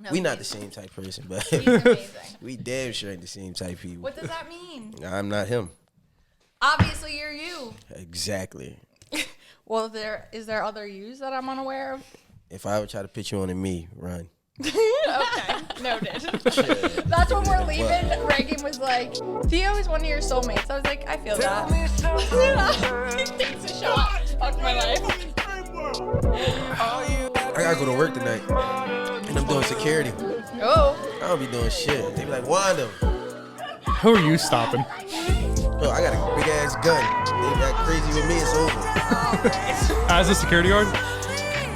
No, We not the same type person, but he's amazing. we damn sure ain't the same type people. What does that mean? I'm not him. Obviously, you're you. Exactly. Well, is there other yous that I'm unaware of? If I ever try to put you on to me, run. Okay, noted. That's when we're leaving. Reagan was like, Theo is one of your soulmates. I was like, I feel that. He takes a shot. Fuck my life. I gotta go to work tonight, and I'm doing security. Oh. I don't be doing shit. They be like, Wanda. Who are you stopping? Bro, I got a big ass gun. They got crazy with me, it's over. As a security guard?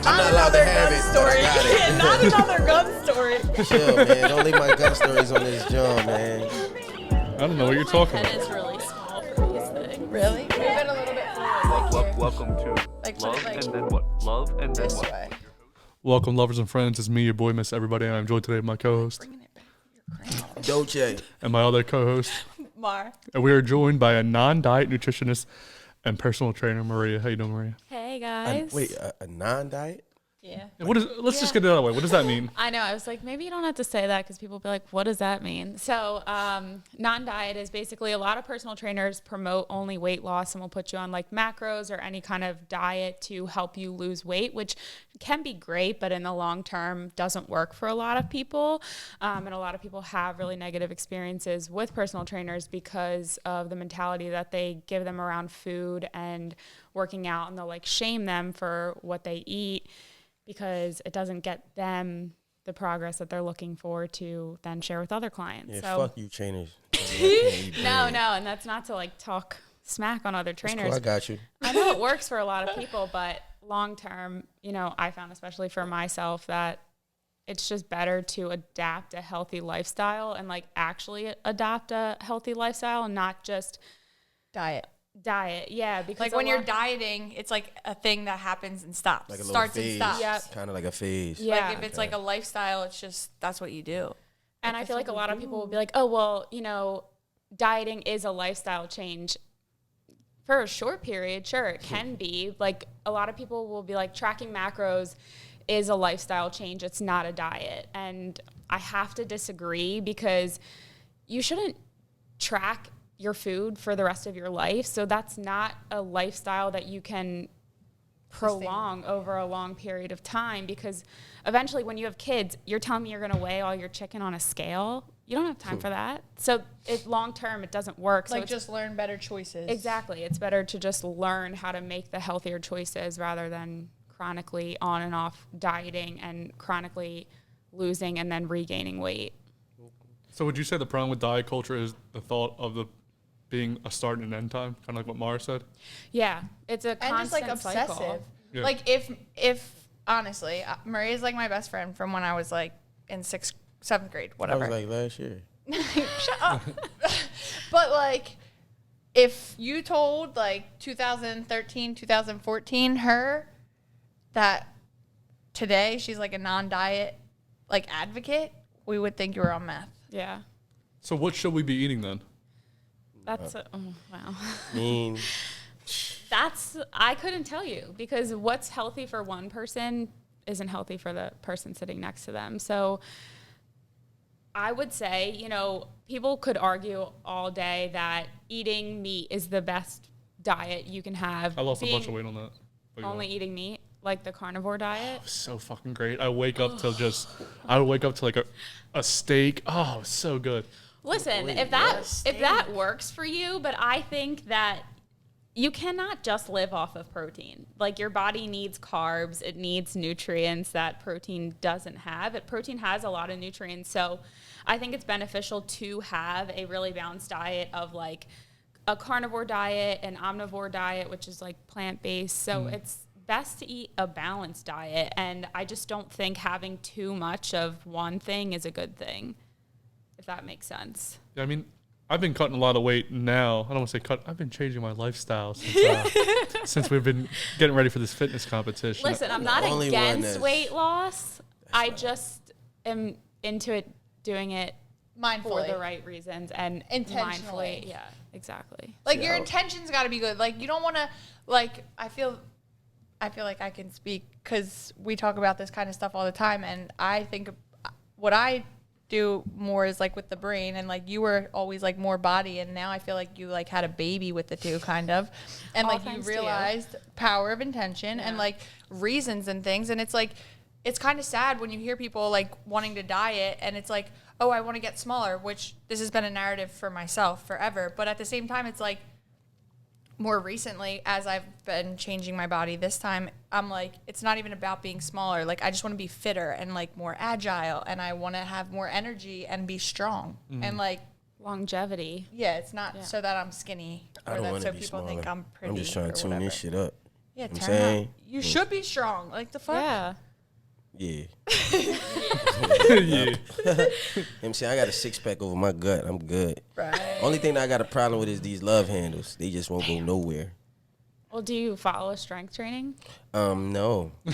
I'm not allowed to have it, but I got it. Not another gun story. Chill, man. Don't leave my gun stories on this joint, man. I don't know what you're talking Head about. is really small for these things. Really? Move it a little bit forward. Welcome to Like, put Love it, like, and Then What? Love and Then this What? way. Welcome, lovers and friends. It's me, your boy, Miss Everybody, and I'm joined today with my co-host Bringing it back to your crown. Dolce. and my other co-host. Mar. And we are joined by a non-diet nutritionist and personal trainer, Maria. How you doing, Maria? Hey guys. Wait, a non-diet? Yeah. And let's just get it out of the way. What does that mean? I know. I was like, maybe you don't have to say that because people will be like, what does that mean? So, non-diet is basically a lot of personal trainers promote only weight loss and will put you on like macros or any kind of diet to help you lose weight, which can be great, but in the long term doesn't work for a lot of people. And a lot of people have really negative experiences with personal trainers because of the mentality that they give them around food and working out, and they'll like shame them for what they eat, because it doesn't get them the progress that they're looking for to then share with other clients. Yeah, So fuck you, trainers. no, and that's not to like talk smack on other trainers. Cool, I got you. I know it works for a lot of people, but long term, I found, especially for myself, that it's just better to adapt a healthy lifestyle and like actually adopt a healthy lifestyle and not just Diet. Yeah, because Like when you're dieting, it's like a thing that happens and stops. Like a little Starts phase. and stops. Yep. Kind of like a phase. Yeah. Like if it's like a lifestyle, it's just, that's what you do. And I feel like a lot of people will be like, oh, well, dieting is a lifestyle change. For a short period, sure, it can be. Like a lot of people will be like, tracking macros is a lifestyle change. It's not a diet. And I have to disagree, because you shouldn't track your food for the rest of your life. So that's not a lifestyle that you can prolong over a long period of time, because eventually when you have kids, you're telling me you're going to weigh all your chicken on a scale. You don't have time for that. So long term, it doesn't work. Like so just learn better choices. exactly. It's better to just learn how to make the healthier choices rather than chronically on and off dieting and chronically losing and then regaining weight. So would you say the problem with diet culture is the thought of the being a start and an end time, kind of like what Maura said? Yeah, it's a And just like constant obsessive. cycle. Yeah. Like if honestly, Maria's like my best friend from when I was like in 7th grade, I whatever. was like last year. Shut up. But like, if you told like 2013, 2014 her that today she's like a non-diet like advocate, we would think you were on meth. Yeah, So what should we be eating then? that's wow. I mean, I couldn't tell you, because what's healthy for one person isn't healthy for the person sitting next to them. So I would say, people could argue all day that eating meat is the best diet you can have. I lost a bunch of weight on that. But you Only know. eating meat, like the carnivore diet. So fucking great. I would wake up to like a steak. Oh, so good. Listen, if that works for you, but I think that you cannot just live off of protein. Like, your body needs carbs, it needs nutrients that protein doesn't have. Protein has a lot of nutrients, so I think it's beneficial to have a really balanced diet of like a carnivore diet, an omnivore diet, which is like plant-based. So it's best to eat a balanced diet, and I just don't think having too much of one thing is a good thing, if that makes sense. Yeah, I mean, I've been cutting a lot of weight now. I don't want to say cut. I've been changing my lifestyle since we've been getting ready for this fitness competition. Listen, I'm not only one against that's- weight loss. I just am into it, doing it Mindfully. for the right reasons and Intentionally. mindfully. Yeah, exactly. Like your intentions got to be good. Like you don't want to, like, I feel like I can speak because we talk about this kind of stuff all the time. And I think what I do more is like with the brain, and like you were always like more body, and now I feel like you like had a baby with the two kind of, and All like you thanks to you. realized power of intention and like reasons and things. And it's like, it's kind of sad when you hear people like wanting to diet and it's like, oh, I want to get smaller, which this has been a narrative for myself forever. But at the same time, it's like, more recently, as I've been changing my body this time, I'm like, it's not even about being smaller. Like, I just want to be fitter and like more agile, and I want to have more energy and be strong. And like Longevity. yeah, it's not so that I'm skinny I or don't that want so to be people smaller. think I'm pretty. I'm just trying or to tune whatever. this shit up. Yeah, You know what I'm turn saying? up. You should be strong. Like the fuck. Yeah. Yeah. Yeah. You know what I'm saying? I got a 6-pack over my gut. I'm good. Right. Only thing that I got a problem with is these love handles. They just won't go nowhere. Well, do you follow strength training? No. I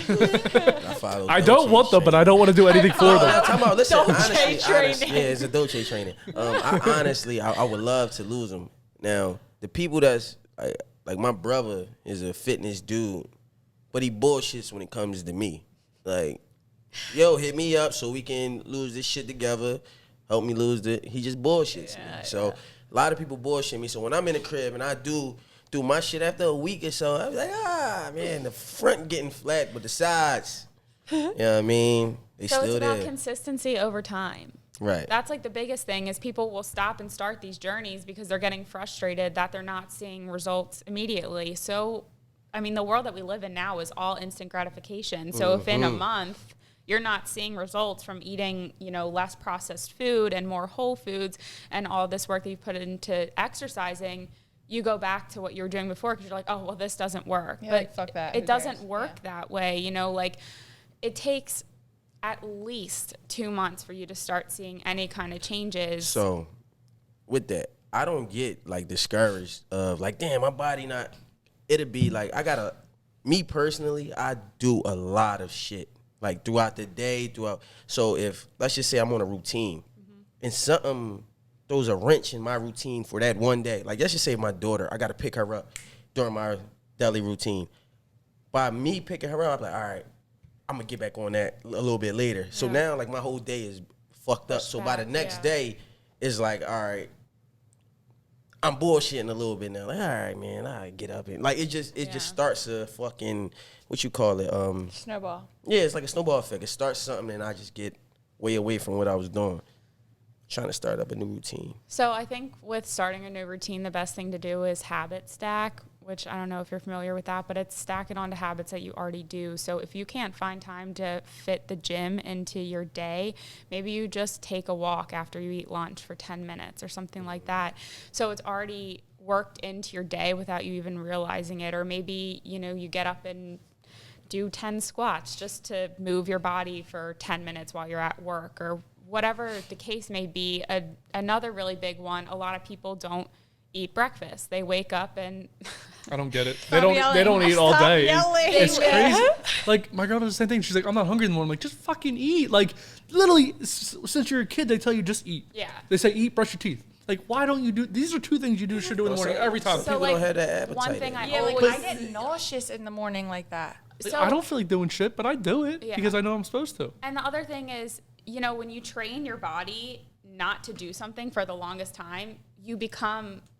follow I don't Dolce want them, but I training. don't want to do anything for Oh, them. I'm talking about, listen, honestly, training. yeah, it's a Dolce training. I would love to lose them. Now, the people that's, like my brother is a fitness dude, but he bullshits when it comes to me. Like, yo, hit me up so we can lose this shit together. Help me lose it. He just bullshits me. So, a lot of people bullshit me. So, when I'm in the crib and I do my shit after a week or so, I'm like, man, the front getting flat, but the sides, you know what I mean? They So still it's about there. consistency over time. Right. That's like the biggest thing is people will stop and start these journeys because they're getting frustrated that they're not seeing results immediately. So, I mean, the world that we live in now is all instant gratification. So if in a month you're not seeing results from eating, you know, less processed food and more whole foods and all this work that you've put into exercising, you go back to what you were doing before because you're like, oh, well, this doesn't work. Yeah, but like, fuck that. it Who doesn't cares? work Yeah. that way. You know, like it takes at least 2 months for you to start seeing any kind of changes. So, with that, I don't get like discouraged of like, damn, my body not. It'll be like me personally, I do a lot of shit like throughout the day, So if let's just say I'm on a routine, and something throws a wrench in my routine for that one day, like let's just say my daughter, I got to pick her up during my daily routine. By me picking her up, I'm like, all right, I'm gonna get back on that a little bit later. So now, like, my whole day is fucked up. So by the next day, it's like, all right, I'm bullshitting a little bit now. Like, all right, man, I get up and like it just starts a fucking what you call it? Snowball. Yeah, it's like a snowball effect. It starts something and I just get way away from what I was doing. Trying to start up a new routine. So I think with starting a new routine, the best thing to do is habit stack, which I don't know if you're familiar with that, but it's stacking onto habits that you already do. So if you can't find time to fit the gym into your day, maybe you just take a walk after you eat lunch for 10 minutes or something like that. So it's already worked into your day without you even realizing it. Or maybe, you know, you get up and do 10 squats just to move your body for 10 minutes while you're at work or whatever the case may be. Another really big one, a lot of people don't eat breakfast. They wake up and I don't get it. Stop They yelling. don't eat all Stop day. yelling. It's crazy. Like my girl does the same thing. She's like, I'm not hungry in the morning. I'm like, just fucking eat. Like literally, since you're a kid, they tell you just eat. Yeah. They say eat, brush your teeth. Like why don't you do? These are two things you should do in the morning every time. People don't have that appetite. one thing I Yeah, like always I get nauseous in the morning like that. Like, so- I don't feel like doing shit, but I do it Yeah. because I know I'm supposed to. And the other thing is, you know, when you train your body not to do something for the longest time,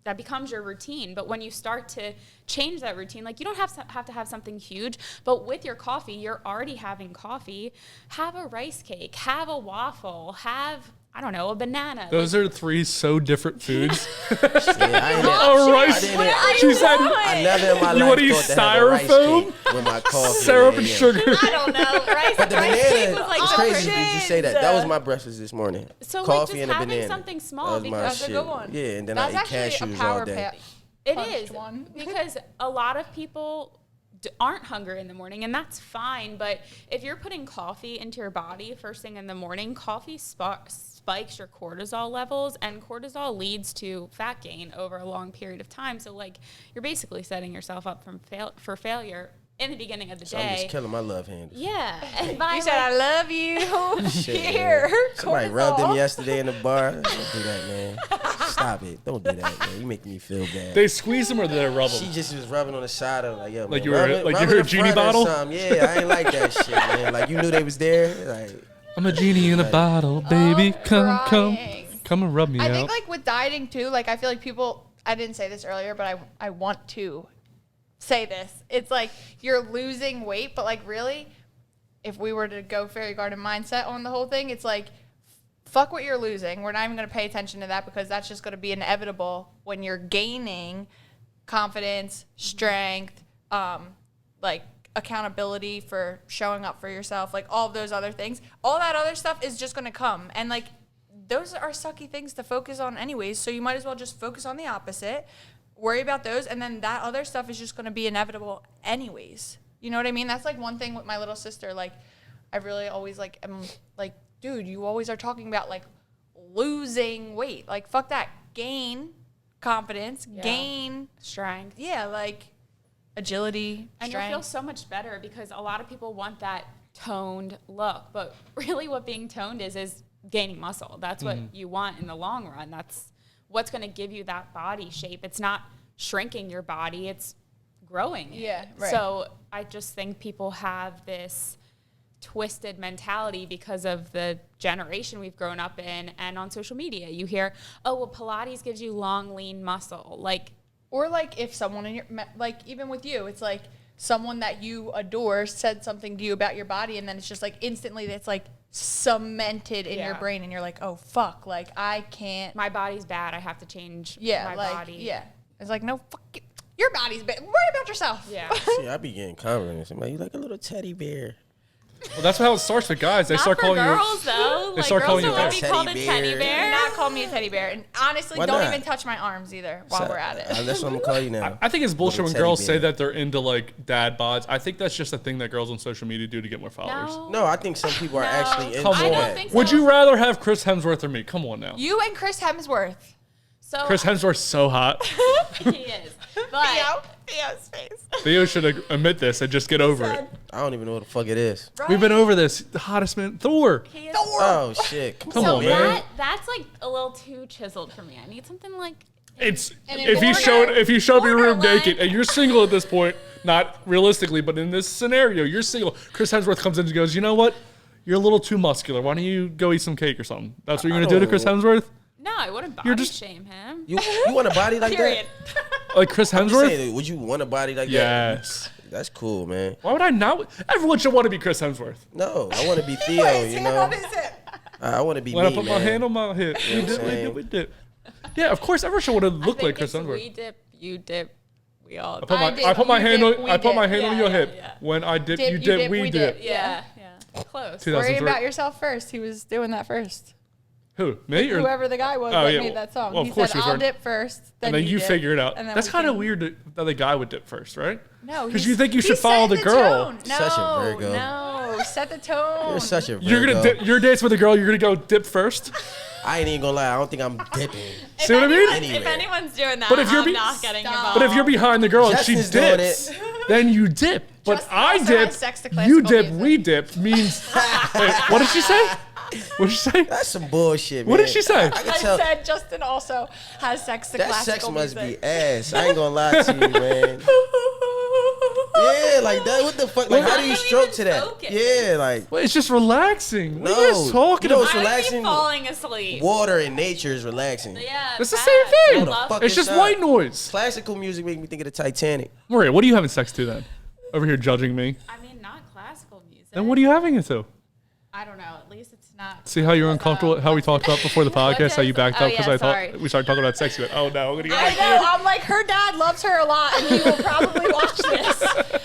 that becomes your routine. But when you start to change that routine, like you don't have to have something huge, but with your coffee, you're already having coffee. Have a rice cake, have a waffle, have, I don't know, a banana. Those are three so different foods. Yeah, I ain't Oh, rice. She said, I never in my You life wanna eat thought to have a rice styrofoam? cake with my coffee. syrup in and the AM. sugar. I don't know. Rice, But the rice cake banana, was like it's the crazy that you say that. That was shit. my breakfast this morning. So, like, Coffee just and a having banana. something small That was my because- That's a shit. good one. Yeah, and then That's I eat actually a cashews power all day. pack. It Punched is one. because a lot of people aren't hungry in the morning, and that's fine. But if you're putting coffee into your body first thing in the morning, coffee spikes your cortisol levels, and cortisol leads to fat gain over a long period of time. So, like, you're basically setting yourself up for failure in the beginning of the So day. I'm just killing my love handles. Yeah, and by You said I love you. Shit, Here, man. Somebody rubbed him cortisol. yesterday in the bar. Don't do that, man. Stop it. Don't do that, man. You make me feel bad. They squeeze them or they rub She them? just was rubbing on the side of like, yo, Like man, you were- rub it- like rub you it were a in genie front or bottle? something. Yeah, I ain't like that shit, man. Like you knew they was there. Like I'm a genie in a bottle, baby. Come and rub me I out. think like with dieting too, like I feel like people, I didn't say this earlier, but I want to say this. It's like you're losing weight, but like really, if we were to go fairy garden mindset on the whole thing, it's like, fuck what you're losing. We're not even going to pay attention to that because that's just going to be inevitable when you're gaining confidence, strength, like accountability for showing up for yourself, like all of those other things. All that other stuff is just going to come. And like those are sucky things to focus on anyways. So you might as well just focus on the opposite, worry about those. And then that other stuff is just going to be inevitable anyways. You know what I mean? That's like one thing with my little sister. Like I really always like, am like, dude, you always are talking about like losing weight. Like fuck that. Gain confidence, gain strength. Yeah, like agility, and strength. you'll feel so much better because a lot of people want that toned look, but really what being toned is gaining muscle. That's what you want in the long run. That's what's going to give you that body shape. It's not shrinking your body, it's growing. Yeah, right. So I just think people have this twisted mentality because of the generation we've grown up in, and on social media you hear, oh well, Pilates gives you long lean muscle, like, or like if someone in your, like even with you, it's like someone that you adore said something to you about your body, and then it's just like instantly it's like cemented in your brain, and you're like, oh fuck, like I can't, my body's bad, I have to change my body. Yeah, it's like, no, fuck it. Your body's bad, worry about yourself. Yeah. See, I be getting compliments. I'm like, you like a little teddy bear. Well, that's how it starts with guys. They Not start for calling girls, you. though. They Like, start girls calling you don't want to be teddy called a teddy bear. bear. Do not call me a teddy bear, and honestly, Why don't not? even touch my arms either while we're at it. That's what I'm gonna call you now. I think it's bullshit when Little girls teddy say bear. that they're into like dad bods. I think that's just a thing that girls on social media do to get more followers. No, I think some people are actually into Come on. I don't that. think so. Would you rather have Chris Hemsworth or me? Come on now. You and Chris Hemsworth. So Chris Hemsworth's so hot. he is. But Theo's face. Theo should admit this and just get over it. I don't even know what the fuck it is. Right? We've been over this. The hottest man, Thor. he is. Oh shit! Come So on, man. that's like a little too chiseled for me. I need something like It's And if you showed me your room borderline. naked and you're single at this point, not realistically, but in this scenario, you're single. Chris Hemsworth comes in and goes, you know what? You're a little too muscular. Why don't you go eat some cake or something? That's what you're gonna do to Chris Hemsworth? no, I wouldn't body You're just- shame him. You want a body like Period. Like Chris that? I'm just Hemsworth? saying, would you want a body like that? Yes. That's cool, man. Why would I not? Everyone should want to be Chris Hemsworth. No, I want to be Theo. You know, I want to be When I me, put man. my hand on my hip, You know we what I'm saying? we dip. Yeah, of course, everyone should want to look I think like Chris it's Hemsworth. we dip, you dip, we all I put I my, dip, I put my you hand dip, on, we I put my dip. hand on Yeah, your yeah, hip. yeah. When I dip, Dip, you you dip, dip, we we dip. dip. Yeah, yeah. Close. 2003. Worry about yourself first. He was doing that first. Who? Me or? Whoever the guy was Oh, that yeah, made that song. well, of he course said, he was I'll already- dip first. And then you dip, figure it out. and then That's we kind of can- weird that the guy would dip first, right? No, 'Cause he's- you think you should he's follow setting the girl. tone. Such a No, Virgo. no, set the tone. You're such a Virgo. You're gonna dip, you're dancing with a girl. You're gonna go dip first. I ain't even gonna lie. I don't think I'm dipping. See what I mean? Anyway. If anyone's doing that, But if you're I'm be- not getting Stop. involved. But if you're behind the girl and she Justin's doing dips, it. then you dip. But Justin I also dip, has sex to you classical dip, music. we dip means. Wait, what did she say? What did she say? That's some bullshit, man. What did she say? I can I tell. said Justin also has sex to That classical sex must music. be ass. I ain't gonna lie to you, man. Yeah, like that. What the fuck? Like, how do you stroke to that? focus. Yeah, like Well, it's just relaxing. What are No, you guys talking you know about? it's I'd relaxing. be falling asleep. water in nature is relaxing. Yeah, It's the facts. same thing. I No, the love fuck It's is just not. white noise. Classical music make me think of the Titanic. Maria, what are you having sex to then? Over here judging me. I mean, not classical music. Then what are you having it to? I don't know. At least it's not. See how you're uncomfortable? How we talked about before the podcast? How you backed Oh, up because yeah, I sorry. thought we started talking about sex. You went, oh no, I'm gonna get I know. I'm like, her dad loves her a lot, and he will probably watch this.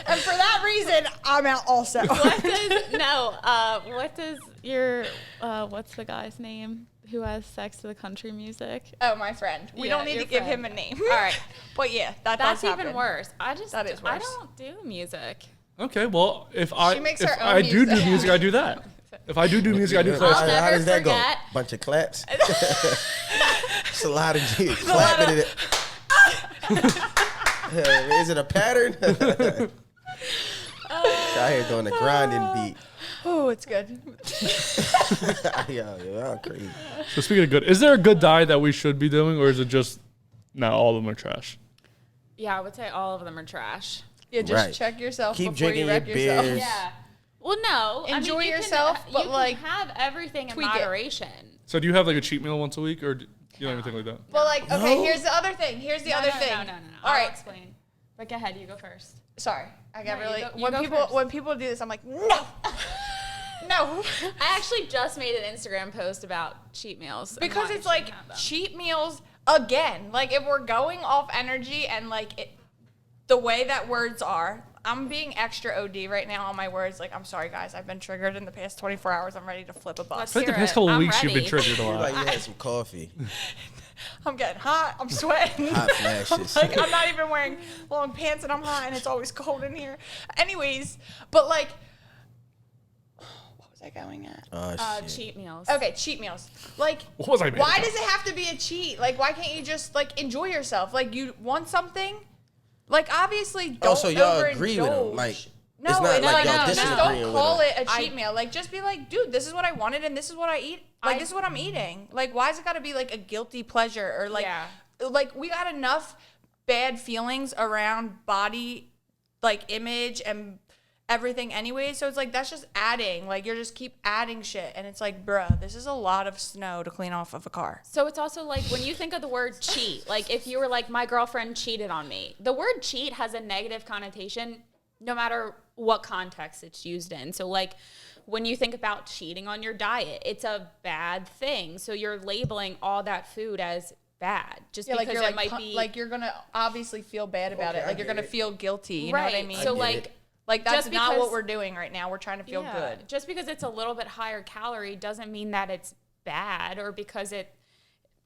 And for that reason, I'm out also. What does your what's the guy's name who has sex to the country music? Oh, my friend. We Yeah, don't need to your give friend. him a name. All right. But yeah, That's does even happen. worse. I That is don't do music. Okay, well, if I makes if her own I do music. music, I do that. If I do music, I do I'll classical. How never does that forget. go? Bunch of claps. It's a lot of clapping it. Is it a pattern? Out here doing the grinding beat. Oh, it's good. Yo, y'all crazy. So speaking of good, is there a good diet that we should be doing, or is it just no? All of them are trash. Yeah, I would say all of them are trash. Yeah, just Right. check yourself Keep before drinking you wreck your yourself. beers. Yeah. Well, no. Enjoy you yourself, can, but you like can have everything in tweak it. moderation. So do you have like a cheat meal once a week, or do you don't even think like that? But like, okay, No. here's the other thing. Here's the other thing. No. All I'll right. explain. But go ahead. You go first. Sorry, I got No, you really. go- you When go people first. when people do this, I'm like, no, no, I actually just made an Instagram post about cheat meals. and because why you it's like shouldn't have them. cheat meals again. Like if we're going off energy and like the way that words are. I'm being extra OD right now on my words. Like, I'm sorry, guys. I've been triggered in the past 24 hours. I'm ready to flip a bus. Let's I think the hear past it. couple of I'm weeks you've been ready. triggered a You're lot. like you had some coffee. I'm getting hot. I'm sweating. Hot flashes. Like, I'm not even wearing long pants and I'm hot and it's always cold in here. Anyways, but like, what was I going at? Oh, shit. Cheat meals. Okay, cheat meals. Like, What was I making why up? does it have to be a cheat? Like, why can't you just like enjoy yourself? Like, you want something? Like, obviously, don't so y'all agree with him? overindulge. Like, no, it's not like just y'all disagreeing don't with call him. it a cheat meal. Like, just be like, dude, this is what I wanted and this is what I eat. Like, this is what I'm eating. Like, why is it got to be like a guilty pleasure or like, like we got enough bad feelings around body, like image and everything anyway. So it's like, that's just adding. Like, you're just keep adding shit. And it's like, bruh, this is a lot of snow to clean off of a car. So it's also like when you think of the word cheat, like if you were like, my girlfriend cheated on me, the word cheat has a negative connotation no matter what context it's used in. So like when you think about cheating on your diet, it's a bad thing. So you're labeling all that food as bad just because like you're it like, might be like you're gonna obviously feel bad about it. Like you're gonna feel guilty. You know what I mean? So get like it. Like that's just not because- what we're doing right now. We're trying to feel good. Just because it's a little bit higher calorie doesn't mean that it's bad, or because it,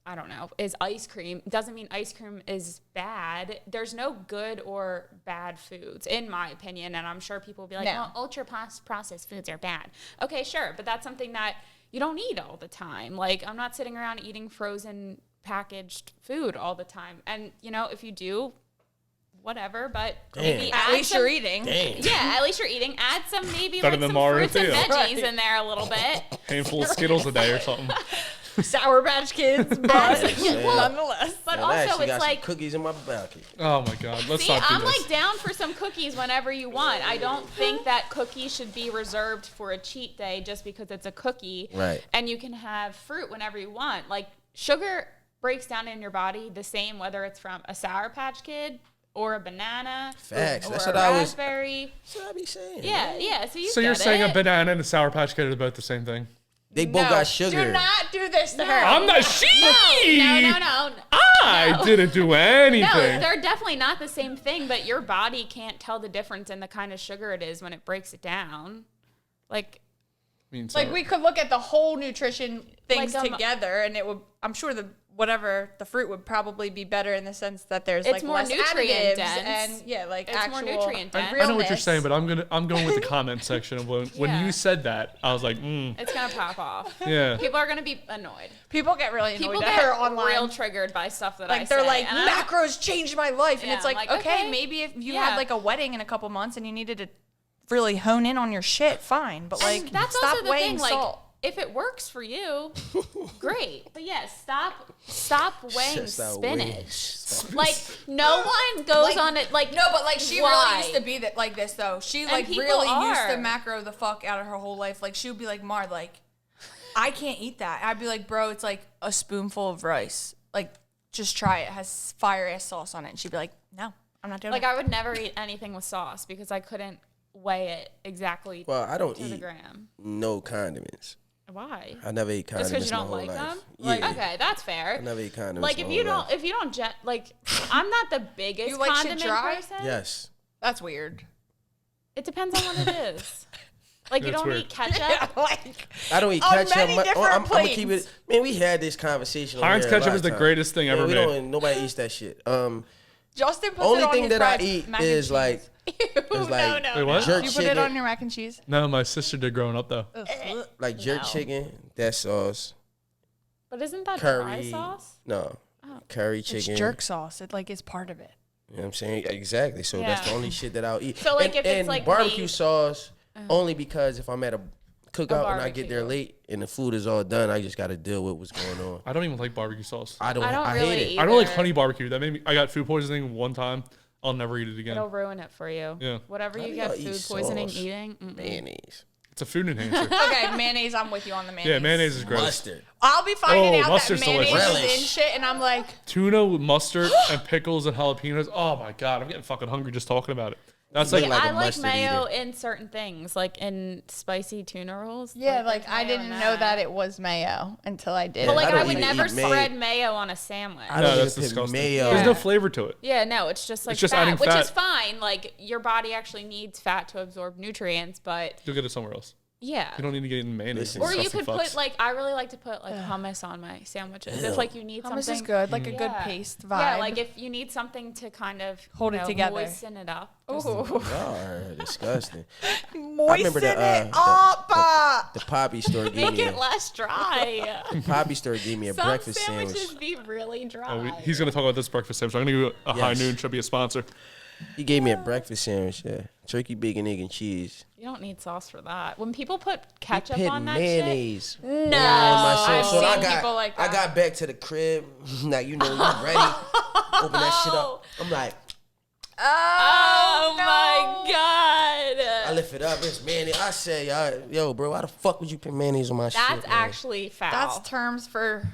I don't know, is ice cream doesn't mean ice cream is bad. There's no good or bad foods, in my opinion. And I'm sure people will be like, No. well, ultra processed foods are bad. Okay, sure. But that's something that you don't eat all the time. Like, I'm not sitting around eating frozen packaged food all the time. And, you know, if you do, whatever, but maybe At add least some- you're eating. Yeah, at least you're eating. Add some maybe Better like than some Maura, fruits and too. veggies in there a little bit. Handful of Skittles a day or something. Sour Patch Kids, but nonetheless. But And I also actually it's got like, some cookies in my basket. Oh my God, let's see, not do I'm this. like down for some cookies whenever you want. I don't think that cookies should be reserved for a cheat day just because it's a cookie. Right. And you can have fruit whenever you want. Like sugar breaks down in your body the same whether it's from a Sour Patch Kid or a banana. Facts. Or That's a what I was. raspberry. That's what I be saying. Yeah, man. yeah. So you So you're get saying it. a banana and a Sour Patch Kid are both the same thing? They both got sugar. Do not do this to her. I'm not. She. No. I No. didn't do No, anything. they're definitely not the same thing, but your body can't tell the difference in the kind of sugar it is when it breaks it down. Like, I mean, Like we could look at the whole nutrition things Like, together, and it would. I'm sure the fruit would probably be better in the sense that there's It's like more less nutrient additives dense. and yeah, like It's more actual. nutrient dense. I know what you're realness. saying, but I'm going with the comment section of when Yeah. you said that, I was like, it's going to pop off. yeah. People are going to be annoyed. People get really annoyed People at get her online. real triggered by stuff that I Like they're say. like and I don't- macros changed my life, and Yeah, it's like, I'm like, okay, okay. maybe if you Yeah. had like a wedding in a couple months and you needed to really hone in on your shit, fine. But And like, that's stop also the weighing thing. Like, salt. if it works for you, great. But yes, stop weighing Just out spinach. Like no one goes Like, on it. Like No, but like she why? really used to be that like this though. She And like people really used to are. macro the fuck out of her whole life. Like she would be like, Mar, like I can't eat that. I'd be like, bro, it's like a spoonful of rice. Like just try it. It has fire ass sauce on it. And she'd be like, no, I'm not doing Like it. I would never eat anything with sauce because I couldn't weigh it exactly Well, I don't to the eat gram. no condemnts. Why? I never ate Just condiments because you my don't whole like life. them? Yeah. Okay, that's fair. I never ate condiments. Like my if you whole don't, life. if you don't like, I'm not the biggest You like shit condiment dry? person. Yes. That's weird. It depends on what it is. Like you That's don't weird. eat ketchup. like I don't eat On ketchup. many different I'm gonna keep plates. it. Man, we had this conversation. on Heinz here a ketchup lot is of the times. greatest thing Man, ever we made. don't. Nobody eats that shit. Justin puts Only it on thing his that I fried eat mac and is cheese. like is like Wait, what? jerk You put chicken. it on your mac and cheese. No, my sister did growing up though. Like jerk chicken, that sauce, But isn't that dry curry. sauce? No, curry It's chicken. jerk sauce. It like is part of it. You know what I'm saying? Exactly. So that's the Yeah. only shit that I'll eat. So, like, and, if it's, and like, barbecue meat- sauce, only because if I'm at a cookout and I get there barbecue. late and the food is all done, I just got to deal with what's going on. I don't even like barbecue sauce. I don't I hate really it. I don't like either. honey barbecue. That made me. I got food poisoning one time. I'll never eat it again. It'll ruin it for you. Yeah. Whatever How you do y'all get eat food poisoning sauce? eating. Mm-mm. Mayonnaise. It's a food enhancer. Okay, mayonnaise. I'm with you on the mayonnaise. Yeah, mayonnaise is gross. Mustard. I'll be finding out that mustard's mayonnaise delicious. is in Relish. shit, and I'm like, Tuna with mustard and pickles and jalapenos. Oh my god, I'm getting fucking hungry just talking about it. That's like, Yeah, like a I like mustard mayo eater. in certain things, like in spicy tuna rolls. yeah, like there's I mayo in didn't know that it was mayo until I did. But Yeah, like I I, don't would even never eat mayo. spread mayo on a sandwich. I no, don't that's even put disgusting. mayo. There's Yeah. no flavor to it. Yeah, no, it's just like just fat, adding which fat. is fine. Like your body actually needs fat to absorb nutrients, but You'll get it somewhere else. yeah. You don't need to get it in mayonnaise. Listen. Or you Disgusting could fucks. put like I really like to put like hummus on my sandwiches. If like you need Hummus something is good, like a good Yeah. paste vibe. Yeah, like if you need something to kind of Hold it together. moisten it up. just- Ooh. Y'all are disgusting. Moisten the, it the- up. The Poppy store gave Make me it less dry. Poppy store gave me a Some breakfast sandwiches sandwich. be really dry. Oh, he's gonna talk about this breakfast sandwich. I'm gonna give you a high Yes. noon. Should be a sponsor. He gave me a breakfast sandwich. Yeah, turkey, bacon, egg, and cheese. You don't need sauce for that. When people put He ketchup put on that shit, mayonnaise. No, on my I've sandwich. seen I got, people like I that. got back to the crib. Now you know you ready. Open that shit up. I'm like, oh my I god, lift it up. It's mayonnaise. I say, yo, bro, why the fuck would you put mayonnaise on my shit? that's man? actually foul. That's terms for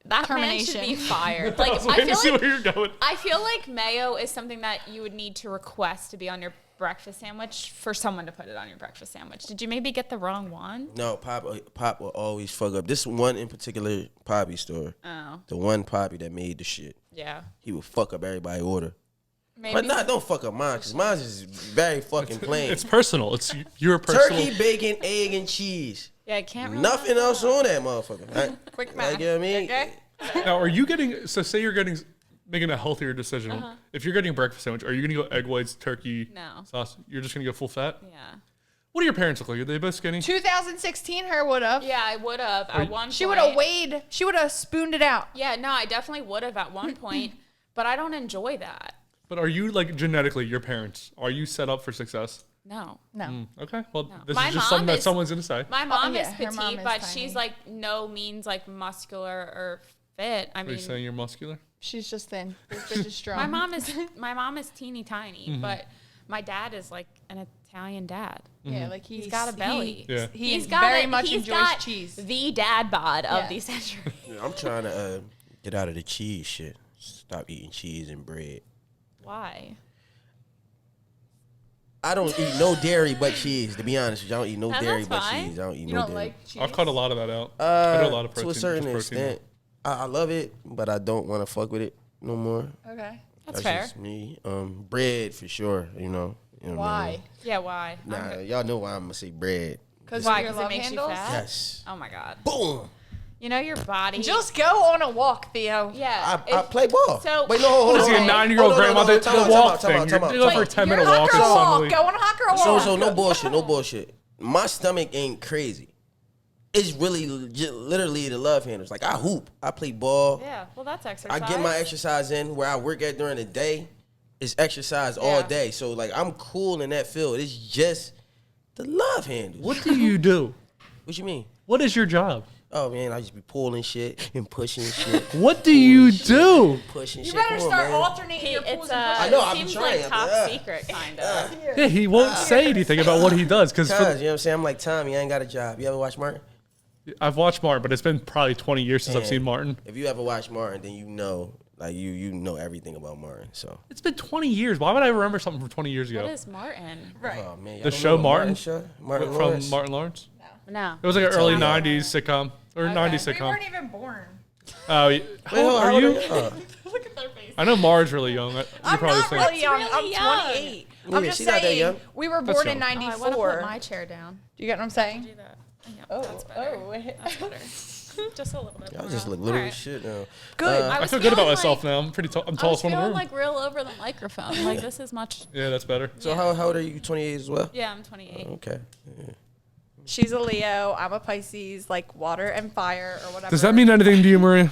that man should termination. be fired. Like I was I waiting to see feel like where you're going. I feel like mayo is something that you would need to request to be on your breakfast sandwich for someone to put it on your breakfast sandwich. Did you maybe get the wrong one? No, Pop will always fuck up. This one in particular Poppy store, Oh, the one Poppy that made the shit, yeah. he would fuck up everybody's order. maybe. But nah, don't fuck up mine, because mine is very fucking plain. It's personal. It's your personal. Turkey, bacon, egg, and cheese. Yeah, I can't really Nothing else on that motherfucker. Right? Quick Like, math. you know what I mean? Okay. Now, are you getting? So, say you're making a healthier decision. If you're getting a breakfast sandwich, are you gonna go egg whites, turkey, No. sauce? You're just gonna go full fat. Yeah. What do your parents look like? Are they both skinny? 2016, her would have. Yeah, I would have at one point. She would have weighed. She would have spooned it out. Yeah, no, I definitely would have at one point, but I don't enjoy that. But are you like genetically your parents? Are you set up for success? No. No. Okay. Well, this My is just mom something that is- someone's gonna say. My mom yeah, is her petite, mom is but tiny. she's like no means like muscular or fit. I Are you mean, saying you're muscular? She's just thin. This bitch is strong. my mom is teeny tiny, but my dad is like an Italian dad. Yeah, like he's got a belly. Yeah. He very much he's enjoys got cheese. The dad bod of Yeah. the century. Yeah, I'm trying to get out of the cheese shit. Stop eating cheese and bread. Why? I don't eat no dairy but cheese. To be honest with you, I don't eat no No, dairy that's but fine. cheese. I don't eat You no don't dairy. like cheese? I've cut a lot of that out. I do a lot of protein. To a certain just protein. extent, I love it, but I don't want to fuck with it no more. Okay. That's fair. Just me. Bread for sure. You know what I Why? mean? Yeah, why? Nah, y'all know why I'm gonna say bread. Because Why? your Because it love makes handles? you fat. Yes. Oh my god. Boom. You know your body. Just go on a walk, Theo. yeah. I play ball. So- Wait, no, hold What is on. he, a hold on. 9-year-old Oh, no, no, grandma? no, The time out, walk time out, thing. time out, You're going for a You're 10-minute a walk hot or girl walk. something. Go on a hot girl walk. So no bullshit, no bullshit. My stomach ain't crazy. It's really literally the love handles. Like I hoop, I play ball. Yeah. Well, that's exercise. I get my exercise in where I work at during the day. It's exercise all Yeah. day. So like I'm cool in that field. It's just the love handles. What do you do? What you mean? What is your job? Oh man, I just be pulling shit and pushing shit. What do you do? Pushing You shit. better Come on, start man. alternating your pulls It's and pushes. I know, I've seems been trying. like top Yeah. secret kind of. Yeah, he won't say anything about what he does because Cuz, you know what I'm saying? I'm like Tommy, I ain't got a job. You ever watch Martin? I've watched Martin, but it's been probably 20 years since I've Man. seen Martin. If you ever watch Martin, then you know, like you know everything about Martin. So It's been 20 years. Why would I remember something from 20 years ago? What is Martin? Right. oh man, y'all The don't show know Martin? show? Martin From Lawrence? Martin Lawrence? No. It was like an early me. 90s sitcom or 90s We sitcom. weren't even born. Oh, Wait, how hold old on, are how you? old are Look at their face. I know Mars really young. You're I'm probably not the same. really young. really I'm young. 28. Yeah, I'm just she's not that saying, young. we were That's born in young. Oh, I want to 94. put my chair down. Do you get what I'm saying? Do that. Yeah, that's better. That's better. Just a little bit. Y'all more just up. look little Alright. as shit now. Good. I was feel good about feeling myself like- now. I'm pretty tall. I'm I was tallest one in the feeling room. like real over the microphone. Like this is much. Yeah, that's better. So how old are you? 28 as well? Yeah, I'm 28. Okay. Yeah. She's a Leo. I'm a Pisces, like water and fire or whatever. Does that mean anything to you, Maria?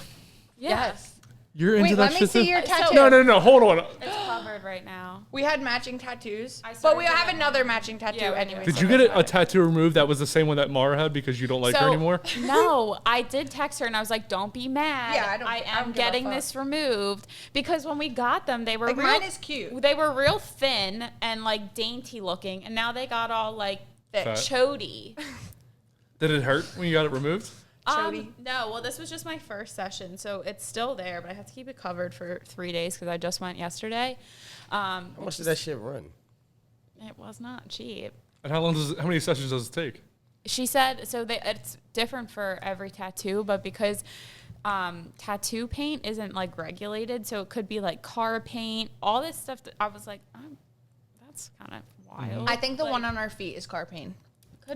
Yeah. Yes. You're into Wait, that let me shit see too? your So- tattoo. No. Hold on. It's covered right now. We had matching tattoos, I but started we have doing another matching tattoo Yeah, we do. anyway. Did so you it get doesn't a matter. tattoo removed that was the same one that Maura had because you don't like her So- anymore? No, I did text her and I was like, "Don't be mad. Yeah, I don't am give a getting fuck. this removed because when we got them, they were Like, real, mine is cute. They were real thin and like dainty looking, and now they got all like Fat. chody. Did it hurt when you got it removed? No, well, this was just my first session, so it's still there, but I have to keep it covered for 3 days because I just went yesterday. How much did that shit run? It was not cheap. And how many sessions does it take? She said, it's different for every tattoo, but because tattoo paint isn't like regulated, so it could be like car paint, all this stuff. I was like, that's kind of wild. I think the one on our feet is car paint.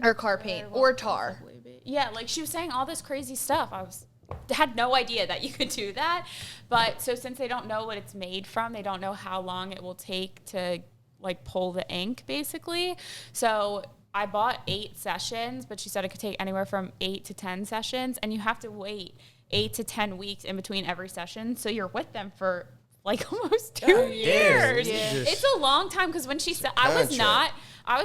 Or car paint or tar. Yeah, like she was saying all this crazy stuff. Had no idea that you could do that. But so since they don't know what it's made from, they don't know how long it will take to like pull the ink basically. So I bought 8 sessions, but she said it could take anywhere from 8 to 10 sessions, and you have to wait 8 to 10 weeks in between every session. So you're with them for like almost 2 years. Yeah. It's a long time because when she said I was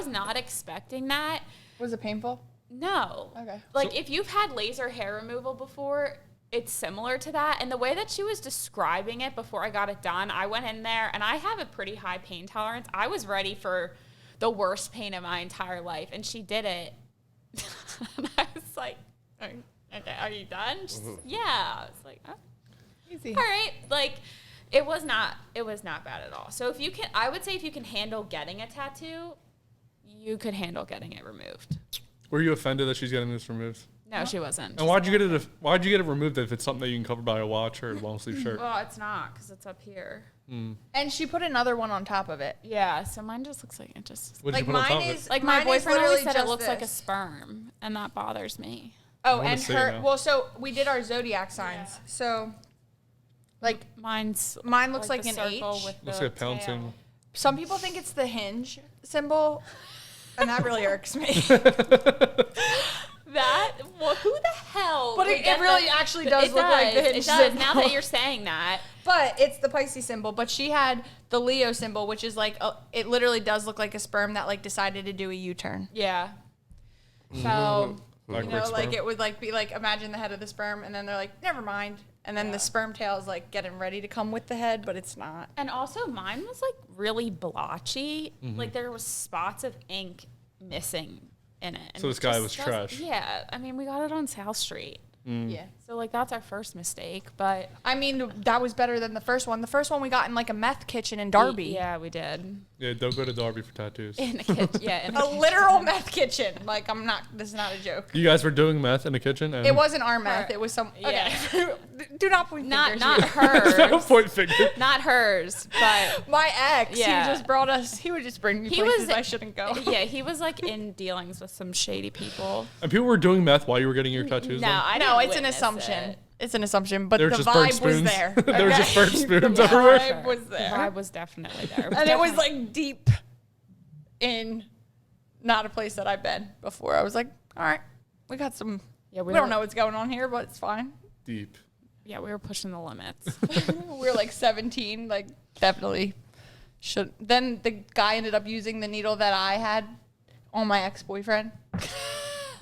not expecting that. Was it painful? No. Okay. Like if you've had laser hair removal before, it's similar to that. And the way that she was describing it before I got it done, I went in there and I have a pretty high pain tolerance. I was ready for the worst pain of my entire life. And she did it. And I was like, okay, are you done? She's like, yeah. I was like, oh. Easy. All right. Like it was not bad at all. So I would say if you can handle getting a tattoo, you could handle getting it removed. Were you offended that she's getting this removed? No, she wasn't. And why'd you get it removed if it's something that you can cover by a watch or a long sleeve shirt? Well, it's not because it's up here. And she put another one on top of it. Yeah, so mine just looks like it just. What did Like you put on top mine of is it? Like my mine is boyfriend always literally said it just looks like a this. sperm, and that bothers me. Oh, wanna and see her. now. Well, so we did our zodiac signs. Yeah. So, like, Mine looks like the an circle H. with Looks the like a pound tail. symbol. Some people think it's the hinge symbol, and that really irks me. Who the hell? But would it get really the- actually does look like the hinge It does. symbol. Now that you're saying that, But it's the Pisces symbol. But she had the Leo symbol, which is like it literally does look like a sperm that like decided to do a U-turn. yeah. So Like You Rick know, like Sperm? it would like be like imagine the head of the sperm, and then they're like, never mind. And then the sperm tail is like getting ready to come with the head, but it's not. And also mine was like really blotchy. Like there was spots of ink missing in it. And So this it guy just was doesn't- trash. Yeah. I mean, we got it on South Street. Yeah. So like that's our first mistake, but I mean, that was better than the first one. The first one we got in like a meth kitchen in Darby. Yeah, we did. Yeah, don't go to Darby for tattoos. In a kitchen. Yeah, in A literal meth kitchen. Like this is not a joke. You guys were doing meth in the kitchen? And It wasn't our meth. It was some. Okay. Do not point not fingers not here. No hers. point finger. Not hers, but My ex, Yeah. he just brought us. He would just bring me He places was- I shouldn't go. yeah, he was like in dealings with some shady people. And people were doing meth while you were getting your tattoos No, done? I No, didn't it's an witness assumption. it. It's an assumption, but There the were just burnt vibe was spoons. there. There were just burnt Okay? spoons The everywhere. vibe was The there. vibe was definitely there. And it was like deep in not a place that I've been before. I was like, all right, we got some. Yeah, We don't know what's going on here, but it's fine. Deep. Yeah, we were pushing the limits. We were like 17, like definitely should. Then the guy ended up using the needle that I had on my ex-boyfriend.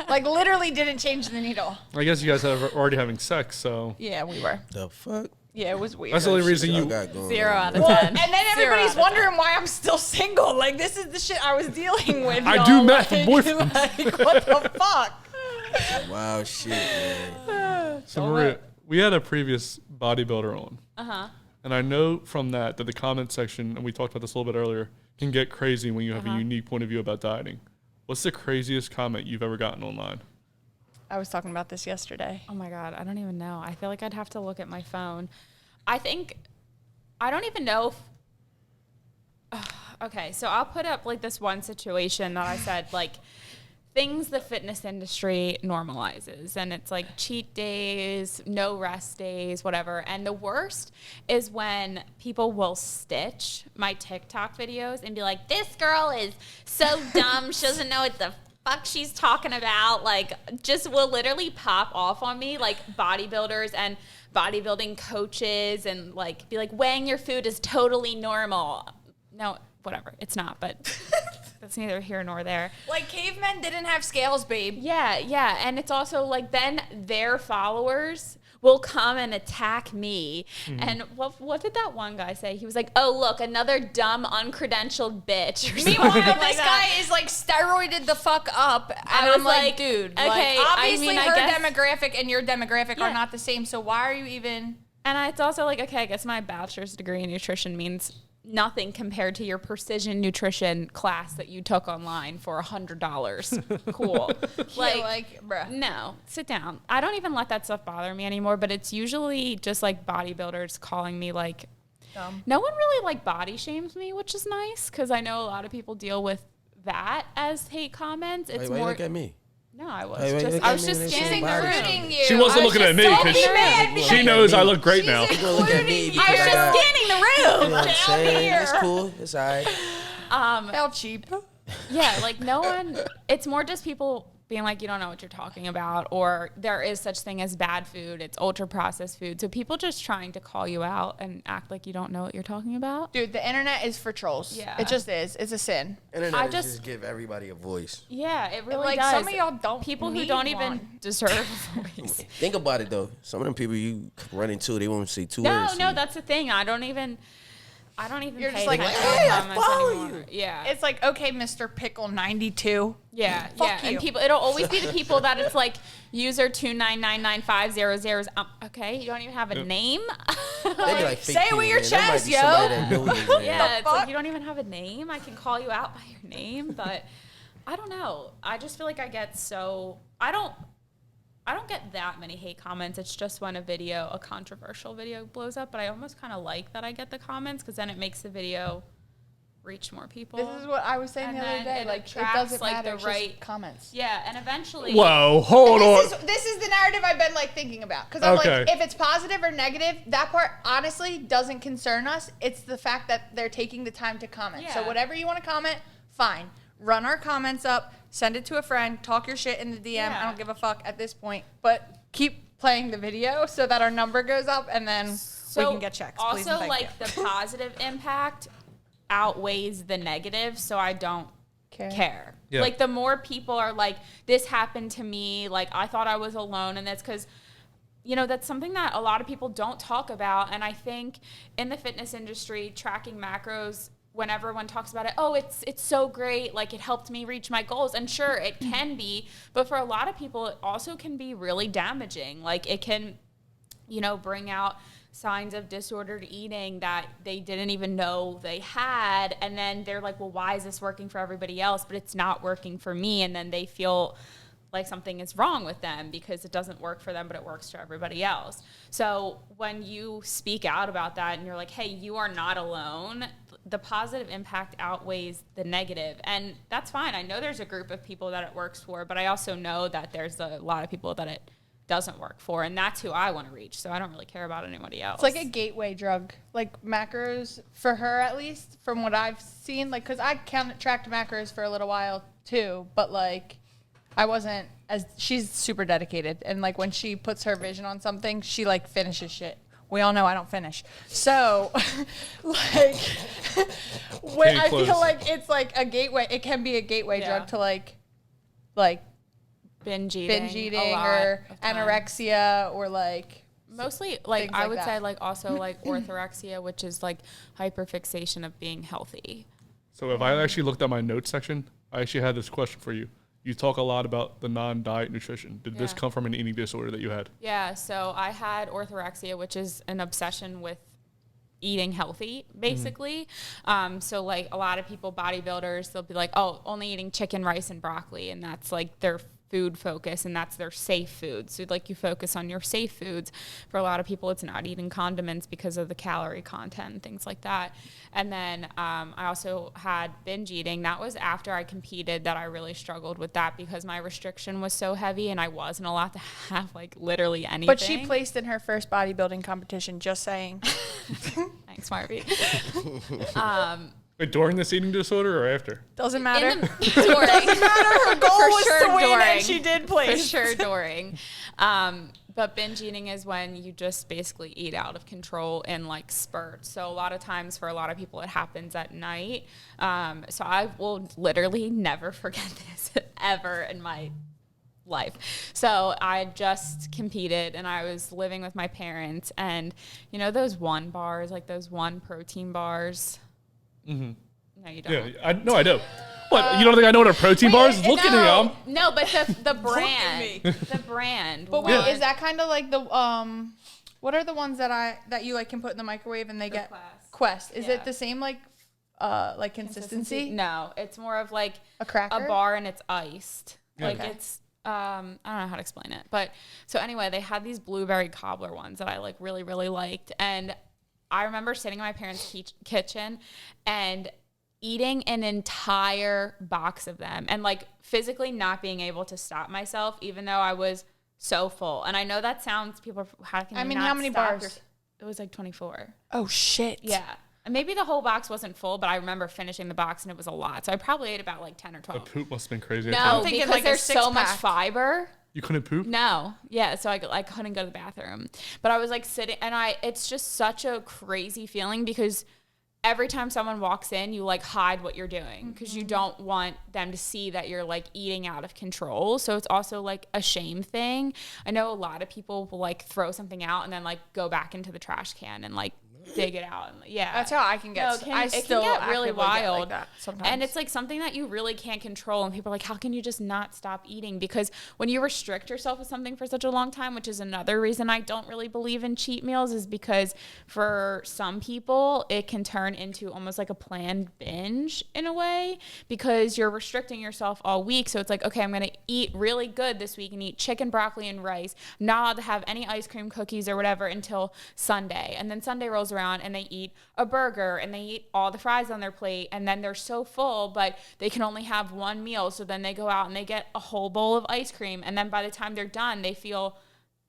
Like literally didn't change the needle. I guess you guys are already having sex, so. Yeah, we were. The fuck? Yeah, it was weird. That's the only reason Y'all you. got going 0 on, out of man. Well, 10. and then 0 everybody's out of wondering why I'm still single. Like this is the shit I was dealing with. I y'all. do meth with Like, boyfriend. like, what the fuck? Wow, shit, man. So Maria, we had a previous bodybuilder on. Uh-huh. And I know from that the comment section, and we talked about this a little bit earlier, can get crazy when you have a unique point of view about dieting. What's the craziest comment you've ever gotten online? I was talking about this yesterday. Oh my God, I don't even know. I feel like I'd have to look at my phone. I don't even know if, okay, so I'll put up like this one situation that I said, like things the fitness industry normalizes. And it's like cheat days, no rest days, whatever. And the worst is when people will stitch my TikTok videos and be like, this girl is so dumb. She doesn't know what the fuck she's talking about. Like, just will literally pop off on me, like bodybuilders and bodybuilding coaches, and like be like, weighing your food is totally normal. No, whatever, it's not, but that's neither here nor there. Like cavemen didn't have scales, babe. Yeah. And it's also like then their followers will come and attack me. And what did that one guy say? He was like, oh, look, another dumb, uncredentialed bitch. Or Meanwhile, something like this that. guy is like steroided the fuck up. And I was I'm like, like, dude, okay, like, obviously I mean, I her guess- demographic and your demographic Yeah. are not the same. So why are you even... And it's also like, okay, I guess my bachelor's degree in nutrition means nothing compared to your precision nutrition class that you took online for $100. Cool. like, bruh. No, sit down. I don't even let that stuff bother me anymore, but it's usually just like bodybuilders calling me like, Dumb. no one really like body shames me, which is nice because I know a lot of people deal with that as hate comments. It's Why you more. look at me? No, I was Hey, why you just. look I at was me just when they say scanning the body room. shaming? Including you. She wasn't I was looking at just me so 'cause she- mad She because She knows I look great now. You gonna look at me because I was I just got... scanning the You room. know what I'm saying? It's cool. It's all right. How cheap. Yeah, like no one. It's more just people being like, you don't know what you're talking about, or there is such thing as bad food. It's ultra processed food. So people just trying to call you out and act like you don't know what you're talking about. Dude, the internet is for trolls. Yeah. It just is. It's a sin. Internet I is just- just give everybody a voice. Yeah, it really Like, does. some of y'all don't People who need don't even one. deserve a voice. Think about it though. Some of them people you run into, they won't say two No, words. to no, you. that's the thing. I don't even You're pay just like, attention hey, to I comments follow anymore. Yeah. It's like, okay, Mr. Pickle 92. Yeah, Fuck yeah. you. And people, it'll always be the people that it's like user 2999500. Okay, you don't even have a name. They be like fake say it people, with your man. That might chest, be yo. somebody that know you, man. Yeah, it's fuck? like you don't even have a name. I can call you out by your name, but I don't know. I just feel like I get so I don't get that many hate comments. It's just when a controversial video blows up, but I almost kind of like that I get the comments because then it makes the video reach more people. This is what I was saying And the other then day. it Like, it attracts, doesn't like, matter. the It's just right- comments. Yeah, and eventually Whoa, hold on. This is the narrative I've been like thinking about, because I'm Okay. like, if it's positive or negative, that part honestly doesn't concern us. It's the fact that they're taking the time to comment. So Yeah. whatever you want to comment, fine. Run our comments up, send it to a friend, talk your shit in the DM. Yeah. I don't give a fuck at this point, but keep playing the video so that our number goes up, and then we can get checks. Please and Also, thank like you. the positive impact outweighs the negative, so I don't care. Yeah. Like the more people are like, this happened to me, like I thought I was alone, and that's because that's something that a lot of people don't talk about. And I think in the fitness industry, tracking macros, when everyone talks about it, oh, it's so great, like it helped me reach my goals. And sure, it can be, but for a lot of people, it also can be really damaging. Like it can, bring out signs of disordered eating that they didn't even know they had. And then they're like, well, why is this working for everybody else, but it's not working for me? And then they feel like something is wrong with them because it doesn't work for them, but it works for everybody else. So when you speak out about that and you're like, hey, you are not alone, the positive impact outweighs the negative. And that's fine. I know there's a group of people that it works for, but I also know that there's a lot of people that it doesn't work for, and that's who I want to reach. So I don't really care about anybody else. It's like a gateway drug, like macros for her, at least from what I've seen. Like, cause I tracked macros for a little while too, but like, I wasn't she's super dedicated, and like when she puts her vision on something, she like finishes shit. We all know I don't finish, so like, when I feel like it's like a gateway. It can be a gateway drug to like binge eating a lot or of times. anorexia or like mostly like things I like would that. say like also like orthorexia, which is like hyperfixation of being healthy. So if I actually looked at my notes section, I actually had this question for you. You talk a lot about the non-diet nutrition. Did this Yeah. come from an eating disorder that you had? Yeah, so I had orthorexia, which is an obsession with eating healthy, basically. So like a lot of people, bodybuilders, they'll be like, oh, only eating chicken, rice, and broccoli, and that's like their food focus, and that's their safe food. So like you focus on your safe foods. For a lot of people, it's not eating condiments because of the calorie content and things like that. And then I also had binge eating. That was after I competed that I really struggled with that because my restriction was so heavy and I wasn't allowed to have like literally anything. But she placed in her first bodybuilding competition, just saying. Thanks, Marby. Wait, during this eating disorder or after? Doesn't matter. During. Doesn't matter. Her goal For was sure to win, during. and she did For place. sure during. But binge eating is when you just basically eat out of control in like spurts. So a lot of times for a lot of people, it happens at night. So I will literally never forget this ever in my life. So I just competed and I was living with my parents, and you know those one bars, like those one protein bars. Mm-hmm. No, you don't. Yeah, I do. What, you don't think I know what a protein bar is? Look at me. No, but the brand, the brand. But wait, is that kind of like the what are the ones that you like can put in the microwave and they get Quest? Is it the same like consistency? No, it's more of like a cracker, a bar, and it's iced. Yeah. Like it's I don't know how to explain it, but so anyway, they had these blueberry cobbler ones that I like really really liked, and I remember sitting in my parents' kitchen and eating an entire box of them and like physically not being able to stop myself, even though I was so full. And I know that sounds, people are, how can you how many bars? It was like 24. Oh shit. Yeah. And maybe the whole box wasn't full, but I remember finishing the box and it was a lot. So I probably ate about like 10 or 12. The poop must have been crazy. No, I'm thinking because like there's so much six-pack. fiber. You couldn't poop? No. Yeah. So I couldn't go to the bathroom, but I was like sitting, and it's just such a crazy feeling because every time someone walks in, you like hide what you're doing because you don't want them to see that you're like eating out of control. So it's also like a shame thing. I know a lot of people will like throw something out and then like go back into the trash can and like dig it out. And yeah, That's how I can get. No, it can get really wild. Like that sometimes. And it's like something that you really can't control. And people are like, how can you just not stop eating? Because when you restrict yourself with something for such a long time, which is another reason I don't really believe in cheat meals, is because for some people, it can turn into almost like a planned binge in a way because you're restricting yourself all week. So it's like, okay, I'm going to eat really good this week and eat chicken, broccoli, and rice. I'm not allowed to have any ice cream, cookies, or whatever until Sunday. And then Sunday rolls around and they eat a burger and they eat all the fries on their plate, and then they're so full, but they can only have one meal. So then they go out and they get a whole bowl of ice cream, and then by the time they're done, they feel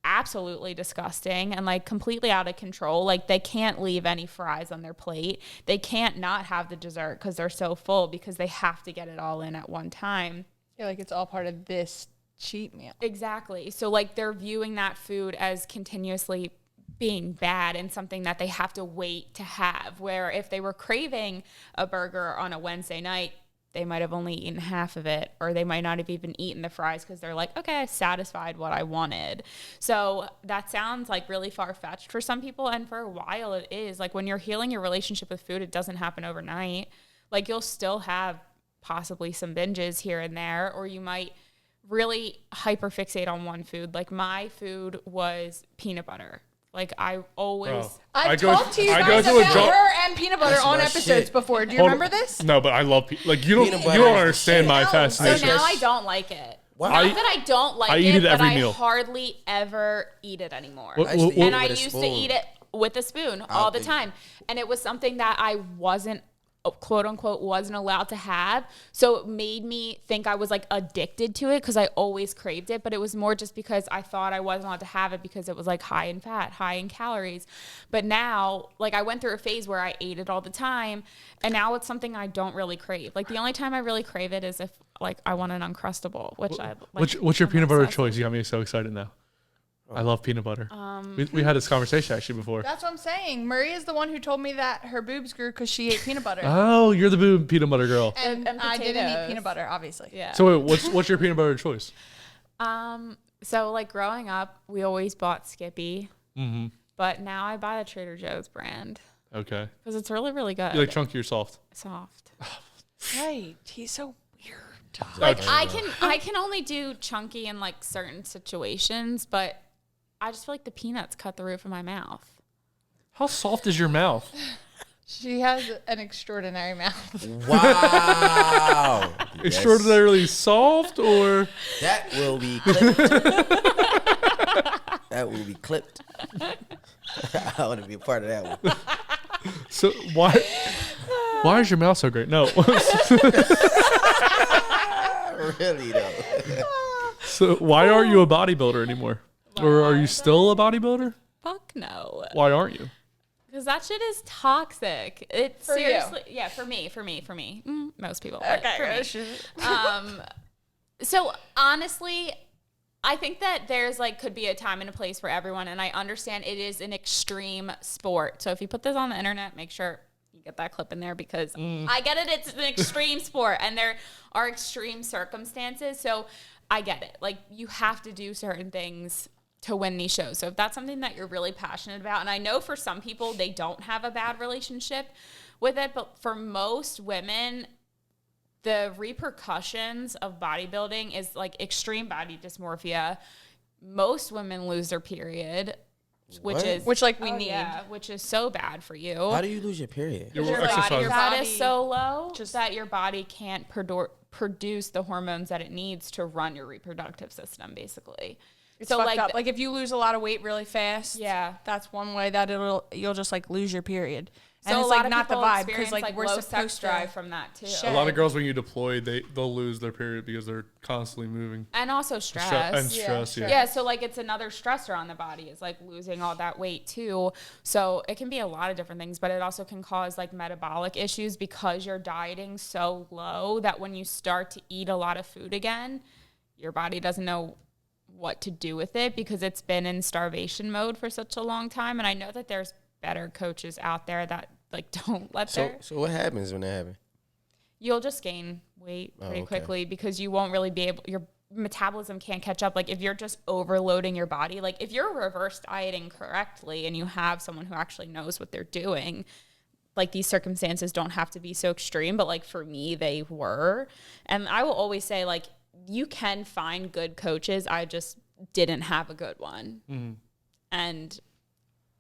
absolutely disgusting and like completely out of control. Like they can't leave any fries on their plate. They can't not have the dessert because they're so full because they have to get it all in at one time. Yeah, like it's all part of this cheat meal. Exactly. So like they're viewing that food as continuously being bad and something that they have to wait to have, where if they were craving a burger on a Wednesday night, they might have only eaten half of it, or they might not have even eaten the fries because they're like, okay, I satisfied what I wanted. So that sounds like really far-fetched for some people, and for a while it is. Like when you're healing your relationship with food, it doesn't happen overnight. Like you'll still have possibly some binges here and there, or you might really hyperfixate on one food. Like my food was peanut butter. Like I always... Bro. I've talked to you guys about her and peanut butter on episodes before. Do you remember this? No, but I love like you don't understand my fascination. So now I don't like it. Wow. Not that I don't like I eat it but every I meal. hardly ever eat it anymore. And I used to eat it with a spoon all the time. And it was something that I wasn't, quote unquote, wasn't allowed to have. So it made me think I was like addicted to it because I always craved it. But it was more just because I thought I wasn't allowed to have it because it was like high in fat, high in calories. But now, like I went through a phase where I ate it all the time. And now it's something I don't really crave. Like the only time I really crave it is if like I want an Uncrustable, which I like. What's your peanut butter choice? You got me so excited now. I love peanut butter. We had this conversation actually before. That's what I'm saying. Maria is the one who told me that her boobs grew because she ate peanut butter. Oh, you're the peanut butter girl. And I didn't eat potatoes. peanut butter, obviously. Yeah. So wait, what's your peanut butter choice? So like growing up, we always bought Skippy. Mm-hmm. But now I buy the Trader Joe's brand Okay. because it's really, really good. You like chunky or soft? Soft. Right. He's so weird. Like I can only do chunky in like certain situations, but I just feel like the peanuts cut the roof of my mouth. How soft is your mouth? She has an extraordinary mouth. Wow. Extraordinarily soft, or That will be clipped. That will be clipped. I want to be a part of that one. so why is your mouth so great? No. Really though. So why aren't you a bodybuilder anymore? Or are you still a bodybuilder? Fuck no. Why aren't you? Because that shit is toxic. It's For you. seriously, yeah, for me. Most people. But for me. So honestly, I think that there's like could be a time and a place for everyone, and I understand it is an extreme sport. So if you put this on the internet, make sure you get that clip in there because I get it. It's an extreme sport, and there are extreme circumstances. So I get it. Like you have to do certain things to win these shows. So if that's something that you're really passionate about, and I know for some people they don't have a bad relationship with it, but for most women, the repercussions of bodybuilding is like extreme body dysmorphia. Most women lose their period, which we need, which is so bad for you. How do you lose your period? Your Your exercise. body is so low just that your body can't produce the hormones that it needs to run your reproductive system, basically. It's so fucked up. Like if you lose a lot of weight really fast, yeah, that's one way that you'll just like lose your period. And so it's a like lot of not the people vibe because experience like we're low supposed sex to drive from that too. A lot of girls, when you deploy, they'll lose their period because they're constantly moving. And also stress. And stress, yeah. Yeah, so like it's another stressor on the body is like losing all that weight too. So it can be a lot of different things, but it also can cause like metabolic issues because you're dieting so low that when you start to eat a lot of food again, your body doesn't know what to do with it because it's been in starvation mode for such a long time. And I know that there's better coaches out there that like don't let So what happens when that happens? You'll just gain weight pretty quickly because you won't really be able, your metabolism can't catch up. Like if you're just overloading your body, like if you're reverse dieting correctly and you have someone who actually knows what they're doing, like these circumstances don't have to be so extreme, but like for me, they were. And I will always say like, you can find good coaches. I just didn't have a good one. Mm-hmm. And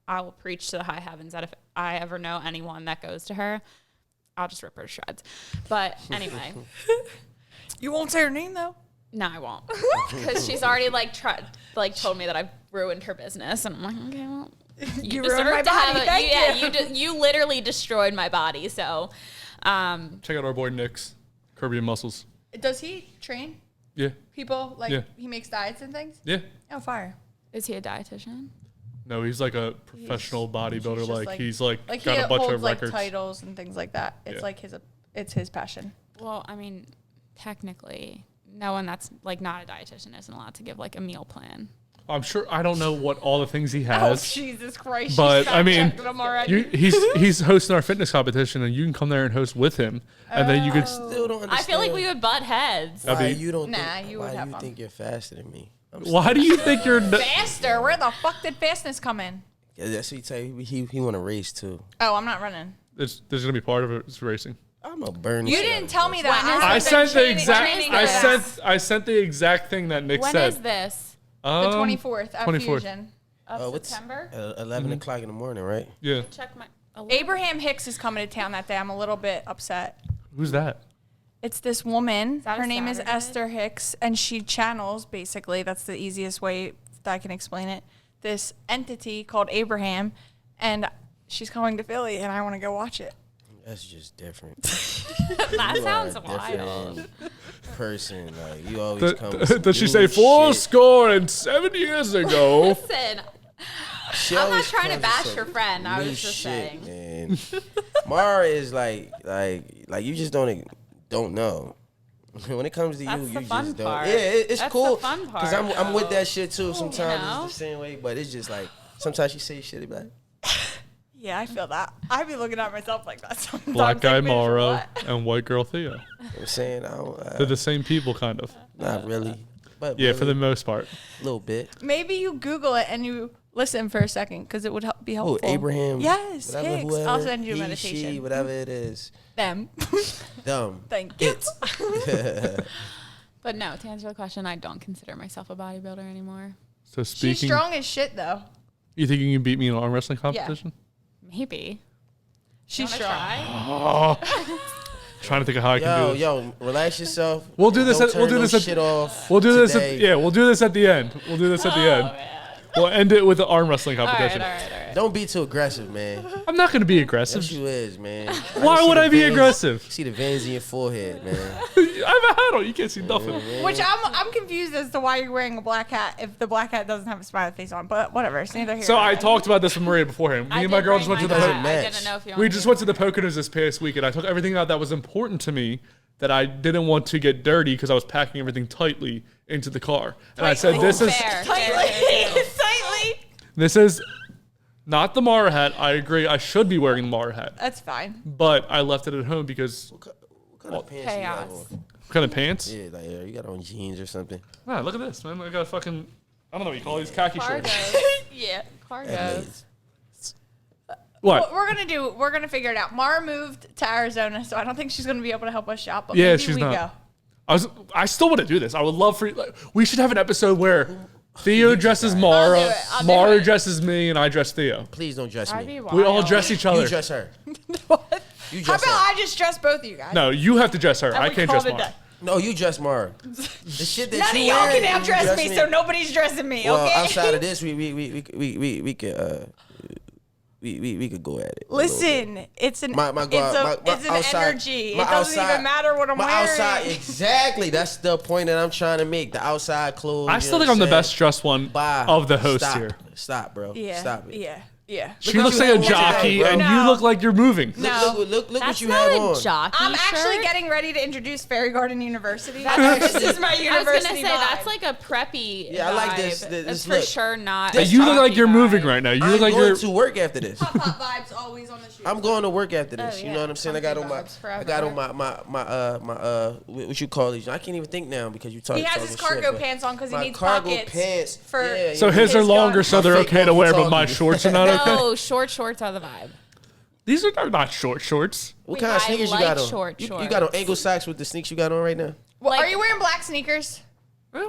I will preach to the high heavens that if I ever know anyone that goes to her, I'll just rip her to shreds. But anyway. You won't say her name though? No, I won't. Because she's already told me that I've ruined her business. And I'm like, okay, well, you ruined my body. Thank you. You literally destroyed my body. So check out our boy Nick's Curb Your Muscles. Does he train Yeah. people? He makes diets and things? Yeah. Oh, fire. Is he a dietitian? No, he's like a professional bodybuilder. He's got a bunch of like records. titles and things like that. It's like it's his passion. Well, I mean, technically, no one that's like not a dietitian isn't allowed to give like a meal plan. I'm sure. I don't know what all the things he Oh, has. Jesus Christ. But I mean, he's hosting our fitness competition, and you can come there and host with him, and then you could. Still don't understand. I feel like we would butt heads. Why you don't? Nah, you would have Why fun. you think you're faster than me? Why do you think you're faster? Where the fuck did fastness come in? Yeah, that's what he tell you. He want to race too. Oh, I'm not running. There's gonna be part of it. It's racing. I'm a burn. You didn't tell me that. I sent the exact. I sent the exact thing that Nick When said. is this? The 24th at 24th. Fusion. Of September? 11 o'clock in the morning, right? Yeah. Check my. Abraham Hicks is coming to town that day. I'm a little bit upset. Who's that? It's this woman. that Her a name is Saturday? Esther Hicks, and she channels, basically, that's the easiest way that I can explain it, this entity called Abraham, and she's coming to Philly, and I want to go watch it. That's just different. That sounds You are a wild. different person. Like you always come. with some Does she new say shit. 4 years ago? Listen, She I'm not always trying to comes with bash some your friend. I new was just shit, saying. Man. Maura is like you just don't know. When it comes to That's you the just fun don't. part. Yeah, it's That's cool. the fun part, I'm with though. that shit too. Sometimes know? it's the same way, but it's just like sometimes she say shit. It be like, Yeah, I feel that. I be looking at myself like that sometimes. Black guy like, bitch, Maura what? and white girl Theo. I'm saying I don't. They're the same people, kind of. Not really, but Yeah, really, for the most part. a little bit. Maybe you Google it and you listen for a second because it would be helpful. Abraham? Yes, whatever, Hicks. whoever, I'll send you a he, meditation. She, whatever it is. Them. Dumb. Thank you. But no, to answer the question, I don't consider myself a bodybuilder anymore. So She's speaking, strong as shit, though. you think you can beat me in an arm wrestling competition? Maybe. She's Wanna strong. try? Oh, trying to think of how I can do this. Yo, relax yourself. We'll do this. Don't We'll turn do no this. At, shit off. we'll do this. today. Yeah, we'll do this at the end. We'll do this at the end. We'll end it with the arm wrestling All right, competition. all right. Don't be too aggressive, man. I'm not going to be aggressive. Yes, you is, man. Why would I be aggressive? See the veins in your forehead, man. I have a hat on. You can't see nothing. Which I'm confused as to why you're wearing a black hat if the black hat doesn't have a smiley face on. But whatever, it's neither here. So nor I there. talked about this with Maria beforehand. Me and my girl just went to the hat. I match. didn't know if you we just went to the Poconos this past week, and I took everything out that was important to me that I didn't want to get dirty because I was packing everything tightly into the car. And I said, this is Tightly. this is not the Maura hat. I agree. I should be wearing the Maura hat. That's fine. But I left it at home because What kind of pants you got Chaos. on? what kind of pants? Yeah, like you got on jeans or something. Wow, look at this, man. I got a fucking, I don't know what you call these khaki shorts. Cargos. Yeah. Cargos. What? We're gonna figure it out. Mara moved to Arizona, so I don't think she's gonna be able to help us shop. But Yeah, maybe she's we not. I still want to do this. I would love for we should have an episode where Theo dresses Maura, I'll do it. Mara dresses me, and I dress Theo. Please don't dress That'd me. be We all wild. dress each other. You dress her. What? You How dress about her. I just dress both of you guys? No, you have to dress her. And I we can't call dress it a Mara. day. No, you dress Mara. The shit that None of you y'all wearing, can you outdress dress me, so nobody's dressing me. Well, Okay. outside of this, we could go at it. a little bit. Listen, it's an My it's an outside- energy. It my doesn't outside- even matter what I'm my wearing. outside, exactly. That's the point that I'm trying to make. The outside clothes. I still think I'm the best dressed one Bye. of the hosts Stop. here. Stop, bro. Yeah. Stop it. Yeah. Yeah. She looks like a jockey, and you No. look like you're moving. No. Look what That's you not have a on. jockey I'm actually shirt. getting ready to introduce Fairy Garden University. That's- This is my I was university gonna say vibe. that's like a preppy. Yeah, I like vibe. this- That's this for look. sure not. But This you look like jockey you're moving vibe. right now. You I'm look like going you're. to work after this. Pop vibes always on the shoes. I'm going to work after this. Oh, You yeah. know what I'm saying? I got on my, Comfy vibes forever. I got on my what you call these? I can't even think now because you talk. He has his cargo pants on because he My needs cargo pockets pants. for. Yeah, So yeah. his are His longer, gun. so they're My okay fake to wear, but my walkie-talkie. shorts are not okay. No, short shorts are the vibe. These are not short shorts. What kind of I sneakers like you got on? short You got on shorts. ankle socks with the sneaks you got on right now? Well, Like- are you wearing black sneakers? Where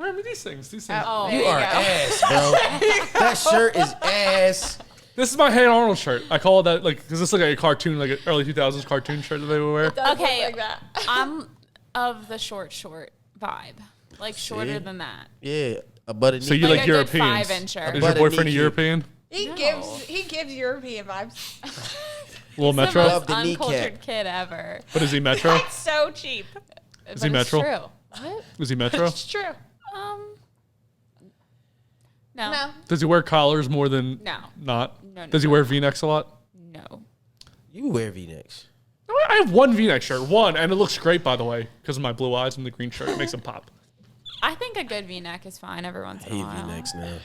are these things? These things. Oh, There You you are go. ass, bro. That shirt is ass. This is my Hey Arnold shirt. I call it that, like, because this looks like a cartoon, like an early 2000s cartoon shirt that they would wear. Does look Okay, like that. I'm of the short vibe, like shorter See? than that. Yeah, a butter. So you Like like, a good Europeans. 5-incher. Is your Butter boyfriend a knee European? He No. gives European vibes. Little The Metro? most Love the kneecap. uncultured kid ever. But is he Metro? That's so cheap. Is he But it's Metro? True. What? Is he Metro? It's true. No. No. Does he wear collars more than No. not? No, Does he no. wear V-necks a lot? No. You wear V-necks. I have one V-neck shirt, one, and it looks great, by the way, because of my blue eyes and the green shirt. It makes them pop. I think a good V-neck is fine every once I in a hate while. V-necks now.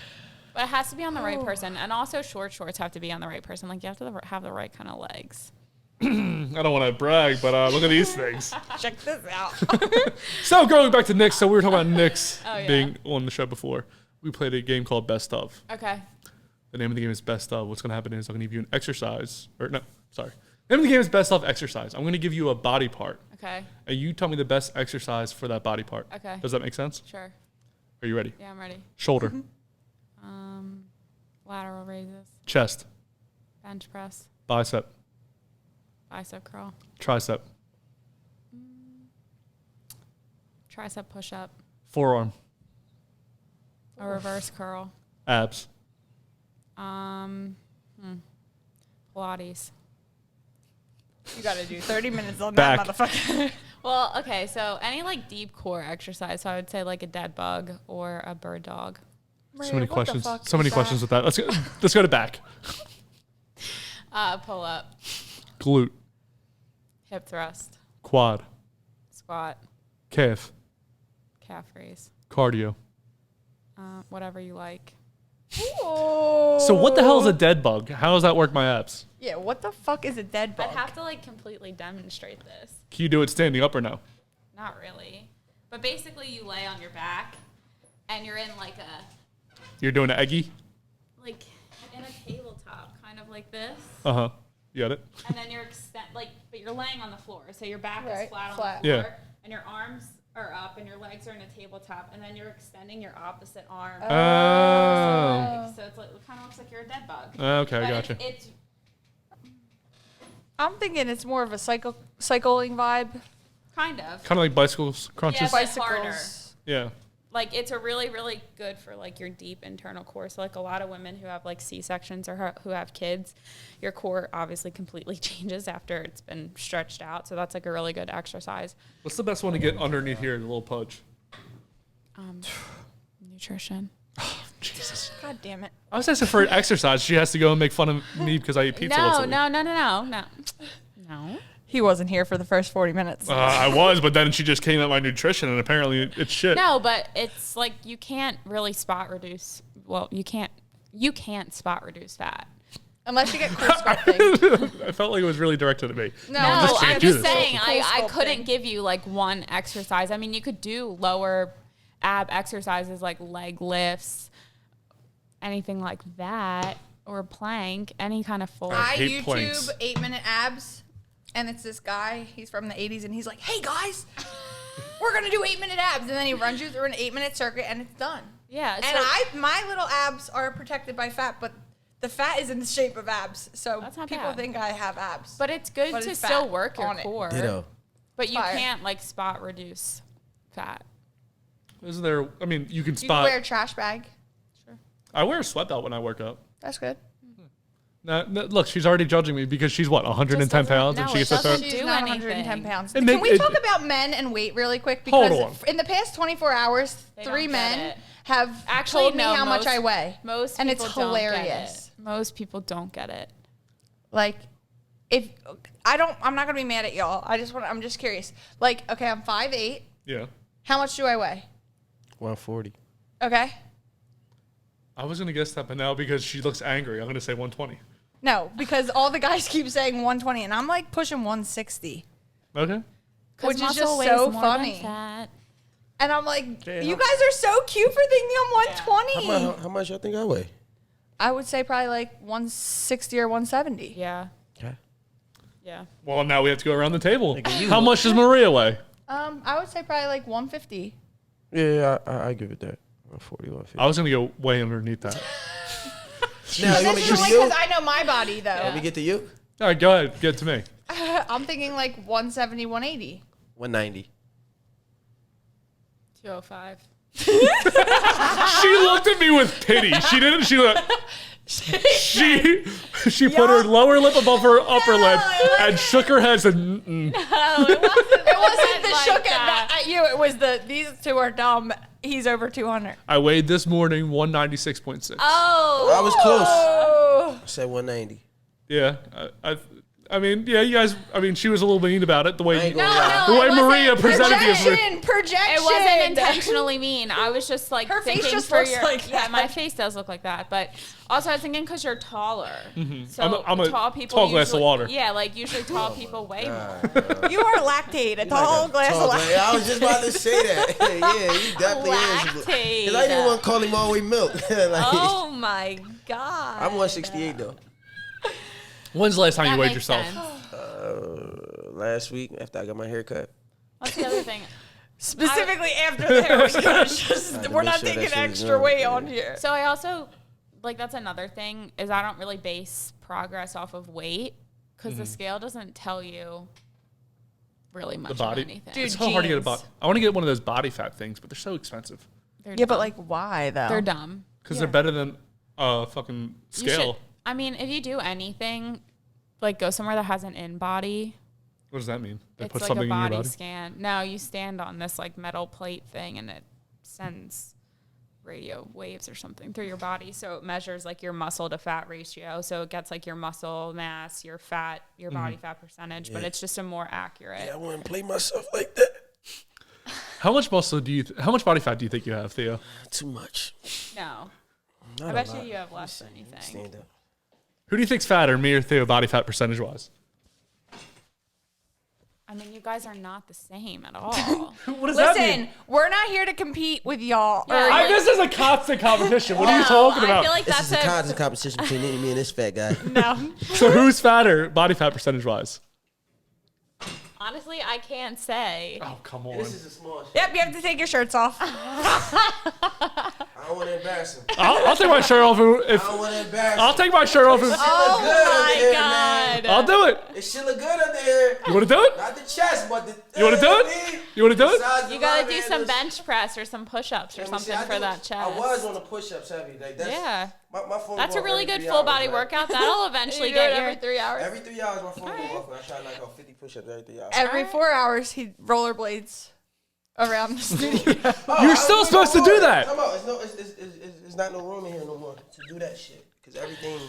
But it has to be on the right person, and also short shorts have to be on the right person. Like you have to have the right kind of legs. I don't want to brag, but look at these things. Check this out. So going back to Knicks, so we were talking about Knicks Oh, yeah. being on the show before. We played a game called Best Of. Okay. The name of the game is Best Of. What's going to happen is I'm going to give you an exercise. Or no, sorry. The name of the game is Best Of exercise. I'm going to give you a body part, Okay. and you tell me the best exercise for that body part. Okay. Does that make sense? Sure. Are you ready? Yeah, I'm ready. Shoulder, Lateral raises, chest, bench press, bicep, bicep curl, tricep, tricep push up, forearm, a reverse curl, abs, Pilates. You got to do 30 minutes on Back. that motherfucker. Well, okay, so any like deep core exercise, so I would say like a dead bug or a bird dog. So many What the questions. fuck So many is questions that? with that. Let's go to back. Pull up, Glute, hip thrust, quad, squat, calf, calf raise, cardio. whatever you like. So what the hell is a dead bug? How does that work my abs? Yeah, what the fuck is a dead bug? I'd have to like completely demonstrate this. Can you do it standing up or no? Not really. But basically you lay on your back and you're in like You're doing an eggy? in a tabletop, kind of like this. Uh-huh. You got it? And then you're but you're laying on the floor. So your back Right, is flat on flat. the floor. Yeah. And your arms are up and your legs are in a tabletop. And then you're extending your opposite arm. Oh. So it's like, it kind of looks like you're a dead bug. Okay, I But gotcha. It's I'm thinking it's more of a cycling vibe. kind of. Kind of like bicycles, crunches? Yeah, but Bicycles. harder. Yeah. Like it's a really, really good for like your deep internal core. So like a lot of women who have like C-sections or who have kids, your core obviously completely changes after it's been stretched out. So that's like a really good exercise. What's the best one to get underneath here, the little pudge? Nutrition. Jesus. God damn it. I was asking for an exercise. She has to go and make fun of me because I eat pizza once a week. No. He wasn't here for the first 40 minutes. I was, but then she just came at my nutrition, and apparently it's shit. No, but it's like you can't really spot reduce. Well, you can't spot reduce fat. Unless you get cool sculpting. I felt like it was really directed at me. No, I'm do just this. saying Cool I sculpting. couldn't give you like one exercise. I mean, you could do lower ab exercises like leg lifts, anything like that, or plank, any kind of full. I hate YouTube planks. 8-minute abs, and it's this guy. He's from the 80s, and he's like, "Hey guys, we're gonna do 8-minute abs," and then he runs you through an 8-minute circuit, and it's done. Yeah, And my little abs are protected by fat, but the fat is in the shape of abs, so That's not people bad. think I have abs. but it's good But to it's still fat work your on it. core. Ditto. But you Fire. can't like spot reduce fat. Isn't there? I mean, you can you spot. can wear a trash bag. I wear a sweat belt when I work out. That's good. No, look, she's already judging me because she's what 110 pounds, and no, she it gets to throw. doesn't She's do not anything. 110 pounds. And Can they- we talk about men and weight really quick? Because Hold on. in the past 24 hours, They 3 don't get men it. have Actually, told me no, how much most- I weigh. Most and people it's don't get hilarious. it. Most people don't get it. Like, if I'm not gonna be mad at y'all. I'm just curious. Like, okay, I'm 5'8". Yeah, How much do I weigh? 140. Okay. I was gonna guess that, but now because she looks angry, I'm gonna say 120. No, because all the guys keep saying 120, and I'm like pushing 160, Okay. which is muscle just weighs so more than funny. fat. And I'm like, Jay, you how- guys are so cute for thinking I'm 120. How much y'all think I weigh? I would say probably like 160 or 170. Yeah. Okay. Yeah. Well, now we have to go around the table. How much does Maria weigh? I would say probably like 150. Yeah, I give it that. 140, 150. I was gonna go way underneath that. Now, you want me That's to get just to you? because I know my body, though. Let me get to you? All right, go ahead, get to me. I'm thinking like 170, 180. 190. 205. She looked at me with pity. She didn't. She looked. She put her lower lip above her upper lip and shook her head and said, "Mm-mm." It wasn't the like shook that. at you. It was these two are dumb. He's over 200. I weighed this morning 196.6. Oh. I was close. Oh. I said 190. Yeah, I mean, yeah, you guys. I mean, she was a little mean about it. The I way ain't gonna lie. the way it wasn't Maria presented the Projection. It wasn't intentionally mean. I was just like Her face thinking just for looks your like yeah, that. my face does look like that. But also I was thinking because you're taller. So I'm a tall people tall glass of usually- water. Yeah, like usually tall people weigh more. You are lactate. A tall glass of lactate. I was just about to say that. Yeah, you definitely is. Lactate. Because I didn't want to call him all-way milk. Like, Oh my god. I'm 168 though. When's the last time That you weighed makes yourself? sense. Last week after I got my hair cut. What's the other thing? Specifically after the hair was cut. It's just, Had to we're make not sure that taking shit was extra done. weight Yeah. on here. So I also like that's another thing is I don't really base progress off of weight because the scale doesn't tell you really much body? of anything. Dude, It's so hard to get a jeans. body. I want to get one of those body fat things, but they're so expensive They're Yeah, but dumb. like, why though? they're dumb. because they're better than fucking You scale. should- I mean, if you do anything, like go somewhere that has an in body. What does that mean? They It's put like something a in your body body. scan. No, you stand on this like metal plate thing and it sends radio waves or something through your body. So it measures like your muscle to fat ratio. So it gets like your muscle mass, your fat, your body fat percentage, but Yeah. it's just a more accurate. Yeah, I wouldn't play myself like that. How much muscle do you? How much body fat do you think you have, Theo? Too much. No. Not I a bet lot. you have less than anything. Stand up. Who do you think's fatter, me or Theo, body fat percentage wise? I mean, you guys are not the same at all. What does Listen, we're not here to compete with y'all. Yeah. This is a constant competition. What are you talking I about? feel like This that's is a constant competition between me and this fat guy. No. So who's fatter, body fat percentage wise? honestly, I can't say. Oh, come on. This is a small shit. Yep, you have to take your shirts off. I don't want to embarrass him. I'll take my shirt off. I don't want to embarrass him. I'll take my shirt off. It shit look Oh good under my there, God. man. I'll do it. It shit look good under here. You want to do it? Not the chest, but the. You want to do it? You want to do it? Besides the You gotta love do some handles. bench press or some push-ups or Let me see, something I for do- that chest. I was on the push-ups heavy. Like that's, Yeah. My phone That's go a off really every good 3 full body hours, right? workout. That'll eventually You do it get every your. 3 hours. Every 3 hours, my phone go off, and I try like 50 push-ups every 3 hours. Every 4 hours, he rollerblades around the studio. You're still supposed to do that. Come on, it's not no room in here no more to do that shit. Cause everything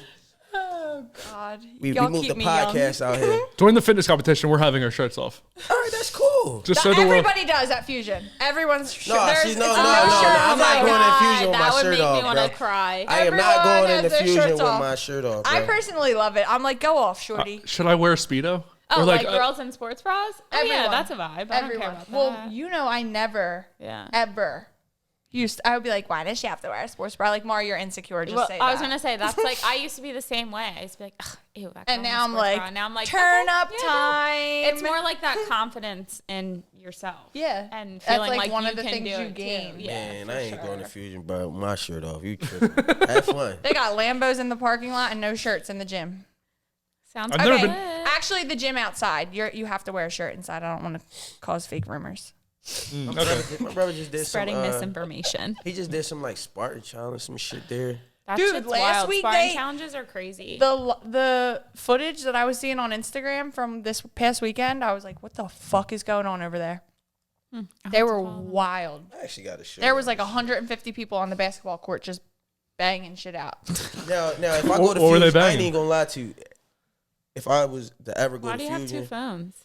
Oh God. We Y'all moved keep the me young. podcast out here. During the fitness competition, we're having our shirts off. All right, that's cool. Just so the world. Everybody does at Fusion. Everyone's No, there's- she's no, it's no, no no, shirt I'm on not my going God. to Fusion with my that would shirt make off, me want bro. to cry. I am not Everyone going has into their Fusion shirts with off. my shirt off. I bro. personally love it. I'm like, go off, shorty. Should I wear a Speedo? Oh, Or like girls in sports bras? Oh, yeah, Everyone. that's a vibe. I don't care Everyone. about that. Well, you know, I never, Yeah. ever I would be like, why does she have to wear a sports bra? Like, Maura, you're insecure. Just Well, say I was that. going to say, that's like, I used to be the same way. I used to be like, ugh, ew, that girl And in now a I'm sports like, bra. Now I'm like, turn okay, up yeah, no. time. It's more like that confidence in yourself. Yeah. And That's feeling like one you of the can things do you it gain. too. Yeah, Man, for I ain't sure. going to Fusion, bro. With my shirt off. You tripping. Have fun. They got Lambos in the parking lot and no shirts in the gym. Sounds I've good. never Okay, been- actually, the gym outside. You have to wear a shirt inside. I don't want to cause fake rumors. My brother just did Spreading some. misinformation. He just did some like Spartan challenge, some shit there. That Dude, shit's last wild. week Sparring they- challenges are crazy. The footage that I was seeing on Instagram from this past weekend, I was like, what the fuck is going on over there? They were wild. I actually got to show. There was you. like 150 people on the basketball court just banging shit out. Now if I go to What were they Fusion, I ain't banging? even gonna lie to you. If I was to ever go Why to do you have two Fusion, phones?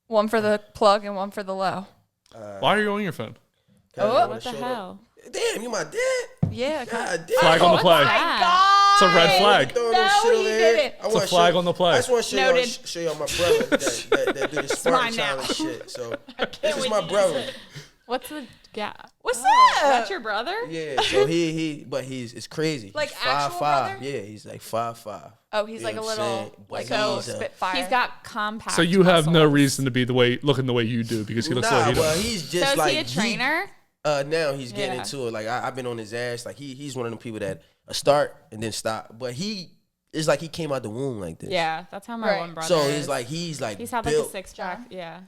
One for the plug and one for the low. Why are you on your phone? Oh, What the hell? Damn, you my dad. Yeah. God damn. Flag on the play. that? It's a red flag. Throwing No, them shit he over there. didn't. I It's wanna a flag show- on the play. I just want to show y'all, Noted. show y'all my brother that do the Spartan mine now. challenge shit. So this is my brother. What's the gap? What's That's that? your brother? Yeah, so it's crazy. Like he's actual 5'5". brother? Yeah, he's like 5'5". Oh, he's You like know a what I'm saying? little But like a he's a- spitfire. He's got compact. So you have no muscles. reason to be looking the way you do because he looks Nah, like he well, does. he's So just is like he a trainer? now he's getting Yeah. into it. Like I've been on his ass. Like he's one of them people that start and then stop. But it's like he came out the womb like this. Yeah, that's how my Right. one brother So is. he's like He's had like a built, 6-pack. Yeah.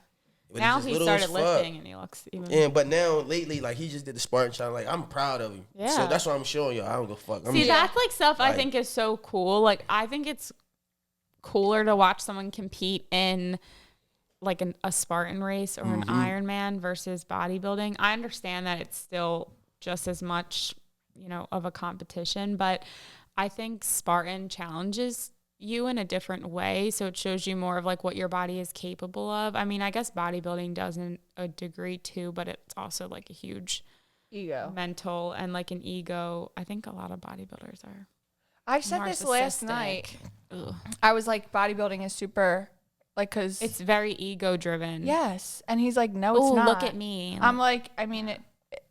but Now he's he just little started as fuck. lifting and he looks even. And but now lately, like he just did the Spartan challenge. Like I'm proud of him. Yeah. So that's why I'm showing y'all. I don't give a fuck. See, that's like stuff I Like- think is so cool. Like, I think it's cooler to watch someone compete in like a Spartan race or an Ironman versus bodybuilding. I understand that it's still just as much, of a competition, but I think Spartan challenges you in a different way. So it shows you more of like what your body is capable of. I mean, I guess bodybuilding does in a degree too, but it's also like a huge ego. mental and like an ego. I think a lot of bodybuilders are. I said this last narcissistic. night. Ugh. I was like, bodybuilding is super, like, cause It's very ego driven. yes, and he's like, no, it's Oh, not. look at me. I'm like, I mean,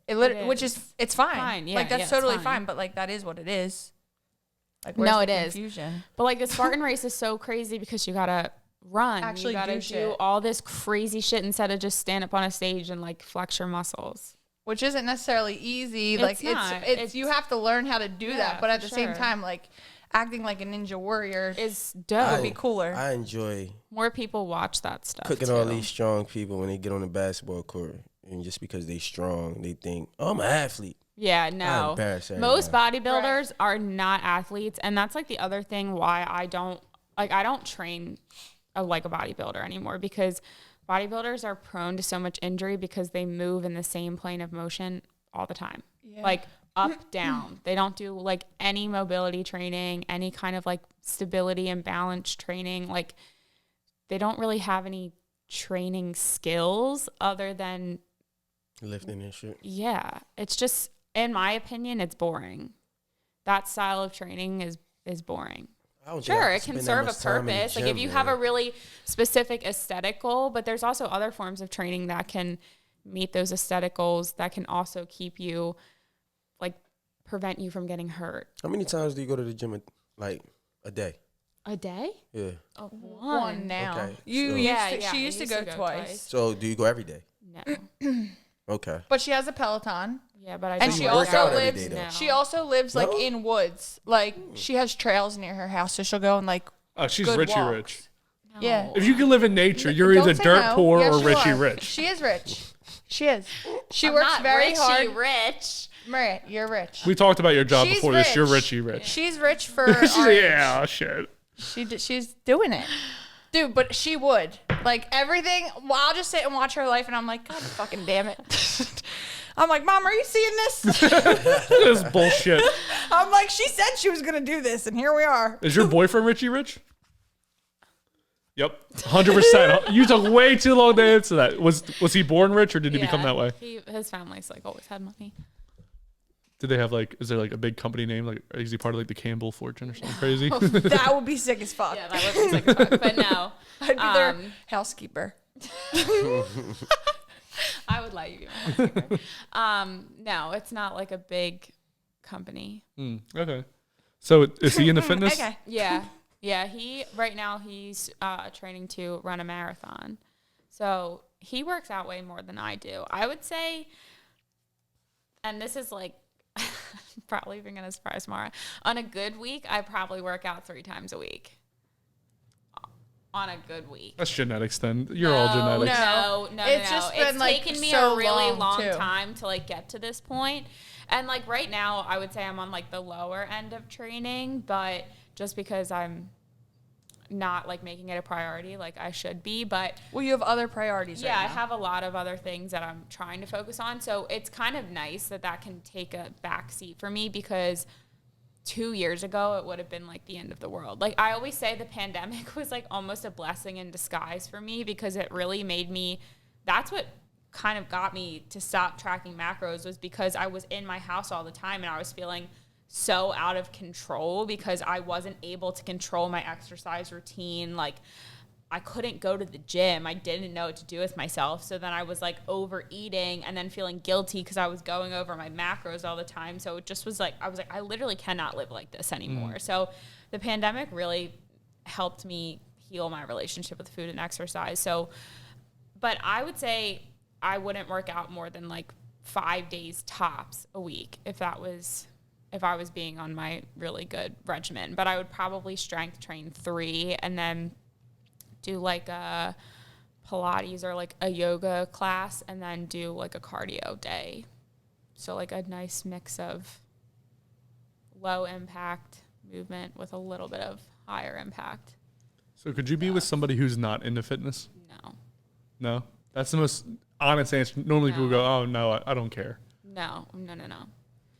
which is it's fine. Fine, yeah, like that's yeah, it's totally fine. fine. But like that is what it is. Like No, where's the it is. confusion? But like the Spartan race is so crazy because you gotta run. Actually you gotta do do shit. all this crazy shit instead of just stand up on a stage and like flex your muscles. Which isn't necessarily easy. It's Like not. it's It's- you have to learn how to do Yeah, that. But at for the same sure. time, like acting like a ninja warrior Is dope. would be cooler. I enjoy More people watch that stuff. cooking too. all these strong people when they get on the basketball court, and just because they strong, they think, "Oh, I'm an athlete." Yeah, no. embarrass Most everybody. bodybuilders are not athletes, and that's like the other thing why I don't train like a bodybuilder anymore, because bodybuilders are prone to so much injury because they move in the same plane of motion all the time. Yeah. Like up, down. They don't do like any mobility training, any kind of like stability and balance training. Like they don't really have any training skills other than Lifting and shit. yeah, it's just, in my opinion, it's boring. That style of training is boring. I don't think I Sure, could it can spend that serve a much time in the purpose. Like if gym, you have a man. really specific aesthetic goal, but there's also other forms of training that can meet those aesthetic goals that can also keep you, like, prevent you from getting hurt. How many times do you go to the gym like a day? A day? Yeah. Oh, one now. Okay, You so- used Yeah, to, yeah, she I used to go twice. So do you go every day? No. Okay. But she has a Peloton. Yeah, but I And don't she work also out every lives day, though. No. she also lives like No? in woods. Like she has trails near her house, so she'll go and like Oh, she's good Richie walks. rich. yeah. If you can live in nature, you're Don't either say dirt no. poor Yes, or you Richie are. rich. She is rich. She is. She I'm works not very Richie hard. rich. Maria, you're rich. We talked about your job She's before this. You're rich. Richie rich. She's rich for She's our like, age. yeah, shit. She's doing it. Dude, but she would. Like everything, well, I'll just sit and watch her life and I'm like, God fucking damn it. I'm like, Mom, are you seeing this? This is bullshit. I'm like, she said she was gonna do this, and here we are. Is your boyfriend Richie Rich? Yep, 100%. You took way too long to answer that. Was he born rich or did he become that way? His family's like always had money. Did they have like? Is there like a big company name? Like, is he part of like the Campbell fortune or something crazy? That would be sick as fuck. Yeah, that would be sick as fuck. But no, I'd be their housekeeper. I would let you be my housekeeper. No, it's not like a big company. Okay. So is he into fitness? Okay. Yeah. He right now he's training to run a marathon, so he works out way more than I do. I would say, and this is like probably even gonna surprise Maura. On a good week, I probably work out 3 times a week. On a good week. That's genetics then. You're all genetics. No. It's just been, it's like, taken me so a really long too. time to like get to this point. And like right now, I would say I'm on like the lower end of training, but just because I'm not like making it a priority like I should be. But Well, you have other priorities. yeah, right I now. have a lot of other things that I'm trying to focus on. So it's kind of nice that can take a back seat for me, because 2 years ago, it would have been like the end of the world. Like I always say, the pandemic was like almost a blessing in disguise for me, because it really made me, that's what kind of got me to stop tracking macros, was because I was in my house all the time and I was feeling so out of control because I wasn't able to control my exercise routine. Like I couldn't go to the gym. I didn't know what to do with myself. So then I was like overeating and then feeling guilty because I was going over my macros all the time. So it just was like, I was like, I literally cannot live like this anymore. So the pandemic really helped me heal my relationship with food and exercise. So, but I would say I wouldn't work out more than like 5 days tops a week if I was being on my really good regimen. But I would probably strength train 3 and then do like a Pilates or like a yoga class and then do like a cardio day. So like a nice mix of low impact movement with a little bit of higher impact. So could you be with somebody who's not into fitness? No. No? That's the most honest answer. Normally people go, oh, no, I don't care. No.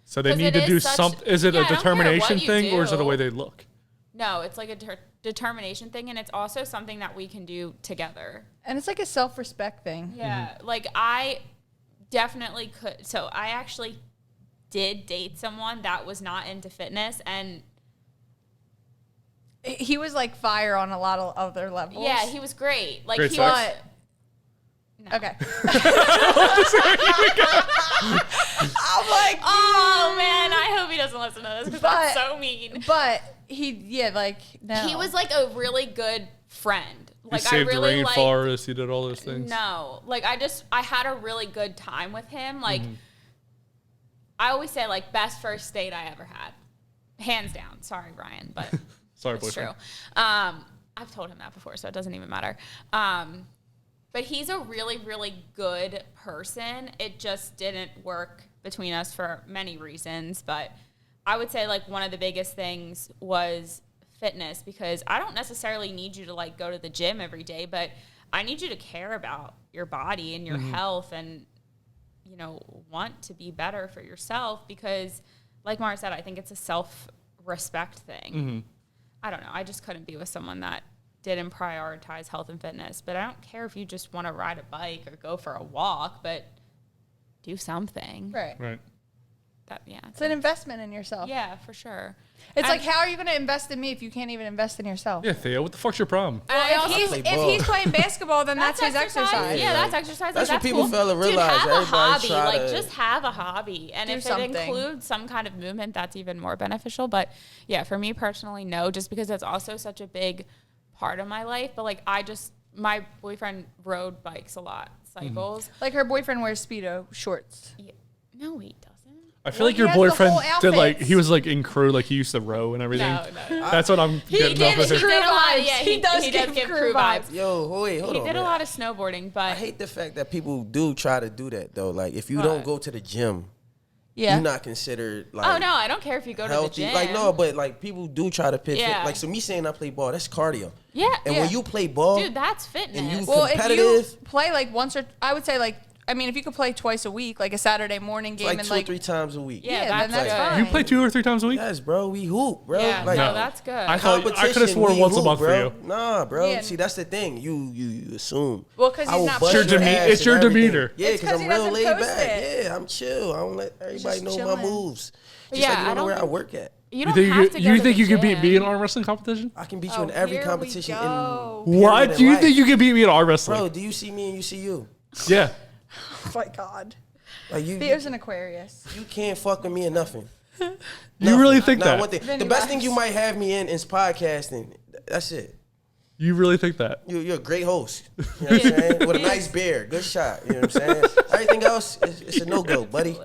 So they 'Cause need it to is do such- something. Is it Yeah, a I don't care determination what you thing or is it the do. way they look? No, it's like a determination thing, and it's also something that we can do together. And it's like a self-respect thing. Yeah, like I definitely could. So I actually did date someone that was not into fitness, and He was like fire on a lot of other levels. yeah, he was great. Like Great he sex? was. No. Okay. I'm like, Oh man, I hope he doesn't listen to this because that's But- so mean. but no. He was like a really good friend. He Like I saved really the like. rainforest. He did all those things. No, like I had a really good time with him. Like I always say, like best first date I ever had, hands down. Sorry, Brian, but Sorry, it's boyfriend. true. I've told him that before, so it doesn't even matter. But he's a really, really good person. It just didn't work between us for many reasons. But I would say like one of the biggest things was fitness, because I don't necessarily need you to like go to the gym every day, but I need you to care about your body and your health and, you know, want to be better for yourself, because like Maura said, I think it's a self-respect thing. I don't know. I just couldn't be with someone that didn't prioritize health and fitness. But I don't care if you just want to ride a bike or go for a walk, but do something. right. Right. That, yeah. It's an investment in yourself. Yeah, for sure. It's And- like, how are you going to invest in me if you can't even invest in yourself? Yeah, Theo, what the fuck's your problem? And I also, play If ball. he's playing basketball, then that's his exercise. Yeah, that's exercise. That's like, what people cool. fail to realize. Dude, have a Everybody hobby. try Like, to- just have a hobby. And Do if something. it includes some kind of movement, that's even more beneficial. But yeah, for me personally, no, just because it's also such a big part of my life. But like, my boyfriend rode bikes a lot, cycles. Like her boyfriend wears Speedo shorts. Yeah. No, he doesn't. I feel Well, like your he has the boyfriend whole did like, outfits. he was like in crew, like he used to row and everything. No. That's what I'm getting off of He it. did a lot. vibes. Yeah, He does give give crew crew vibes. Yo, wait, hold He on. did a man. lot of snowboarding, I but hate the fact that people do try to do that though. Like if you What? don't go to the gym, Yeah. you're not considered like oh no, I don't care if you go to the healthy. gym. Like no, but like people do try to pitch Yeah. it. Like so me saying I play ball, that's cardio. Yeah, And yeah. when you play ball, Dude, that's fitness. you- Well, if you competitive. play like once or I would say like I mean, if you could play twice a week, like a Saturday morning game, Like and 2 or 3 times a week. yeah, then that's that's good. fine. You play 2 or 3 times a week? Yes, bro. We hoop, bro. Yeah, Like, no, that's good. I thought I could have competition, sworn we once a hoop, month bro. for you. Nah, bro. Yeah. See, that's the thing. You assume. Well, 'cause I he's will not bust posting your it. ass It's your and everything. demeanor. Yeah, It's because 'cause I'm he real doesn't laid post back. it. Yeah, I'm chill. I don't let everybody know my chilling. moves. Just Yeah, like you I don't know don't where I think- work at. You You don't think have you, to you go think to you the could beat me in gym. arm wrestling competition? I can beat you Oh, in every here we competition. go. What? Do you think you could beat me in arm wrestling? Bro, do you see me and you see you? Yeah. Oh my God. Like Theo's an Aquarius. you can't fuck with me in nothing. You really think Nah, that? one thing. Then The he best lies. thing you might have me in is podcasting. That's it. You really think that? You're a great host. You know what I'm saying? With a nice beard. Good shot. You know what I'm saying? Everything else, it's a no-go, buddy.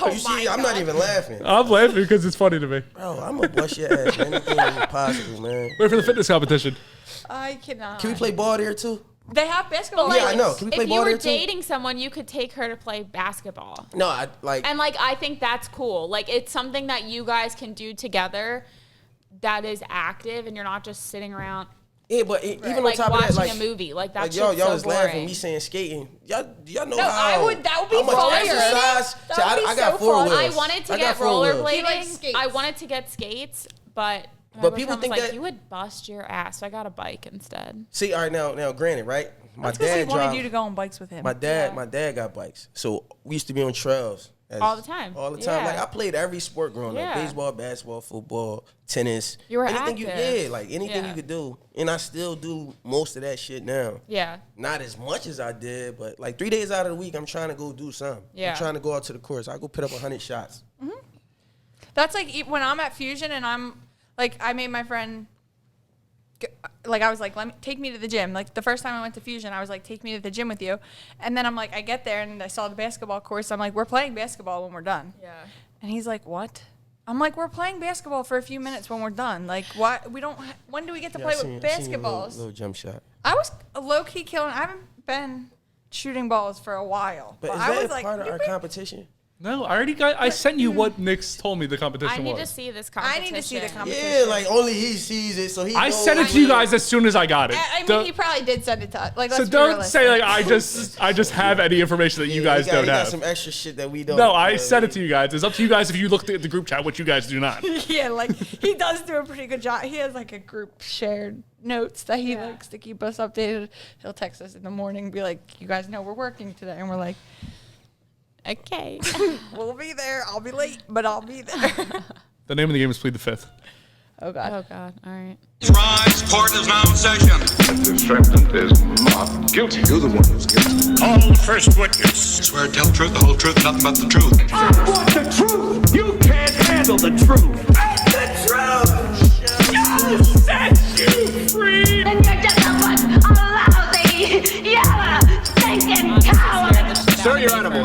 Oh You see, I'm not even laughing. I'm laughing because it's funny to me. Bro, I'm going to bust your ass. Anything possible, man. Wait for the fitness competition. I cannot. Can we play ball there, too? They have basketball. Yeah, I know. Can we play If ball you were there, too? dating someone, you could take her to play basketball. No, I like... And like I think that's cool. Like it's something that you guys can do together that is active and you're not just sitting around Yeah, but even on like top of watching that, like... a movie. Like Like that's y'all so was boring. laughing, me saying skating. Y'all know No, how... that would be how much fire. exercise... That See, would be I got so 4 fun. wheels. I wanted to I get got 4 wheels. He likes rollerblading. skates. I wanted to get skates, but my But people boyfriend was think like, that- you would bust your ass. So I got a bike instead. See, all right, now, granted, right? My Because he dad wanted drive... you to go on bikes with him. My dad got bikes, so we used to be on trails All the time. All the time. Yeah. Like I played every sport growing Yeah. up: baseball, basketball, football, tennis. You were anything active. like anything Yeah. you could do, and I still do most of that shit now. Yeah. Not as much as I did, but like 3 days out of the week, I'm trying to go do something. Yeah. I'm trying to go out to the course. I go put up 100 shots. That's like when I'm at Fusion and I'm like, I made my friend, like I was like, take me to the gym. Like the first time I went to Fusion, I was like, take me to the gym with you. And then I'm like, I get there and I saw the basketball course. I'm like, we're playing basketball when we're done. Yeah. And he's like, what? I'm like, we're playing basketball for a few minutes when we're done. Like, why? We don't. When do we get to play I with seen your basketballs? little jump shot. I was low key killing. I haven't been shooting balls for a while. But is I that was like, part of our competition? No, I sent you what Nick's told me the competition I need was. to see this I competition. need to see the Yeah, competition. like only he sees it, so he. I knows sent it to you guys as soon as I got it. I mean, Don't- he probably did send it to us. Like, so let's be don't realistic. say like I just have any information that you guys he don't got have. some extra shit that we don't. No, I sent it to you guys. It's up to you guys if you looked at the group chat, which you guys do not. Yeah, like he does do a pretty good job. He has like a group shared notes that he likes to keep us updated. He'll text us in the morning and be like, you guys know we're working today. And we're like, Okay. we'll be there. I'll be late, but I'll be there. The name of the game is Plead the Fifth. Oh, God. Oh God. All right. Rise, court is now in session. The defendant is not guilty. You're the one who's guilty. Call the first witness. Swear to tell the truth, the whole truth, nothing but the truth. I want the truth. You can't handle the truth. The truth shall set you free. Then you're just a bunch of lousy, yellow, stinking cowards. Sir, Your Honor.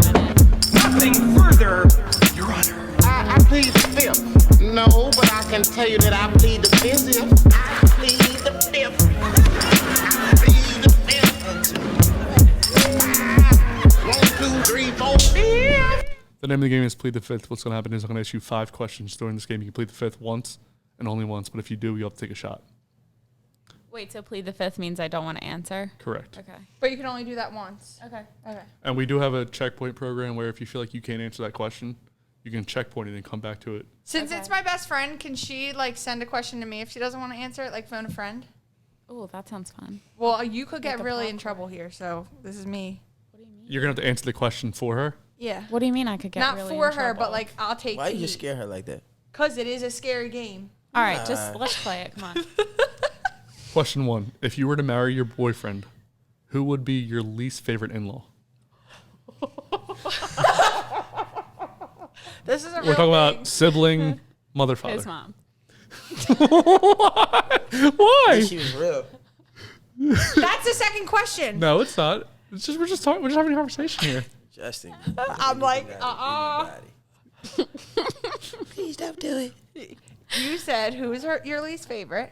Nothing further, Your Honor. I plead the fifth. No, but I can tell you that I plead the fifth. I plead the fifth. I plead the fifth. 1, 2, 3, 4, 5. The name of the game is Plead the Fifth. What's going to happen is I'm going to ask you 5 questions during this game. You can plead the fifth once and only once, but if you do, you'll have to take a shot. Wait, so plead the fifth means I don't want to answer? Correct. Okay. But you can only do that once. Okay. Okay. And we do have a checkpoint program where if you feel like you can't answer that question, you can checkpoint it and come back to it. Since it's my best friend, can she like send a question to me if she doesn't want to answer it, like phone a friend? Oh, that sounds fun. Well, you could get a really in popcorn. trouble here, so this is me. You're going to have to answer the question for her. Yeah. What do you mean I could get Not really for in her, trouble? but like I'll take Why you just scare her like that? Because it is a scary game. All right, just let's play it. Come on. Question 1. If you were to marry your boyfriend, who would be your least favorite in-law? This is a We're real talking thing. about sibling, mother, father. His mom. Why? She was real. That's the second question. No, it's not. It's just we're just talking. We're just having a conversation here. Justin. I'm like, Please don't do it. You said who's your least favorite?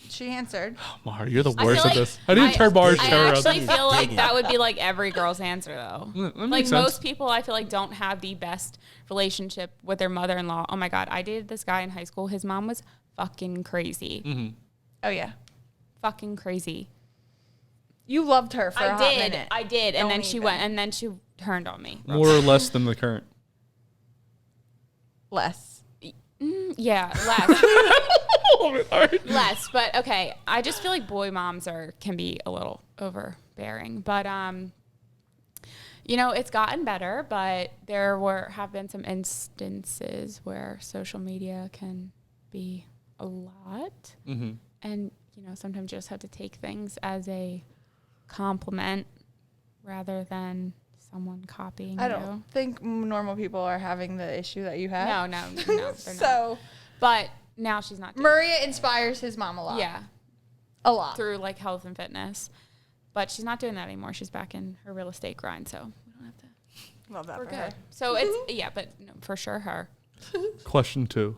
She answered. Maura, you're the I worst feel at like this. How do you turn Mara's I chair around? actually feel like Digging. that would be like every girl's answer though. That Like makes sense. most people, I feel like don't have the best relationship with their mother-in-law. Oh my God, I dated this guy in high school. His mom was fucking crazy. Oh yeah. Fucking crazy. You loved her for a hot minute. I did, and Don't then she even. went, and then turned on me. More or less than the current. Less. Yeah, less. All right. Less, but okay. I just feel like boy moms can be a little overbearing, but it's gotten better. But there have been some instances where social media can be a lot, and sometimes you just have to take things as a compliment rather than someone copying you. I don't think normal people are having the issue that you have. No, they're not. So, but now she's not. Maria inspires his mom a lot. Yeah. A lot. Through like health and fitness. But she's not doing that anymore. She's back in her real estate grind, so we don't have to. Love that We're for good. her. So it's, but no, for sure her. Question 2.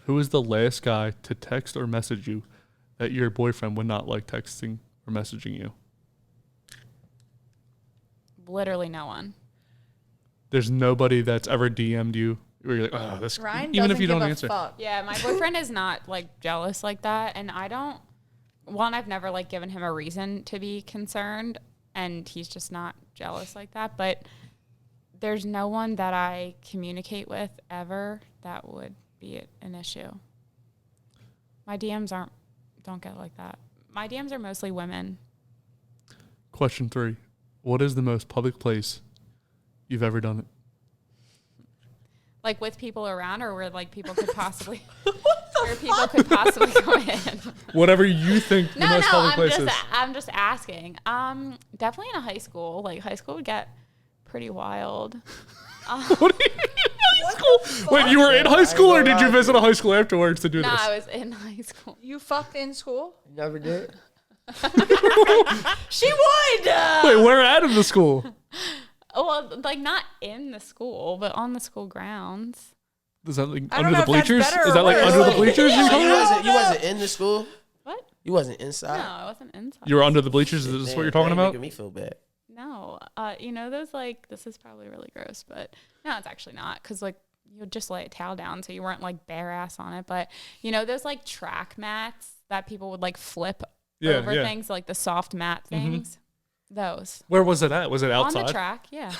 Who is the last guy to text or message you that your boyfriend would not like texting or messaging you? Literally no one. There's nobody that's ever DM'd you where you're like, oh, this, Ryan even if you doesn't don't give a answer. fuck. Yeah, my boyfriend is not like jealous like that, and I don't. One, I've never like given him a reason to be concerned, and he's just not jealous like that. But there's no one that I communicate with ever that would be an issue. My DMs don't get like that. My DMs are mostly women. Question 3. What is the most public place you've ever done it? Like with people around, or where like people could possibly, where people could possibly come in. Whatever you think the most public place is. I'm just asking. Definitely in a high school. Like high school would get pretty wild. What do you mean high school? Wait, you were in high school, or did you visit a high school afterwards to do No, this? I was in high school. You fucked in school? Never did. She would. Wait, where at in the school? Well, like not in the school, but on the school grounds. Is that like I don't under know the if that's bleachers? better Is or that like worse. under the bleachers? So You you wasn't in the school? What? You wasn't inside? No, I wasn't inside. You were under the bleachers? Is this what you're talking That ain't about? making me feel bad. No, those like, this is probably really gross, but no, it's actually not, because like you would just lay a towel down so you weren't like bare ass on it. But those like track mats that people would like flip over things, like the soft mat things. Those. Where was it at? Was it outside? On the track, yeah.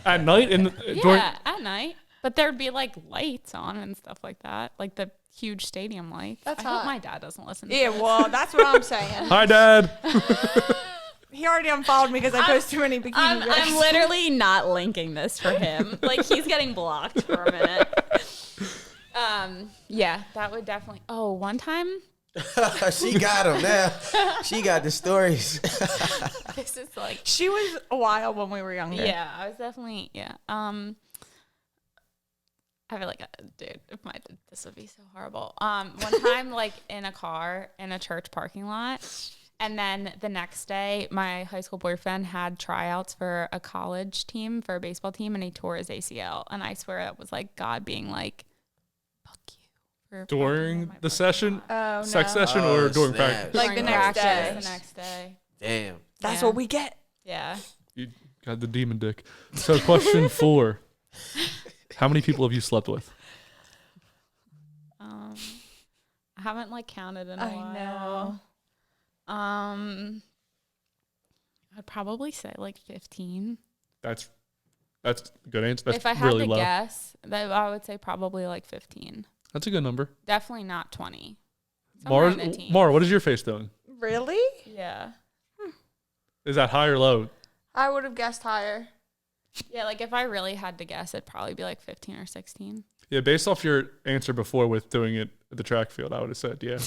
At night? Yeah, at night. But there'd be like lights on and stuff like that, like the huge stadium lights. That's I hope hot. my dad doesn't listen to Yeah, this. well, that's what I'm saying. Hi, Dad. He already unfollowed me because I post too many bikini I'm pics. literally not linking this for him. Like he's getting blocked for a minute. Yeah, that would definitely. Oh, one time. She got him now. She got the stories. This is like. She was a while when we were younger. Yeah, I was definitely I feel like, dude, this would be so horrible. One time, like in a car in a church parking lot, and then the next day, my high school boyfriend had tryouts for a college team, for a baseball team, and he tore his ACL. And I swear it was like God being like, "Fuck you." For During the session, Oh, sex no. session, or during snap. practice? Like the During next practice, day. The next day. Damn. That's Yeah. what we get. Yeah. You got the demon dick. So, question 4: how many people have you slept with? I haven't like counted in a I while. know. I'd probably say like 15. That's a good answer. That's If I had really to low. guess, I would say probably like 15. That's a good number. Definitely not 20. Somewhere in the teens. Maura, what is your face doing? Really? Yeah. Is that high or low? I would have guessed higher. Yeah, like if I really had to guess, it'd probably be like 15 or 16. Yeah, based off your answer before with doing it at the track field, I would have said, yeah.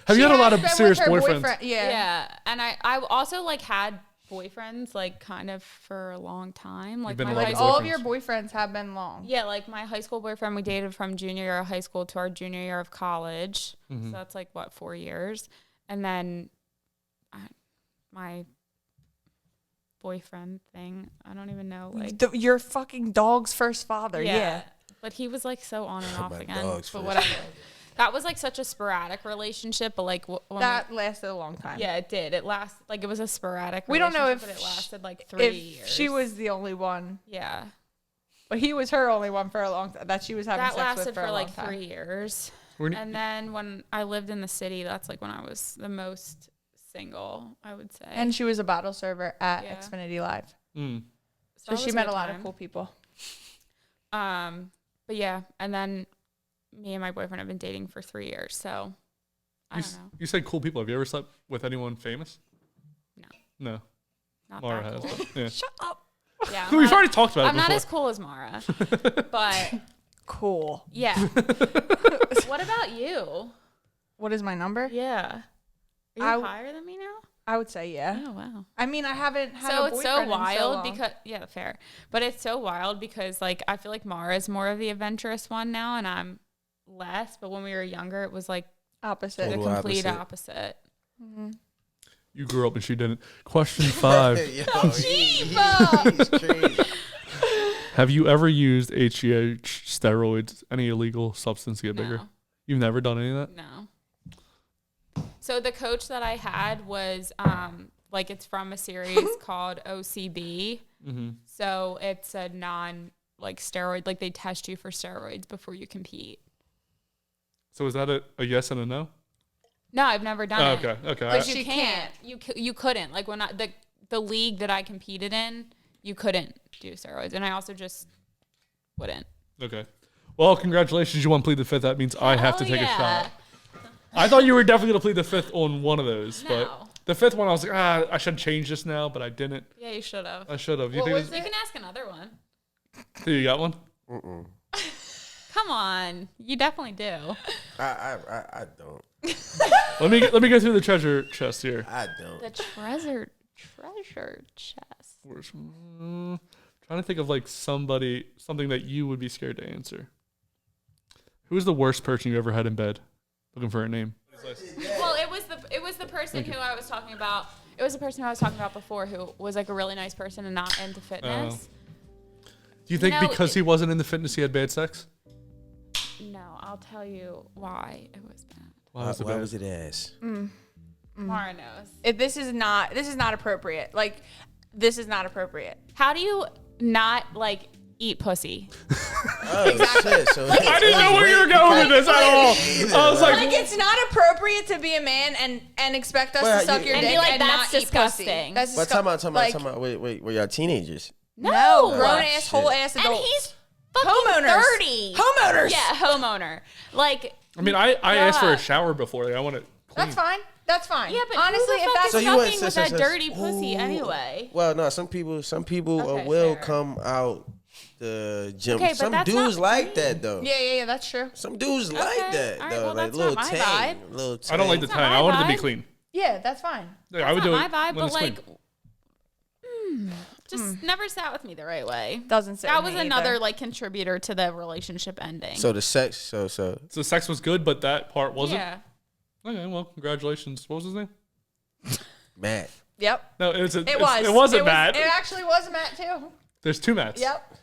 Have you had a lot of serious boyfriends? Yeah. Yeah. And I also like had boyfriends like kind of for a long time. Like been my in love high with school. All of your boyfriends have been long. Yeah, like my high school boyfriend, we dated from junior year of high school to our junior year of college. So that's like, what, 4 years? And then my boyfriend thing, I don't even know. Like, Your fucking dog's first father. Yeah. But he was like so on and off My again. dog's But first whatever. That was like such a sporadic relationship, but like when That lasted a long time. yeah, it did. It lasted like it was a sporadic. We don't know relationship, if but it lasted like 3 If years. she was the only one. yeah, But he was her only one for a long time. That she was having that sex lasted with for for a like long time. 3 years. When- And then when I lived in the city, that's like when I was the most single, I would say. And she was a bottle server at Yeah. Xfinity Live. Mm. So she met a lot of cool people. But yeah, and then me and my boyfriend have been dating for 3 years, so I don't know. You said cool people. Have you ever slept with anyone famous? No. Not Maura that has. cool. But, yeah. Shut up. Yeah, We've already talked about it I'm not before. as cool as Maura, but Cool. yeah. What about you? What is my number? Yeah. Are I you higher than me now? I would say yeah. Oh, wow. I mean, I haven't had So a it's boyfriend so wild long. because, yeah, fair. But it's so wild because, like, I feel like Maura is more of the adventurous one now and I'm less. But when we were younger, it was like opposite. the Total complete opposite. opposite. You grew up and she didn't. Question 5. Yo, he's crazy. Have you ever used HGH, steroids, any illegal substance to get bigger? No. You've never done any of that? No. So the coach that I had was like it's from a series called OCB. Mm-hmm. So it's a non like steroid, like they test you for steroids before you compete. So is that a yes and a no? No, I've never done it. Okay. But you can't. You couldn't. Like when the league that I competed in, you couldn't do steroids, and I also just wouldn't. Okay. Well, congratulations. You won plead the fifth. That means I have to Hell take a yeah. shot. I thought you were definitely going to plead the fifth on one of those. No. But the fifth one, I was like, I should change this now, but I didn't. Yeah, you should have. I should have. You What think was this- You can ask another one. You got one? Come on, you definitely do. I don't. Let me go through the treasure chest here. I don't. The treasure chest. Trying to think of like something that you would be scared to answer. Who is the worst person you ever had in bed? Looking for a name. Well, it was the person who I was talking about. It was the person who I was talking about before, who was like a really nice person and not into fitness. Do you think No, because he wasn't into fitness, he had bad sex? No, I'll tell you why it was bad. Why was it Why bad? was it ass? Mara knows. This is not appropriate. Like, this is not appropriate. How do you not like eat pussy? Oh, shit. So I didn't know where you were going with this at all. I was Like, like, it's not appropriate to be a man and expect us Well, to suck you- your And dick be like, and "That's not eat pussy." disgusting. That's But disgusting. time out. Wait, were y'all teenagers? No, grown Oh, ass, whole ass And adults. he's fucking Homeowners. 30. Homeowners. Yeah, homeowner. Like, I mean, I asked for a God. shower before. Like, I want it clean. That's fine. That's fine. yeah, but honestly, who the if fuck that's is So you went- fucking with so- that so- dirty pussy Ooh. anyway? Well, no. Some people Okay, will fair. come out the gym. Okay, but Some that's dudes not like clean. that though. yeah, that's true. Some dudes like that All right, though. well, like that's little not my tang, vibe. little tang. I don't like the not time. my I want it to be vibe. clean. Yeah, that's fine. Yeah, I would That's do not it my vibe, when but it's like, clean. just never sat with me the right way. Doesn't sit That with was me another either. like contributor to the relationship ending. So the sex. So So sex was good, but that part wasn't. yeah. Okay, well, congratulations. What was his name? Matt. Yep. No, It was. It wasn't Matt. It actually was Matt too. There's two Matts. Yep.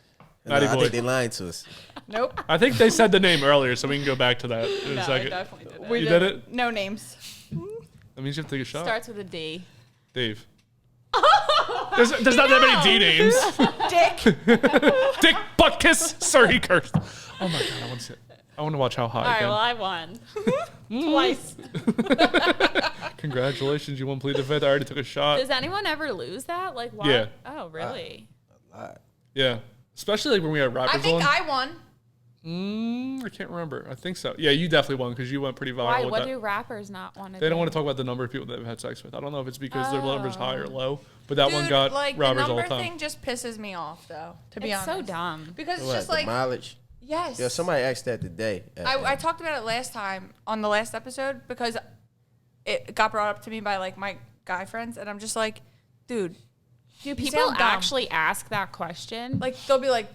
Matty I boy. think they lying to us. Nope. I think they said the name earlier, so we can go back to that in a second. definitely did We You did it? No names. That means you have to take a shot. Starts with a D. Dave. There's not that many D names. Dick. Dick butt kiss. Sir, he cursed. Oh my god, I want to see it. I want to watch how high All right, again. well, I won. Twice. Congratulations, you won plead the fifth. I already took a shot. Does anyone ever lose that? Like, why? Yeah. Oh, really? Yeah, especially like when we had rappers I think on. I won. I can't remember. I think so. Yeah, you definitely won because you went pretty viral Why? with What that. do rappers not want to do? They don't want to talk about the number of people that they've had sex with. I don't know if it's because their number's high or low, but that one Dude, got like, the robbers all number the time. thing just pisses me off, though, to be It's honest. so dumb. Because it's What, just the like, mileage. yes. Yeah, somebody asked that today. I talked about it last time on the last episode because it got brought up to me by like my guy friends, and I'm just like, dude, Do people sound dumb. actually ask that question? like they'll be like,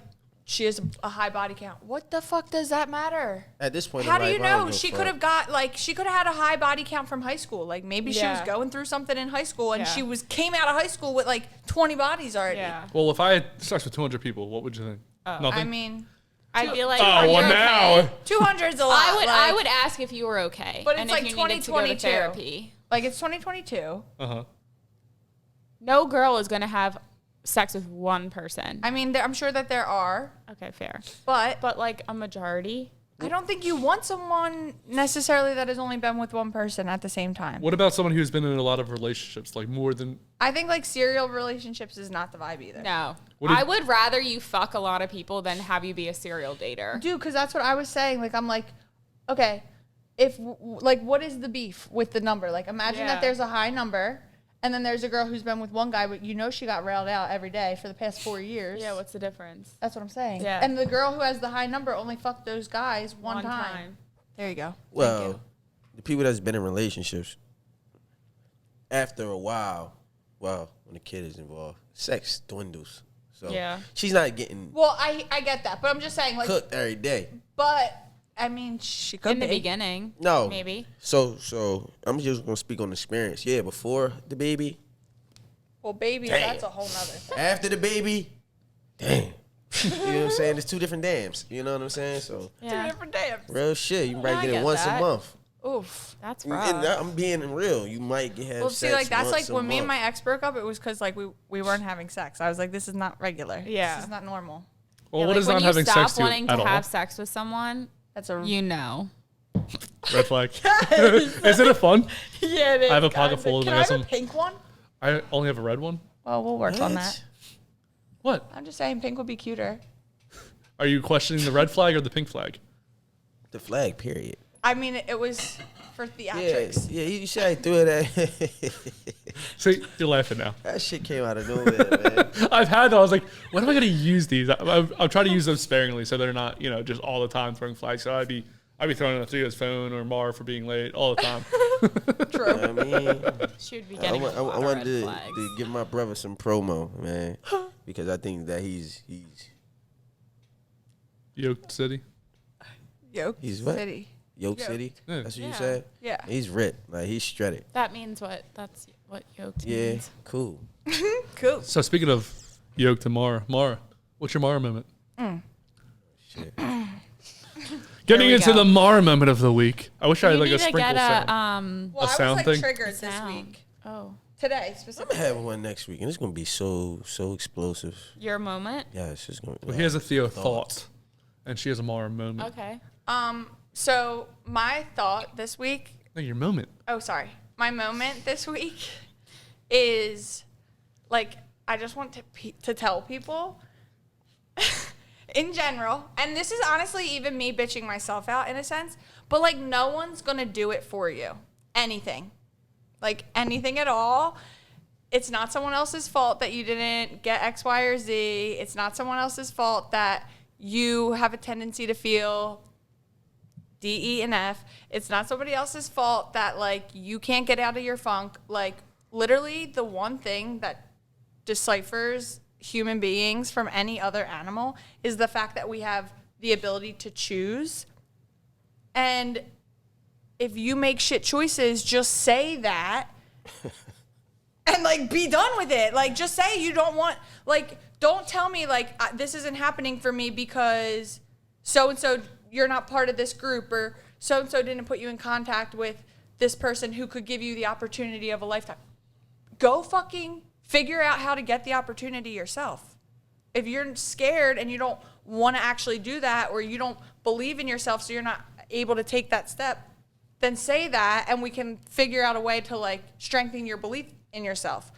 she has a high body count. What the fuck does that matter? At this point, How in do life, you I don't know? give a She fuck. could have got like she could have had a high body count from high school. Like maybe she was Yeah. going through something in high school and Yeah. she came out of high school with like 20 bodies already. yeah. Well, if I had sex with 200 people, what would you think? Nothing. I mean, I'd be like, oh, are you well okay? now. 200's a lot. I like, would ask if you were okay. But it's and like if you needed to go to 2022. therapy. like it's 2022. Uh huh. No girl is going to have sex with one person. I mean, I'm sure that there are, Okay, fair. but But like a majority. I don't think you want someone necessarily that has only been with one person at the same time. What about someone who's been in a lot of relationships, like more than? I think like serial relationships is not the vibe either. No. What do you- I would rather you fuck a lot of people than have you be a serial dater. Dude, because that's what I was saying. Like, I'm like, okay, if, like, what is the beef with the number? Like, imagine that there's a high number, and then there's a girl who's been with one guy, but you know she got railed out every day for the past 4 years. Yeah, what's the difference? That's what I'm saying. Yeah. And the girl who has the high number only fucked those guys one time. There you go. Well, the people that's been in relationships, after a while, well, when the kid is involved, sex dwindles. So she's not getting Well, I get that, but I'm just saying, like, cooked every day. but I mean, she could In the be. beginning. No. Maybe. So I'm just gonna speak on experience. Yeah, before the baby, Well, baby, Damn. that's a whole nother. after the baby, damn. You know what I'm saying? There's 2 different dams. You know what I'm saying? So Yeah. 2 different dams. real shit. You might I get it get once that. a month. Oof. That's And rough. I'm being real. You might have Well, sex see, like, that's like once a when me and month. my ex broke up, it was because, like, we weren't having sex. I was like, this is not regular. Yeah. This is not normal. Well, Yeah, what like is when not you having stop sex to wanting to at all? have sex with someone, That's a. you know. Red flag. Isn't it fun? Yeah, it is. I have a pocket full of Can them. I I have a some- pink one? I only have a red one. Well, we'll work on that. What? I'm just saying pink would be cuter. Are you questioning the red flag or the pink flag? The flag, period. I mean, it was for Yeah, theatrics. yeah. You should have threw it at. See, you're laughing now. That shit came out of nowhere, man. I've had those. I was like, when am I going to use these? I'll try to use them sparingly so they're not, just all the time throwing flags. So I'd be throwing it at Theo's phone or Maura for being late all the time. True. I mean, She would be I, getting wa- a lot I of wanted red to flags. give my brother some promo, man, because I think that he's Yoked City. Yoke He's what? City. Yoke Yeah. City. Yeah. That's what you Yeah. said. Yeah. He's ripped, like he's shredded. That's what yoked Yeah, means. cool. Cool. So speaking of yoked to Maura, what's your Maura moment? Shit. Getting we into go. the Maura moment of the week. I wish I had You like a need to sprinkle get sound. Well, I sound was like thing? triggered this sound. week. Oh, Today, I'm specifically. gonna have one next week, and it's gonna be so explosive. your moment? Yes, it's gonna. Well, he has a Theo thought, and she has a Maura moment. Okay. So my thought this week. No, your moment. Oh, sorry. My moment this week is like I just want to tell people in general, and this is honestly even me bitching myself out in a sense, but like no one's gonna do it for you. Anything. Like anything at all. It's not someone else's fault that you didn't get X, Y, or Z. It's not someone else's fault that you have a tendency to feel D, E, and F. It's not somebody else's fault that like you can't get out of your funk. Like literally the one thing that deciphers human beings from any other animal is the fact that we have the ability to choose. And if you make shit choices, just say that and like be done with it. Like just say you don't want, like don't tell me like this isn't happening for me because so and so you're not part of this group, or so and so didn't put you in contact with this person who could give you the opportunity of a lifetime. Go fucking figure out how to get the opportunity yourself. If you're scared and you don't want to actually do that, or you don't believe in yourself so you're not able to take that step, then say that and we can figure out a way to like strengthen your belief in yourself.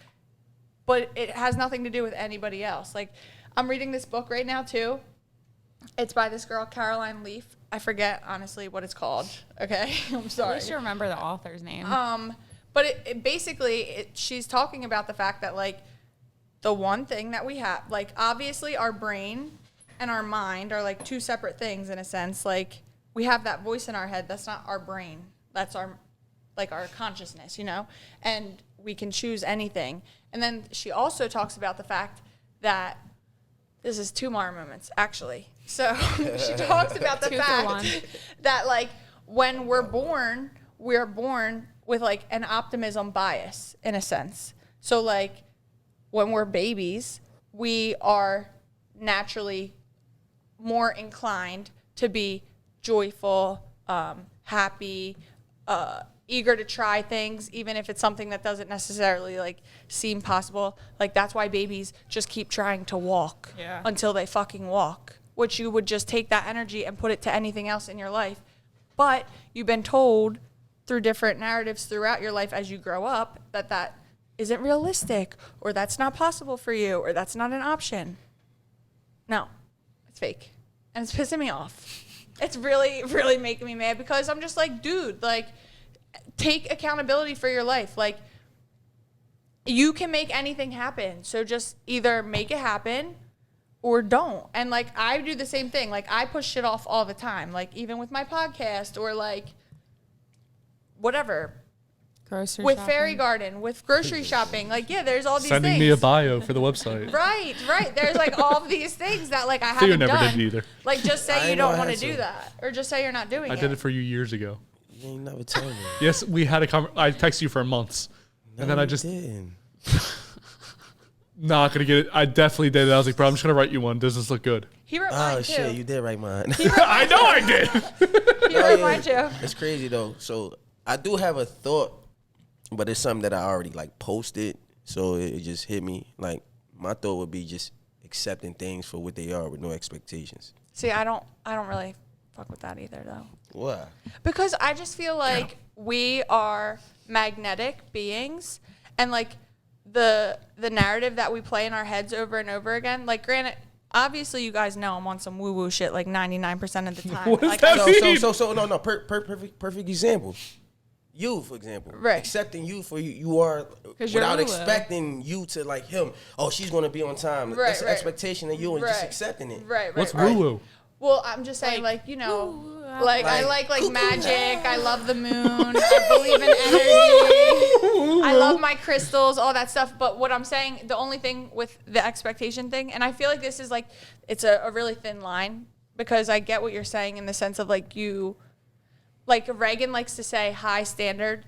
But it has nothing to do with anybody else. Like I'm reading this book right now too. It's by this girl, Caroline Leaf. I forget, honestly, what it's called. Okay? I'm At sorry. least you remember the author's name. But it basically, she's talking about the fact that, like, the one thing that we have, like, obviously our brain and our mind are, like, 2 separate things in a sense. Like, we have that voice in our head. That's not our brain. That's our, like, our consciousness, you know? And we can choose anything. And then she also talks about the fact that this is 2 Maura moments, actually. So she talks about the 2 for fact 1. that, like, when we're born with, like, an optimism bias, in a sense. So, like, when we're babies, we are naturally more inclined to be joyful, happy, eager to try things, even if it's something that doesn't necessarily like seem possible. Like that's why babies just keep trying to walk until they fucking walk, which you would just take that energy and put it to anything else in your life. But you've been told through different narratives throughout your life as you grow up that isn't realistic, or that's not possible for you, or that's not an option. No, it's fake. And it's pissing me off. It's really, really making me mad because I'm just like, dude, like, take accountability for your life. Like, you can make anything happen. So just either make it happen or don't. And, like, I do the same thing. Like, I push shit off all the time. Like, even with my podcast or, like, whatever. Grocery with shopping. Fairy Garden, with grocery shopping. Like, yeah, there's all these Sending things. me a bio for the website. Right. There's, like, all of these things that, like, I Theo haven't never done. did it either. Like, just I say you ain't know don't I want to had do to. that. Or just say you're not doing it. I did it for you years ago. You ain't never told me. Yes, we had I texted you for months. No, And then I you just didn't. not gonna get it. I definitely did it. I was like, bro, I'm just gonna write you one. Does this look good? He wrote mine, Oh too. shit, you did write mine. I know I did. He wrote mine, too. It's crazy though. So I do have a thought, but it's something that I already like posted, so it just hit me. Like my thought would be just accepting things for what they are with no expectations. See, I don't really fuck with that either, though. Why? Because I just feel like we are magnetic beings, and like the narrative that we play in our heads over and over again. Like, granted, obviously you guys know I'm on some woo woo shit like 99% of the time. What does Like, that mean? So no, perfect example. You, for example, Right. accepting you for you are 'Cause you're without woo-woo. expecting you to like him. Oh, she's gonna be on time. Right, That's an right. expectation of you and just Right. accepting it. Right. What's right. woo woo? Well, I'm just saying, like, you know, like I like cuckoo. magic. I love the moon. I believe in energy. I love my crystals, all that stuff. But what I'm saying, the only thing with the expectation thing, and I feel like this is like, it's a really thin line, because I get what you're saying in the sense of like like Reagan likes to say high standards,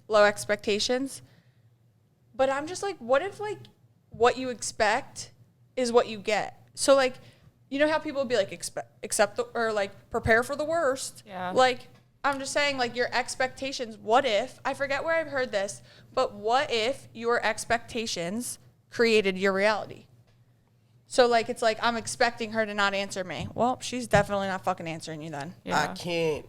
low expectations. But I'm just like, what if like what you expect is what you get? So like, you know how people be like accept or like prepare for the worst. Yeah. Like, I'm just saying, like, your expectations. What if, I forget where I've heard this, but what if your expectations created your reality? So like, it's like, I'm expecting her to not answer me. Well, she's definitely not fucking answering you then. Yeah. I can't.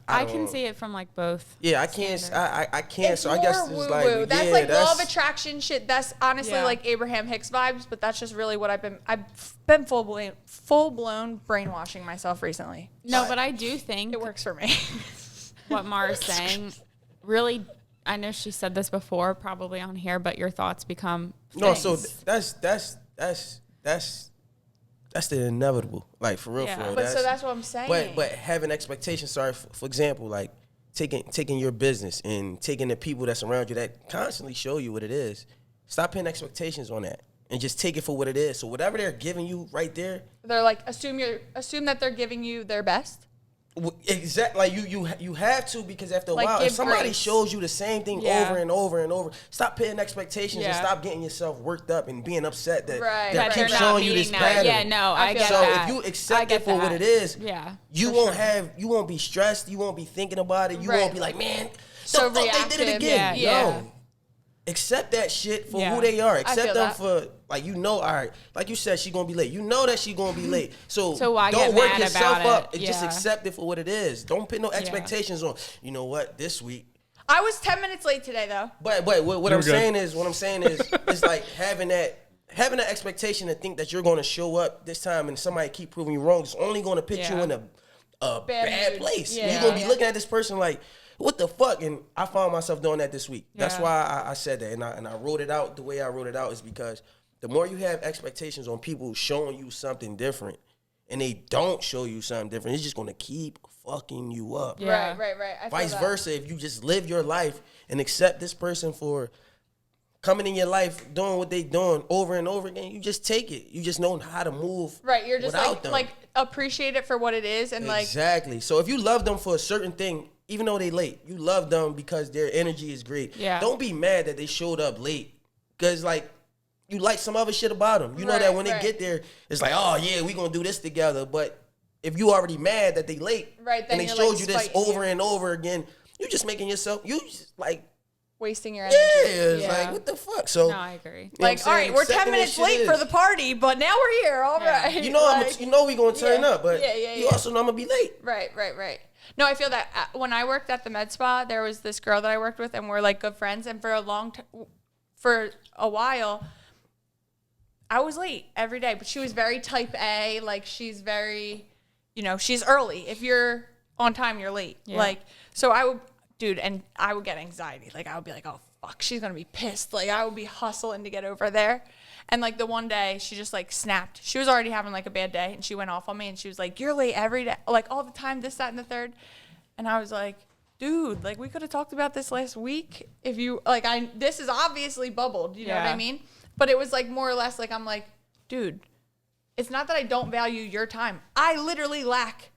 I can see it from like both. Yeah, I can't. I can't. It's so I guess more it's woo-woo. like That's yeah, like that's, law of attraction shit. That's honestly Yeah. like Abraham Hicks vibes, but that's just really what I've been full blown brainwashing myself recently. No, but I do think It works for me. what Maura's saying really, I know she said this before, probably on here, but your thoughts become No, things. so that's the inevitable. Like for real, Yeah. for real. But so that's what I'm saying. But having expectations. Sorry, for example, like taking your business and taking the people that's around you that constantly show you what it is. Stop putting expectations on that and just take it for what it is. So whatever they're giving you right there, They're like, assume that they're giving you their best. exactly. Like you have to, because after a Like, while, if give somebody grace. shows you the same thing Yeah. over and over and over, stop putting expectations and Yeah. stop getting yourself worked up and being upset that Right. they That keep they're showing you this meeting that. pattern. Yeah, no, I feel get So that. if you I accept get it for what that. it is, Yeah, you won't be stressed. You won't be thinking about it. You Right. won't be like, man, So the fuck they did it reactive. again. Yeah. No. Accept that shit for Yeah. who they are. feel Accept them that. for, like, you know, all right, like you said, she gonna be late. You know that she gonna be late. So why don't get work mad yourself about up it? and just Yeah. accept it for what it is. Don't put no expectations on, you know what, this week. I was 10 minutes late today, though. But what You I'm were good. saying is, it's like having that expectation to think that you're going to show up this time and somebody keep proving you wrong. It's only going to put you Yeah. in a bad mood. place. Yeah. You're going to be looking at this person like, what the fuck? And I found myself doing that this week. That's Yeah. why I said that. And I wrote it out the way I wrote it out is because the more you have expectations on people showing you something different and they don't show you something different, it's just going to keep fucking you up. Yeah. Right. I feel Vice that. versa, if you just live your life and accept this person for coming in your life, doing what they doing over and over again, you just take it. You just know how to move. Right, you're just without them. like appreciate it for what it is, and like Exactly. So if you love them for a certain thing, even though they late, you love them because their energy is great. Yeah. Don't be mad that they showed up late, because like you like some other shit about them. You know that Right, when right. they get there, it's like, oh yeah, we gonna do this together. But if you already mad that they late, Right, then and they you're, showed like, you this spiting over you. and over again, you just making yourself, you just like wasting your energy. Yeah, it's like, what the fuck? So, No, I agree. you know Like, what all I'm right, saying? we're Accepting 10 minutes this shit late for is. the party, but now we're here. All right. You know, Like, you know we gonna turn yeah, up, but yeah. you also know I'm gonna be late. Right. No, I feel that when I worked at the med spa, there was this girl that I worked with, and we're like good friends. And for a while, I was late every day, but she was very type A. Like she's very, she's early. If you're on time, you're late. Yeah. Like, so I would, dude, and I would get anxiety. Like I would be like, oh fuck, she's gonna be pissed. Like I would be hustling to get over there. And like the one day she just like snapped. She was already having like a bad day and she went off on me and she was like, you're late every day, like all the time, this, that, and the third. And I was like, dude, like we could have talked about this last week. If you like, this is obviously bubbled, you know what I mean? But it was like more or less like, I'm like, dude, it's not that I don't value your time. I literally lack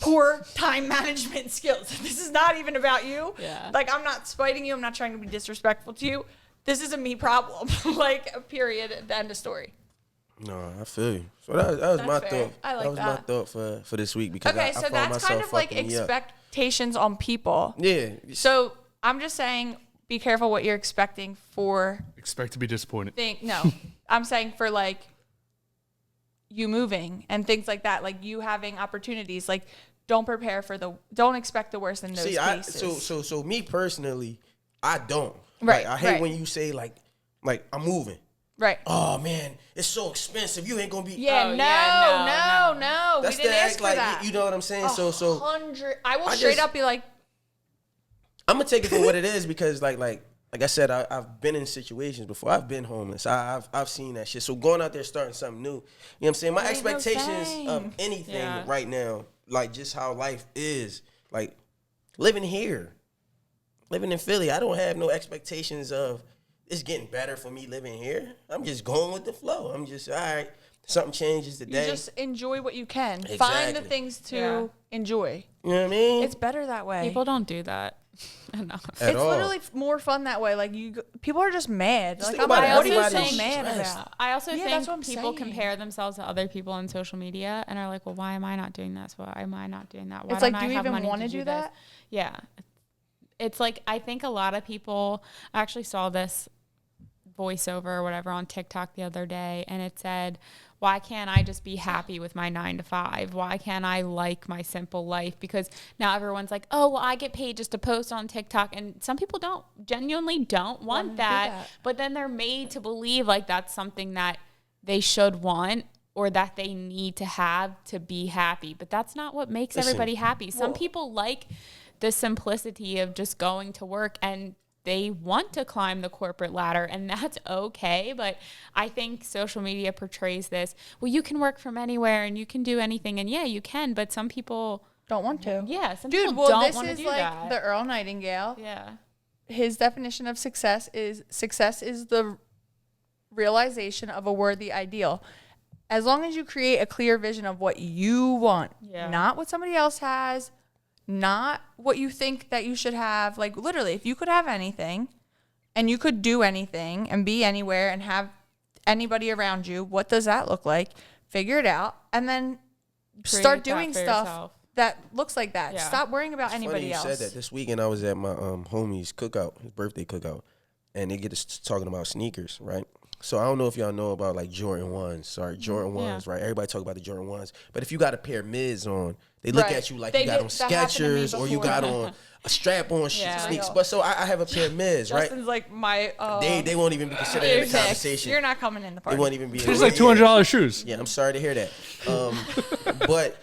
poor time management skills. This is not even about you. Yeah. Like I'm not spiting you. I'm not trying to be disrespectful to you. This is a me problem. Like, period, the end of story. No, I feel you. So that was my fair. thought. I like that was my thought for this week because Okay, I so found that's myself kind of like fucking me up. expectations on people. Yeah. So I'm just saying, be careful what you're expecting for. Expect to be disappointed. No, I'm saying for like you moving and things like that, like you having opportunities. Like, don't expect the worst in those cases. So me personally, I don't. Right. Like, I hate when you say like I'm moving. Right. Oh man, it's so expensive. You ain't gonna be. Yeah, Oh, no. That's We didn't the ask act for like that. you know what I'm saying. So 100. I will I straight just- up be like, I'm gonna take it for what it is because like I said, I've been in situations before. I've been homeless. I've seen that shit. So going out there starting something new, you know what I'm saying? My Ain't no expectations thing. of anything Yeah. right now, like just how life is, like living here, living in Philly, I don't have no expectations of it's getting better for me living here. I'm just going with the flow. I'm just all right. Something changes today. you just enjoy what you can. Find the Exactly. things to Yeah. enjoy. You know what I mean? It's better that way. People don't do that enough. At It's all. literally more fun that way. Like people are just mad. Just Like think I'm about like, it. what are you Everybody's so mad stressed. about? I also Yeah, that's what I'm think people saying. compare themselves to other people on social media and are like, well, why am I not doing this? Why am I not doing that? Why It's don't like, I do you have even money wanna to do this? that? Yeah. It's like, I think a lot of people, I actually saw this voiceover or whatever on TikTok the other day, and it said, why can't I just be happy with my 9 to 5? Why can't I like my simple life? Because now everyone's like, oh, well, I get paid just to post on TikTok. And some people genuinely don't want that. But then they're made to believe like that's something that they should want or that they need to have to be happy. But that's not what makes everybody happy. Some people like the simplicity of just going to work and they want to climb the corporate ladder, and that's okay. But I think social media portrays this, well, you can work from anywhere and you can do anything. And yeah, you can, but some people Don't want to. Yeah, some Dude, people well, don't this want to is do like that. the Earl Nightingale. Yeah. His definition of success is the realization of a worthy ideal. As long as you create a clear vision of what you want, not what somebody else has, not what you think that you should have. Like literally, if you could have anything and you could do anything and be anywhere and have anybody around you, what does that look like? Figure it out and then start Create that doing for stuff yourself. that looks like that. Yeah. Stop worrying about anybody Funny else. you said that. This weekend I was at my homie's cookout, his birthday cookout, and they get us talking about sneakers, right? So I don't know if y'all know about like Jordan 1s, Jordan 1s, right? Everybody talk about the Jordan 1s. But if you got a pair of mids on, they look Right. at you like They you got do- on that happened to me Skechers or you before. got on a strap-on Yeah. sneakers. But so I have a pair of mids, right? Justin's like my. They won't even be considered in the Nick, conversation. You're not coming in the They party. won't even be. It's like $200 shoes. Yeah, I'm sorry to hear that. But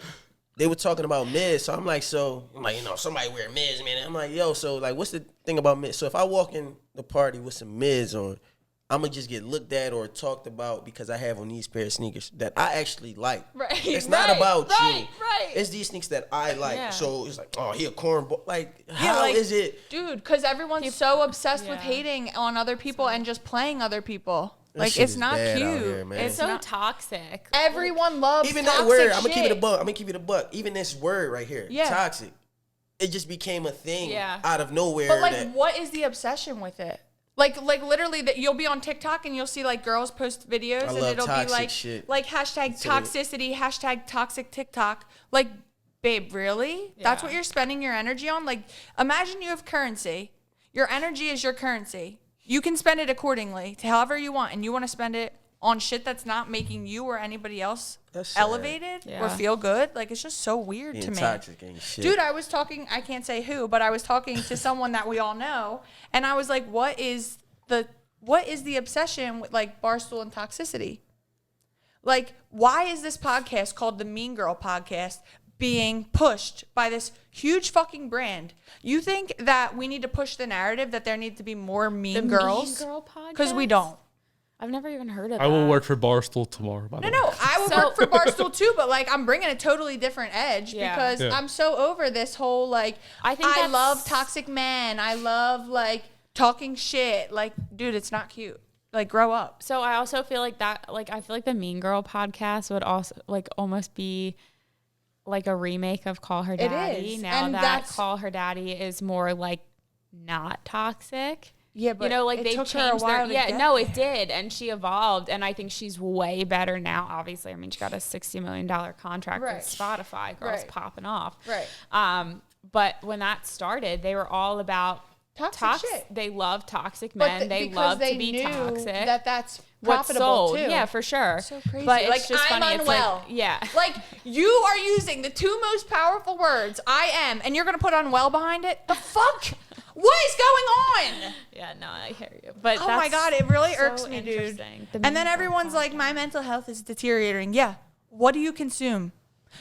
they were talking about mids, so I'm like, somebody wear mids, man. I'm like, yo, so like, what's the thing about mids? So if I walk in the party with some mids on, I'm gonna just get looked at or talked about because I have on these pair of sneakers that I actually like. Right, It's not right, about you. right. It's these sneakers that I like. Yeah. So it's like, oh, he a cornball. Like, Yeah, how is like, it? dude? Because everyone's so obsessed with Yeah. hating on other people and just playing other people. That Like shit it's is not bad cute. out here, man. It's So not. toxic. Everyone loves Even toxic that word, I'm shit. gonna keep it a buck. Even this word right here, Yeah. toxic. It just became a thing Yeah. out of nowhere. But like, that, what is the obsession with it? Like literally that you'll be on TikTok and you'll see like girls post videos and love it'll be toxic like shit. like hashtag toxicity, hashtag toxic TikTok. Like, babe, really? That's Yeah. what you're spending your energy on? Like, imagine you have currency. Your energy is your currency. You can spend it accordingly to however you want, and you want to spend it on shit that's not making you or anybody else elevated or feel good. Like, it's just so weird to me. Toxic ain't shit. Dude, I was talking, I can't say who, but I was talking to someone that we all know, and I was like, what is the obsession with, like, Barstool and toxicity? Like, why is this podcast called the Mean Girl Podcast being pushed by this huge fucking brand? You think that we need to push the narrative that there need to be more mean girls? Mean Girl Podcast? Because we don't. I've never even heard of that. I will work for Barstool tomorrow, by the way. No, I will work for Barstool too, but, like, I'm bringing a totally different edge because I'm so over this whole, like, I love toxic men. I love, like, talking shit. Like, dude, it's not cute. Like, grow up. So I also feel like that, like, I feel like the Mean Girl Podcast would also, like, almost be like a remake of Call Her Daddy. It is. Now and that Call Her Daddy is more, like, not toxic. Yeah, but you know, like, it they took changed her a while their, to get no, it did, and she evolved, and I think she's way better now. Obviously, I mean, she got a $60 million contract with Spotify. Girls popping off. Right. But when that started, they were all about toxic shit. They love toxic men. They love to be toxic. That's profitable too. Yeah, for sure. So crazy. But it's like, just I'm funny. unwell. It's like, yeah. Like, you are using the two most powerful words, I am, and you're gonna put unwell behind it? The fuck? What is going on? Yeah, no, I hear you. But oh my God, it really irks me, dude. The and then everyone's like, my mental health is deteriorating. Yeah. What do you consume?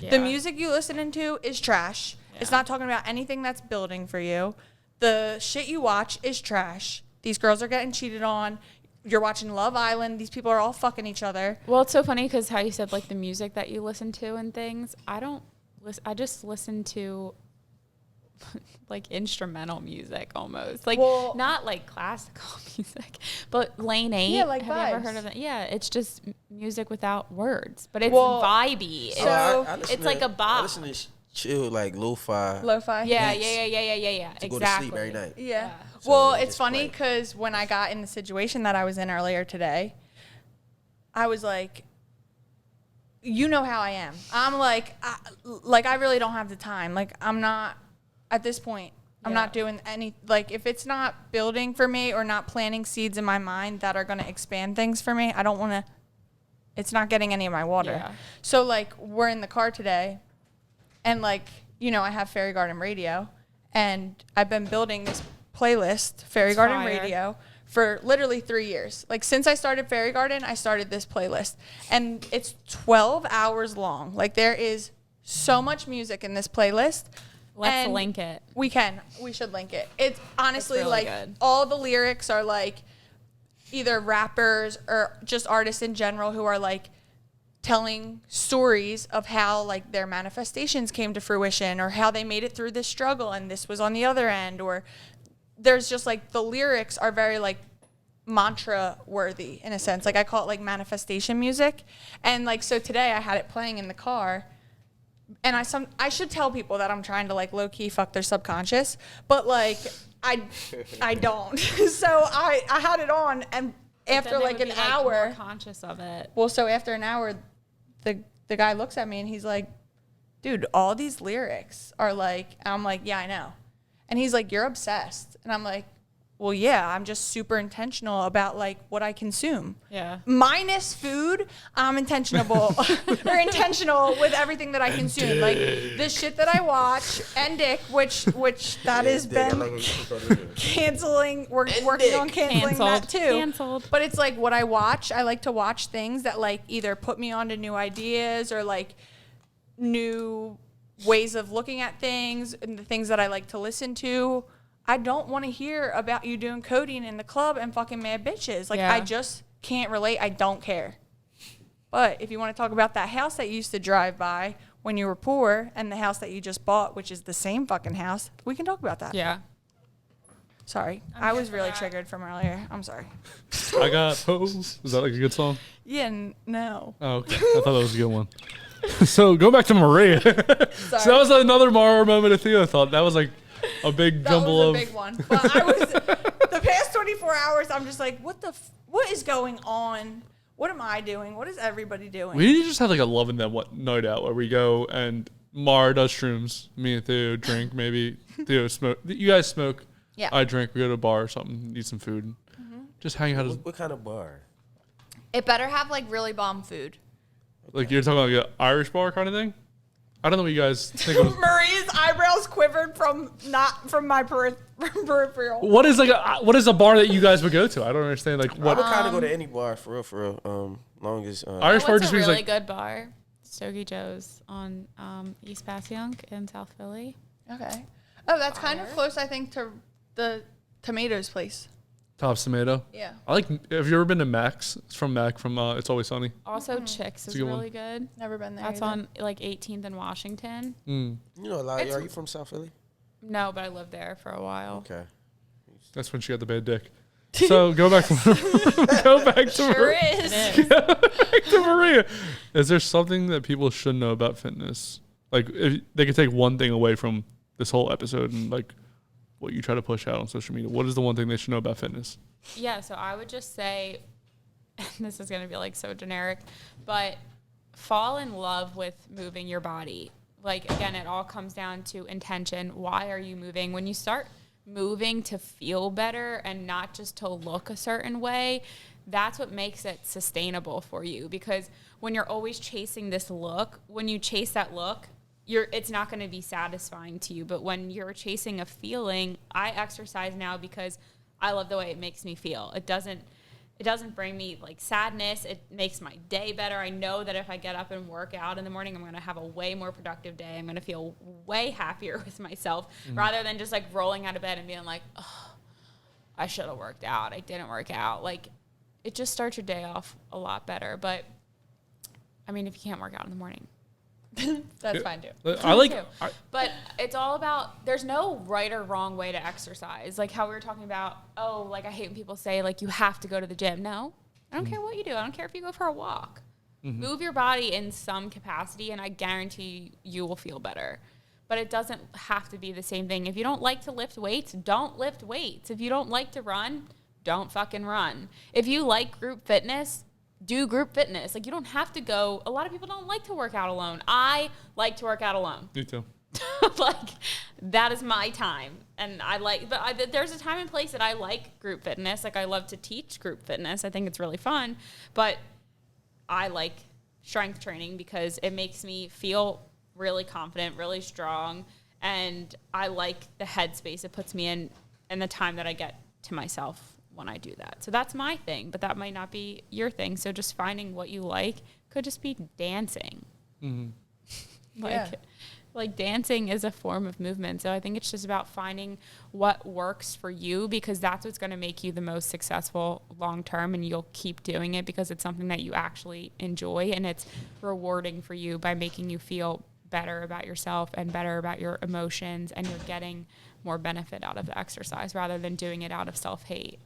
Yeah. The music you listen to is trash. Yeah. It's not talking about anything that's building for you. The shit you watch is trash. These girls are getting cheated on. You're watching Love Island. These people are all fucking each other. Well, it's so funny because how you said, like, the music that you listen to and things. I don't listen. I just listen to like instrumental music almost. Like, not like classical music, but Lane 8. Yeah, like have vibes. you ever heard of it? Yeah, it's just music without words, but it's vibey. So it's like a bop. I listen to chill, like lo-fi. Lo-fi? Yeah. To Exactly. go to sleep every night. Yeah. So well, it's it's funny because when I got in the situation that I was in earlier today, I was like, you know how I am. I'm like, I really don't have the time. Like, I'm not, at this point, I'm not doing any, like, if it's not building for me or not planting seeds in my mind that are going to expand things for me, I don't want to, it's not getting any of my water. Yeah. So, like, we're in the car today, and, like, you know, I have Fairy Garden Radio, and I've been building this playlist, Fairy Garden Radio, for literally 3 years. Like, since I started Fairy Garden, I started this playlist, and it's 12 hours long. Like, there is so much music in this playlist. Let's link it. We can. We should link it. It's honestly really like good. All the lyrics are like either rappers or just artists in general who are like telling stories of how like their manifestations came to fruition or how they made it through this struggle and this was on the other end, or there's just like the lyrics are very like mantra worthy in a sense. Like, I call it like manifestation music. And like, so today I had it playing in the car. And I should tell people that I'm trying to like low key fuck their subconscious, but like I don't. So I had it on, and after like an hour, more conscious of it. Well, so after an hour, the guy looks at me and he's like, "Dude, all these lyrics are like," and I'm like, "Yeah, I know," and he's like, "You're obsessed," and I'm like, well, yeah, I'm just super intentional about like what I consume. Yeah. Minus food, I'm intentional with everything that I consume. Like this shit that I watch and dick, which that has been canceling. We're working on canceling that too. Canceled. But it's like what I watch. I like to watch things that like either put me onto new ideas or like new ways of looking at things and the things that I like to listen to. I don't want to hear about you doing codeine in the club and fucking mad bitches. Like, I just can't relate. I don't care. But if you want to talk about that house that you used to drive by when you were poor and the house that you just bought, which is the same fucking house, we can talk about that. Yeah. Sorry. I was really triggered from earlier. I'm sorry. I got pose. Is that like a good song? Yeah, no. Oh, okay. I thought that was a good one. So go back to Maria. So that was another Maura moment of Theo thought. That was like a big jumble of. That was a big one. But I was the past 24 hours. I'm just like, what is going on? What am I doing? What is everybody doing? We just had like a love and then what night out where we go and Maura does shrooms. Me and Theo drink. Maybe Theo smoke. You guys smoke Yeah. I drink, we go to a bar or something, eat some food. Just hang out. What kind of bar? It better have like really bomb food. Like you're talking like an Irish bar kind of thing? I don't know what you guys think of. Marie's eyebrows quivered from my peripheral. What is a bar that you guys would go to? I don't understand. Like I what would kind of go to any bar for real. Long as Irish bar What's just a means really like good bar? Stogie Joe's on East Passyunk in South Philly. Okay. Oh, that's kind of close, I think, to the tomatoes place. Tops Tomato. Yeah. I like. Have you ever been to Mac's? It's from Mac from It's Always Sunny. Also, Chicks is a good really good. Never been there. That's either. on like 18th and Washington. you know a lot. Are you from South Philly? No, but I lived there for a while. Okay. That's when she got the bad dick. So go back to Sure is. Go back to Maria. Is there something that people should know about fitness? Like if they could take one thing away from this whole episode and like what you try to push out on social media, what is the one thing they should know about fitness? Yeah, so I would just say, and this is going to be like so generic, but fall in love with moving your body. Like, again, it all comes down to intention. Why are you moving? When you start moving to feel better and not just to look a certain way, that's what makes it sustainable for you. Because when you're always chasing this look, when you chase that look, it's not going to be satisfying to you. But when you're chasing a feeling, I exercise now because I love the way it makes me feel. It doesn't bring me like sadness. It makes my day better. I know that if I get up and work out in the morning, I'm going to have a way more productive day. I'm going to feel way happier with myself rather than just like rolling out of bed and being like, oh, I should have worked out. I didn't work out. Like, it just starts your day off a lot better. But I mean, if you can't work out in the morning, That's fine too. But it's all about, there's no right or wrong way to exercise. Like how we were talking about, like I hate when people say like you have to go to the gym. No, I don't care what you do. I don't care if you go for a walk. Move your body in some capacity and I guarantee you will feel better. But it doesn't have to be the same thing. If you don't like to lift weights, don't lift weights. If you don't like to run, don't fucking run. If you like group fitness, do group fitness. Like, you don't have to go. A lot of people don't like to work out alone. I like to work out alone. Me too. Like, that is my time. And there's a time and place that I like group fitness. Like, I love to teach group fitness. I think it's really fun. But I like strength training because it makes me feel really confident, really strong. And I like the headspace it puts me in and the time that I get to myself when I do that. So that's my thing, but that might not be your thing. So just finding what you like could just be dancing. Like dancing is a form of movement. So I think it's just about finding what works for you because that's what's going to make you the most successful long term and you'll keep doing it because it's something that you actually enjoy and it's rewarding for you by making you feel better about yourself and better about your emotions and you're getting more benefit out of the exercise rather than doing it out of self-hate.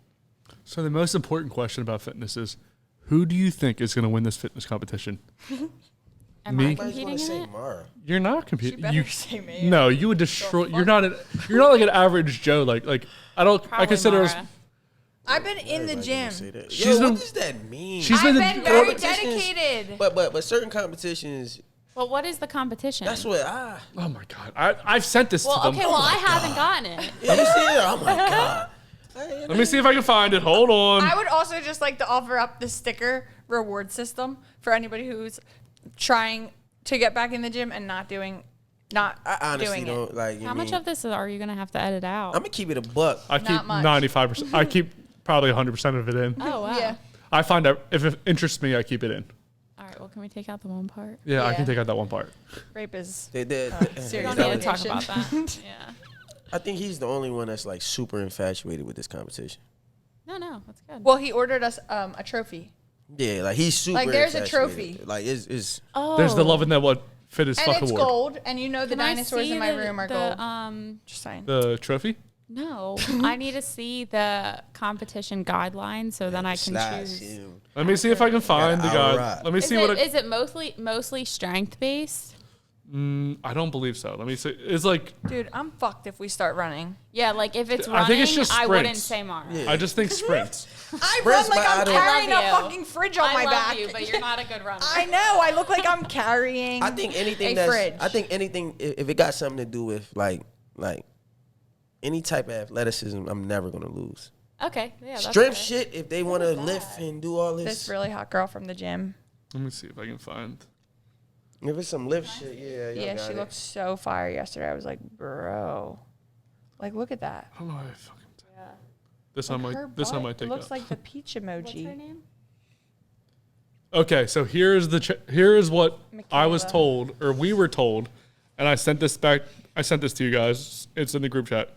So the most important question about fitness is, who do you think is going to win this fitness competition? Am I competing in it? Maura. You're not competing. better say me. No, you would destroy. You're not like an average Joe. Like I don't. Probably I consider us. Mara. I've been in the gym. Yo, what does that mean? She's I've been been very dedicated. But certain competitions. Well, what is the competition? That's what Oh my god! I've sent this to them. Okay, well, I haven't gotten it. Yeah, you see it? Oh my god. Let me see if I can find it. Hold on. I would also just like to offer up the sticker reward system for anybody who's trying to get back in the gym and not doing I honestly doing don't it. like. How much of this are you going to have to edit out? I'm gonna keep it a buck. I keep Not much. 95%. I keep probably 100% of it in. Oh, wow. Yeah. I find out if it interests me, I keep it in. All right, well, can we take out the one part? Yeah, I Yeah. can take out that one part. Rape is We serious don't need to talk allegation. about that. Yeah. I think he's the only one that's like super infatuated with this competition. No, that's good. Well, he ordered us a trophy. Yeah, like he's super. Like, there's a infatuated. trophy. Like it's Oh. There's the Love and That What Fit as And Fuck it's award. gold, and you know the Can I dinosaurs see in my the- room are the, gold. Just saying. The trophy? No, I need to see the competition guidelines so then I can choose. Let me see if I can find the guide. outright. Let me Is see is it mostly strength based? I don't believe so. Let me see. It's like Dude, I'm fucked if we start running. Yeah, like if it's I running, think it's just I wouldn't sprints. say Mara. I just think sprints. I Sprints, run like but I I'm don't- carrying I a love you. fucking fridge on I my love back. you, but you're not a good runner. I know. I look like I'm carrying. I think anything A that's. fridge. I think anything if it got something to do with like any type of athleticism, I'm never gonna lose. Okay. Yeah. That's Strength fair. shit, if they want to lift and do all This this. really hot girl from the gym. Let me see if I can find. If it's some lift shit, yeah. Yeah, she looked so fire yesterday. I was like, bro, like look at that. I don't know how I fucking. This I Her might butt, take it looks out. like the peach emoji. What's her name? Okay, so here is what I was Michaela. told, or we were told, and I sent this back. I sent this to you guys. It's in the group chat.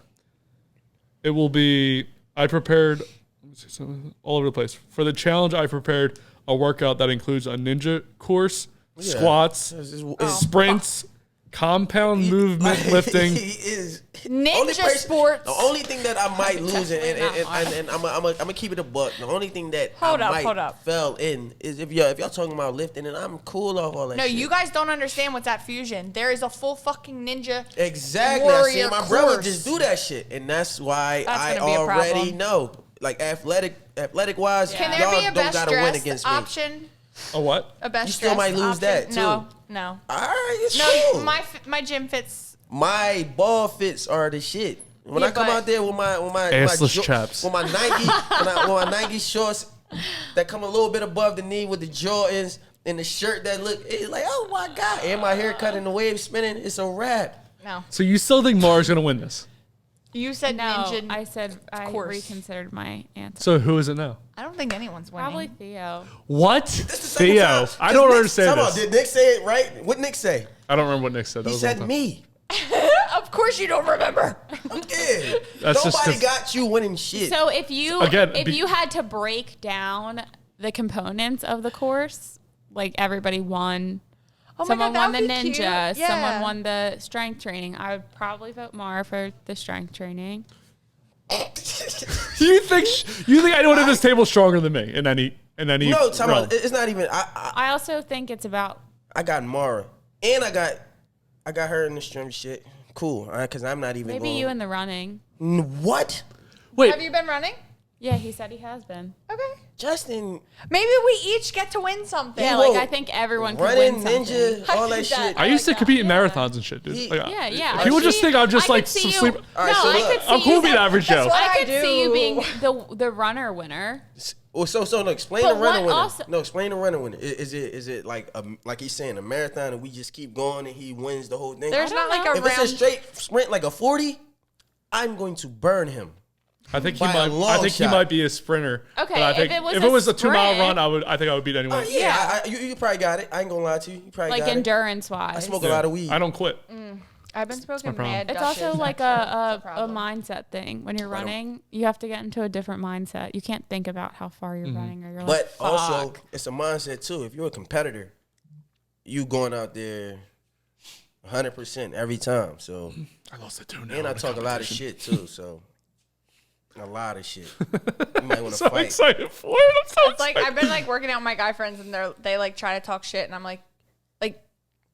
It will be. I prepared. Let me see something all over the place for the challenge. I prepared a workout that includes a ninja course, squats, sprints, compound movement lifting. He is Ninja sports. The only thing that I might lose, and I'm gonna keep it a buck. The only thing that Hold I up. might fell in is if y'all talking about lifting, and I'm cool off all that. No, shit. you guys don't understand what's at Fusion. There is a full fucking ninja. Exactly. I warrior see my brother course. just do that shit, and that's why That's I gonna be a already problem. know. Like athletic wise, Can there y'all be a don't best gotta win dressed against me. option? A what? A best You still dressed might lose option? that, too. No. All right, it's No, cool. my gym fits. My ball fits are the shit. When Yeah, I come but- out there with my Assless chaps. with my Nike with my Nike shorts that come a little bit above the knee with the Jordans and the shirt that look, it's like, oh my god, and my haircut and the wave spinning, it's a wrap. No. So you still think Maura's gonna win this? You said No, ninja. I said I course. reconsidered my answer. So who is it now? I don't think anyone's winning. Probably Theo. What? This the second Theo. time. I don't Nick, understand come on, this. did Nick say it right? What Nick say? I don't remember what Nick said. That He was a long said time. me. Of course you don't remember. Yeah. That's just Nobody 'cause- got you winning shit. So if you Again, if you had to break down the components of the course, like everybody won. Oh my Someone God, that won the would be cute. ninja. Yeah. Someone won the strength training. I would probably vote Maura for the strength training. You think anyone at this table is stronger than me in any no, time realm? out. It's not even. I also think it's about got Maura, and I got her in the stream shit. Cool, because I'm not even. maybe going, you in the running. What? Wait, Have you been running? Yeah, he said he has been. Okay. Justin Maybe we each get to win something. Yeah, like I think everyone could running win something. ninja, all that did that. shit. I used to like compete in Yeah. marathons and shit, dude. He- Like, Yeah. People I just could think I'm just see- I like could see some you- sleep. All right, no, so I look. could see I'm cool you. being average Joe. what I I could see you do. being the runner winner. Well, so no. Explain But the runner what winner. also- No, explain the runner winner. Is it like he's saying a marathon and we just keep going and he wins the whole thing? There's not like a If it's a round. straight sprint like a 40, I'm going to burn him. I think he By a might. long I think he shot. might be a sprinter. Okay, but I think if it was a 2-mile sprint- run, I think I would beat anyone. Yeah, you probably got it. I ain't gonna lie to you. You probably Like got it. endurance wise. I smoke a lot of weed. I don't quit. I've been smoking problem. mad. It's Dutches. also like That's a problem. mindset thing. When you're running, you have to get into a different mindset. You can't think about how far you're running, or you're like, But also, "Fuck." it's a mindset too. If you're a competitor, you going out there 100% every time. So, I lost it too. and I talk a lot of shit too. So, a lot of shit. You might want to So fight. excited for it. I'm so It's like I've been like working out with my guy friends and they like try to talk shit and I'm like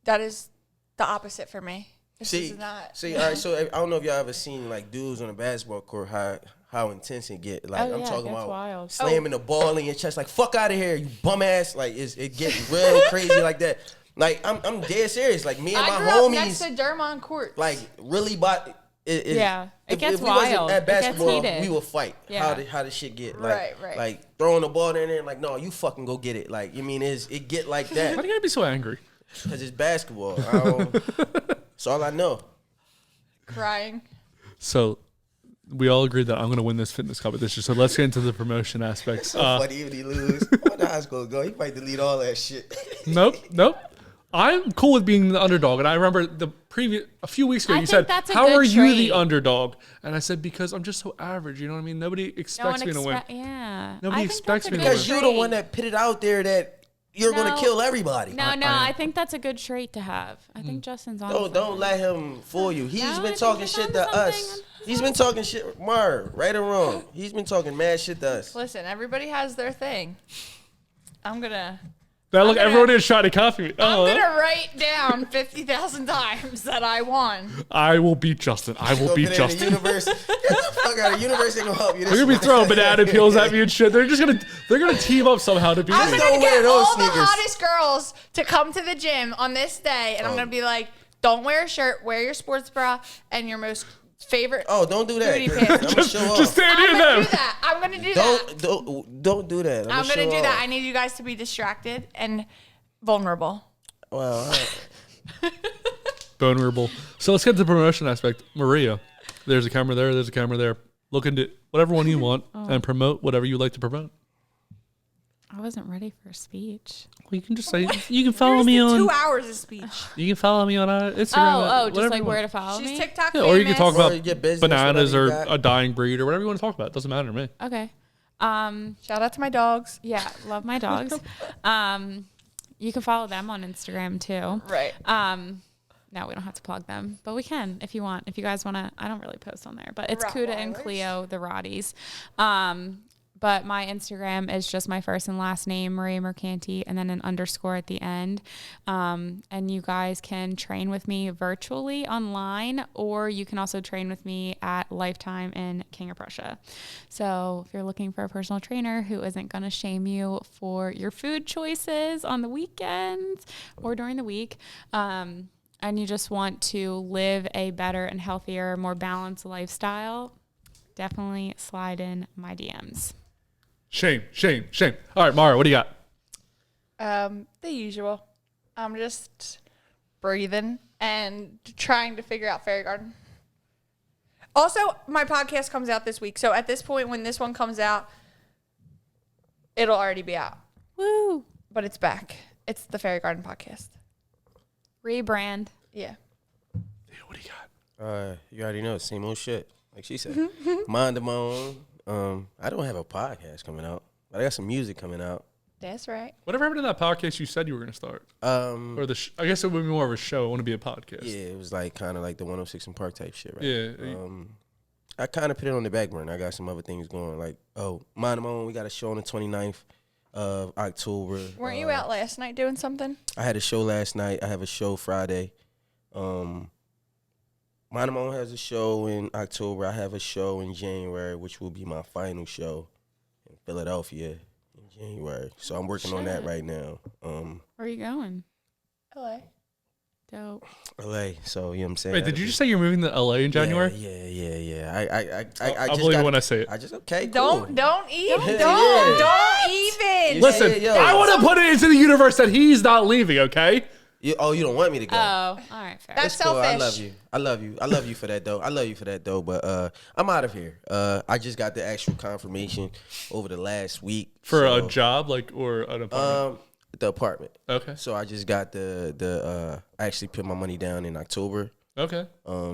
that is the opposite for me. This is not. See, all right. So I don't know if y'all ever seen like dudes on a basketball court how intense it get. Like Oh, I'm yeah, it talking gets about wild. slamming the ball in your chest. Like fuck out of here, you bum ass. Like it gets real crazy like that. Like I'm dead serious. Like me and I my grew up next homies, to Dermont Court. like really bought. Yeah, it if, gets if we wasn't wild. at It gets basketball, heated. we would fight. Yeah. How the shit get? Like, Right. Like throwing the ball in there and like, no, you fucking go get it. Like, you mean it get like Why do that? you gotta be so angry? Because it's basketball. That's all I know. Crying. So we all agreed that I'm gonna win this fitness competition. So let's get into the promotion aspects. So funny if he lose. I wonder how it's gonna go. He might delete all that shit. Nope. I'm cool with being the underdog, and I remember a few weeks ago I you think said, that's a "How good are you the trait." underdog?" And I said, "Because I'm just so average." You know what I mean? Nobody No expects one me to win. Yeah. Nobody I think expects that's a me to good win. Because you're the trait. one that put it out there that you're gonna No. kill everybody. No, I think that's a good trait to have. I think Justin's on. Don't let him fool you. He's No, I been think talking he's shit onto to us. something. He's been talking shit, Mar, right or wrong. He's been talking mad shit to us. Listen, everybody has their thing. I'm gonna Now look, gonna- everyone is trying to copy me. I'm gonna write down 50,000 times that I won. I will beat Justin. I will Go beat get in the Justin. universe. Get the fuck out of the universe. Ain't gonna help you. They're gonna be throwing banana peels at me and shit. They're gonna team up somehow to beat I'm me. gonna Don't wear get those all sneakers. the hottest girls to come to the gym on this day, and I'm gonna be like, "Don't wear a shirt. Wear your sports bra and your most favorite. Oh, don't do that. Booty 'cause pants. I'm gonna show off. Just stand here I'm gonna now. do that. I'm gonna do that. Don't do that. I'm gonna do show that. off. I need you guys to be distracted and vulnerable. Well, Vulnerable. So let's get to the promotion aspect. Maria, there's a camera there. There's a camera there. Look into whatever one you want and promote whatever you like to promote. I wasn't ready for a speech. Well, you can just say you can follow me on. 2 hours of speech. You can follow me on Instagram. Just whatever like you where want. to follow She's me. TikTok Yeah, famous. or you can talk Or about your business, bananas whatever or you got. a dying breed or whatever you want to talk about. It doesn't matter to me. Okay. Shout out to my dogs. Yeah, love my dogs. You can follow them on Instagram too. Right. No, we don't have to plug them, but we can if you want. If you guys want to, I don't really post on there, but it's Kuda and Rottweilers. Cleo, the Roddies. But my Instagram is just my first and last name, Maria Mercanti, and then an underscore at the end. And you guys can train with me virtually online, or you can also train with me at Lifetime in King of Prussia. So if you're looking for a personal trainer who isn't going to shame you for your food choices on the weekends or during the week, and you just want to live a better and healthier, more balanced lifestyle, definitely slide in my DMs. Shame. All right, Maura, what do you got? The usual. I'm just breathing and trying to figure out Fairy Garden. Also, my podcast comes out this week. So at this point, when this one comes out, It'll already be out, Woo! but it's back. It's the Fairy Garden podcast. Rebrand. Yeah. What do you got? You already know, same old shit. Like she said, mind of my own. I don't have a podcast coming out, but I got some music coming out. That's right. Whatever happened to that podcast you said you were going to start? Or I guess it would be more of a show. It wouldn't be a podcast. Yeah, it was like kind of like the 106 and Park type shit, right? Yeah. I kind of put it on the back burner. I got some other things going. Like, mind of my own, we got a show on the 29th of October. Weren't you out last night doing something? I had a show last night. I have a show Friday. Mind of my own has a show in October. I have a show in January, which will be my final show in Philadelphia in January. So I'm working on that right now. Where are you going? LA. Dope. LA. So you know what I'm saying. Wait, did you just say you're moving to LA in January? Yeah. I I'll just believe got, when I say it. I just okay. Cool. don't even. Yeah. Don't even. Listen, yo. I want to put it into the universe that he's not leaving, okay? You don't want me to go? Oh, all right, fair. That's It's cool. selfish. I love you for that though. But I'm out of here. I just got the actual confirmation over the last week For a job, or an apartment? the apartment. Okay. So I just got I actually put my money down in October. Okay.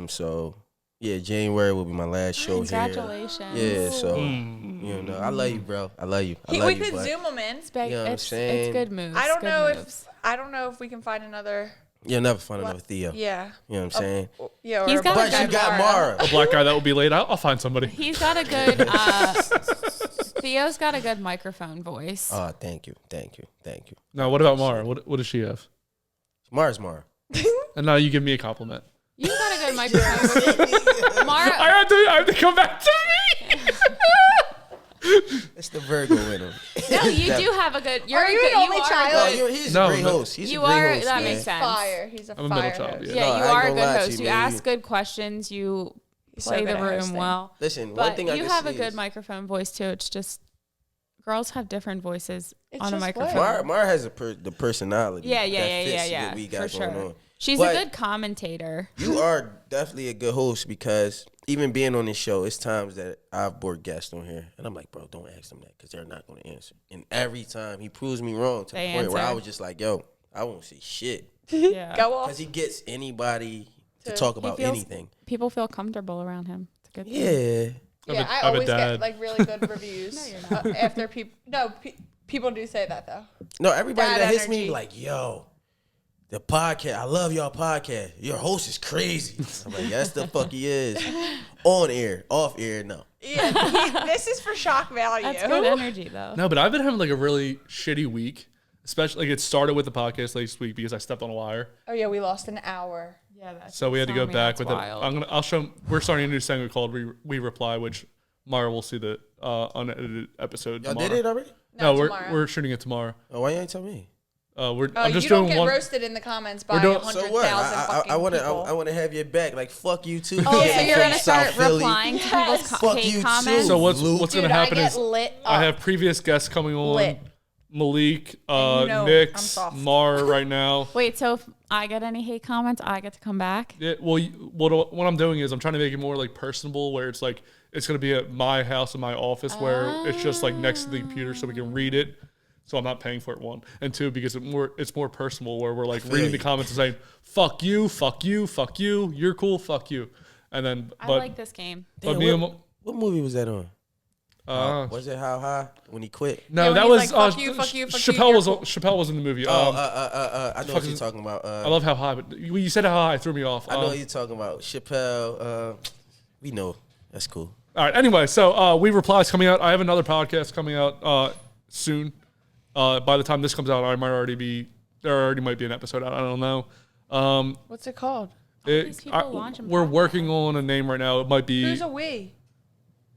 So yeah, January will be my last show here. Congratulations. Yeah. So you know, I love you, bro. I love you. I love We you. could but- Zoom them in. It's big. You know what I'm saying? It's good moves. I don't good know moves. I don't know if we can find another. You'll never find another Theo. Yeah. You know what I'm saying? Yeah. He's or got a But you good got Maura. A black guy that will be late. I'll find somebody. He's got a good. Theo's got a good microphone voice. Oh, thank you. Now, what about Maura? What does she have? Mara's Mara. And now you give me a compliment. You got a good microphone voice. Mara, I have to come back to me. It's the Virgo in him. no, you do have a good. You're Are a you good, an only you are child? a good- He's No, a great no. host. He's You a great are. host, That man. makes sense. Fire. He's a I'm a fire middle child, host. yeah. Yeah, No, you I ain't are a gonna good lie to host. you, You man. ask good questions. You so play good the at room hosting. well. Listen, one But thing I you can have see a good is microphone voice too. It's just girls have different voices It's on a just microphone. Mara has the personality. Yeah, that fits yeah. What we For got going sure. on. She's But a good commentator. You are definitely a good host because even being on this show, it's times that I've brought guests on here, and I'm like, bro, don't ask them that because they're not going to answer. And every time he proves me wrong to They the point where I answer. was just like, yo, I won't say shit Yeah. Go off. because he gets anybody to talk about feels- anything. People feel comfortable around him. It's a good thing. Yeah. Yeah, I I have a always dad. get like really good reviews after people. No, people do say that though. No, everybody Dad that hits me energy. like, yo, the podcast, I love y'all podcast. Your host is crazy. I'm like, yes, the fuck he is. On air, off air, no. Yeah. This is for shock value. That's good energy though. No, but I've been having like a really shitty week. Especially, like it started with the podcast last week because I stepped on a wire. Oh yeah, we lost an hour. Yeah, that's So we had to go back with it. wild. I'll show. We're starting a new segment called "We Reply," which Mara will see the unedited episode. Y'all tomorrow. did it already? No, tomorrow. we're shooting it tomorrow. Oh, why you ain't tell me? I'm just you don't doing get one. roasted in the comments by doing- 100,000 So what? fucking I want people. to. I want to have your back. Like fuck you too. Oh, Yeah, so you're from gonna start South Philly. replying to people's Fuck hate you, too. comments? So what's Luke. going Dude, to I happen get is lit up. I have previous guests coming on. Lit. Malik, And you know I'm Hicks, soft. Mara right now. Wait, so if I get any hate comments, I get to come back? Yeah, well, what I'm doing is I'm trying to make it more like personable, where it's like it's gonna be at my house and my office, where it's just like next to the computer, so we can read it. So I'm not paying for it. One and two, because it's more personal, where we're like reading the comments and saying "fuck you, fuck you, fuck you, you're cool, fuck you," and then. I But like this game. but Damn, me and what movie was that on? Was it How High when he quit? no, Yeah, when that he's was like, fuck you, fuck you, fuck you, Chappelle you're was cool. Chappelle was in the movie. I know what you're talking about. I love How High, but when you said How High, it threw me off. I know what you're talking about. Chappelle. We know. That's cool. All right. Anyway, so We Replies coming out. I have another podcast coming out soon. By the time this comes out, I might already be there. Already might be an episode out. I don't know. What's it called? these people launching we're working on a name right now. It might be Who's a we?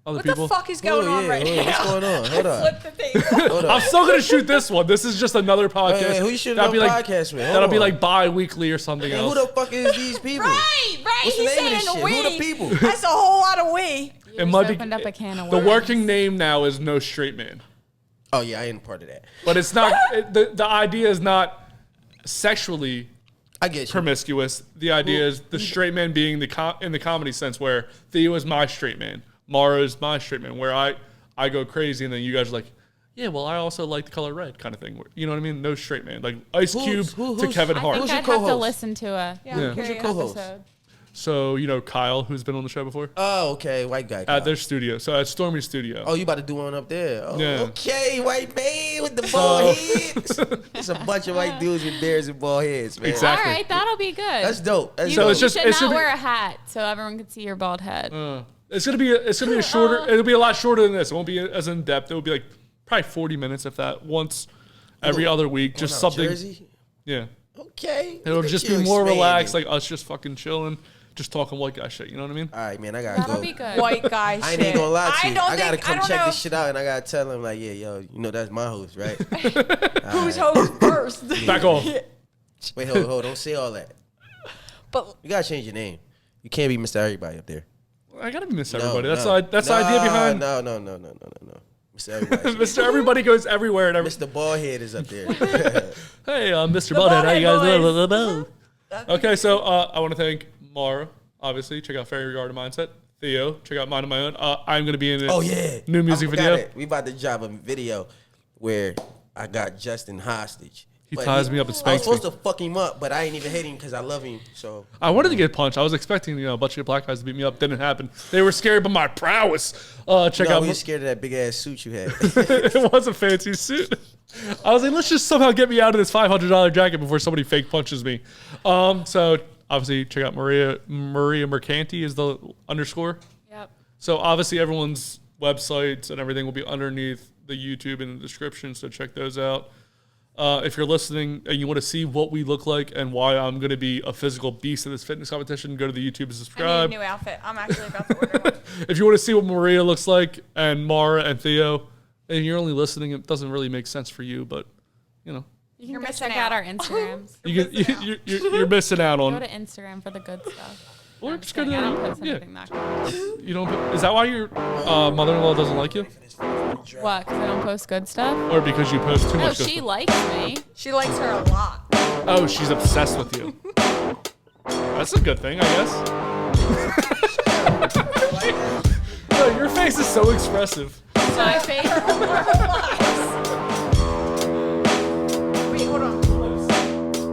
other What people. the fuck is going on right now? What's going on? Hold on. Flip the table. Hold on. I'm still gonna shoot this one. This is just another podcast. Hey, who you shooting That'll on be like podcast with? Hold that'll be on. like bi-weekly or something Hey, else. who the fuck is these people? Right. What's the He's name of this saying shit? we. Who the people? That's a whole lot of we. You It just might be opened up a can of the worms. working name now is No Straight Man, Oh yeah, I ain't part of that. but it's not. The idea is not sexually I get you. promiscuous. The idea is the straight man being in the comedy sense, where Theo is my straight man, Maura is my straight man, where I go crazy, and then you guys are like, yeah, well, I also like the color red, kind of thing. You know what I mean? No straight man, like Ice Cube to Kevin I Hart. think Who's your I'd have to co-host? listen to a Yeah. Who's your co-host? episode. So you know Kyle, who's been on the show before, Oh, okay, white guy. at their studio. So at Stormy Studio. Oh, you about to do one up there? Oh, Yeah. okay, white man with the bald heads. It's a bunch of white dudes with beards and bald heads, man. Exactly. All right, that'll be good. That's dope. That's You, So dope. it's just- you it should should not be- wear a hat so everyone can see your bald head. It's gonna be a shorter. It'll be a lot shorter than this. It won't be as in depth. It will be like probably 40 minutes, if that, once every other week. Just Going out something. Jersey? Yeah. Okay. It'll Look at just you be more expanding. relaxed, like us just fucking chilling, just talking white guy shit. You know what I mean? All right, man, I gotta That'll go. be good. White guy I shit. ain't gonna lie to you. don't I gotta think- come don't check know this shit out, and I gotta tell him like, yeah, yo, you know that's my host, right? Who's host first? Back off. Wait, hold, don't say all that. But You gotta change your name. You can't be Mr. Everybody up there. I gotta miss No, everybody. That's no. the idea behind. No. Mr. Everybody. Mr. Everybody goes everywhere and Mr. Ballhead is up there. Hey, Mr. Baldhead, how you guys Baldhead doing? Okay, so I want to thank Maura. Obviously, check out Fairy Garden Mindset. Theo, check out Mind of My Own. I'm gonna be in a Oh yeah, new music I forgot video. it. We about to drop a video where I got Justin hostage. He But ties me up and I was spanks supposed me. to fuck him up, but I ain't even hate him because I love him. So I wanted to get punched. I was expecting a bunch of black guys to beat me up. Didn't happen. They were scared by my prowess. Check no, out. we were scared of that big ass suit you had. It was a fancy suit. I was like, let's just somehow get me out of this $500 jacket before somebody fake punches me. So obviously check out Maria Mercanti is the _. Yep. So obviously everyone's websites and everything will be underneath the YouTube in the description. So check those out. If you're listening and you want to see what we look like and why I'm going to be a physical beast at this fitness competition, go to the YouTube and I need a subscribe. new outfit. I'm actually about to order one. If you want to see what Maria looks like and Maura and Theo, and you're only listening, it doesn't really make sense for you, but you know, You can You're go missing check out. out our Instagrams. you're missing out Go on. to Instagram for the good stuff. Or I'm just just go to kidding. I don't post yeah. anything that good. You don't. Is that why your mother-in-law doesn't like you, What? Because I don't post good stuff? or because you post too No, much? good she stuff? likes me. She likes her a lot. Oh, she's obsessed with you. That's a good thing, I guess. No, your face is so expressive. My favorite. Wait, hold on.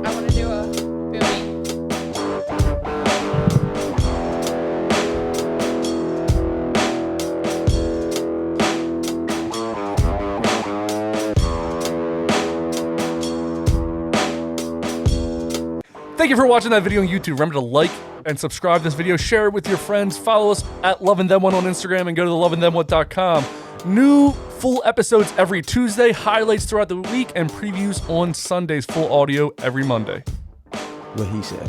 I want to do a booty. Thank you for watching that video on YouTube. Remember to like and subscribe to this video, share it with your friends, follow us at LoveandThem1 on Instagram, and go to theloveandthem1.com. New full episodes every Tuesday, highlights throughout the week, and previews on Sundays, full audio every Monday. what he said.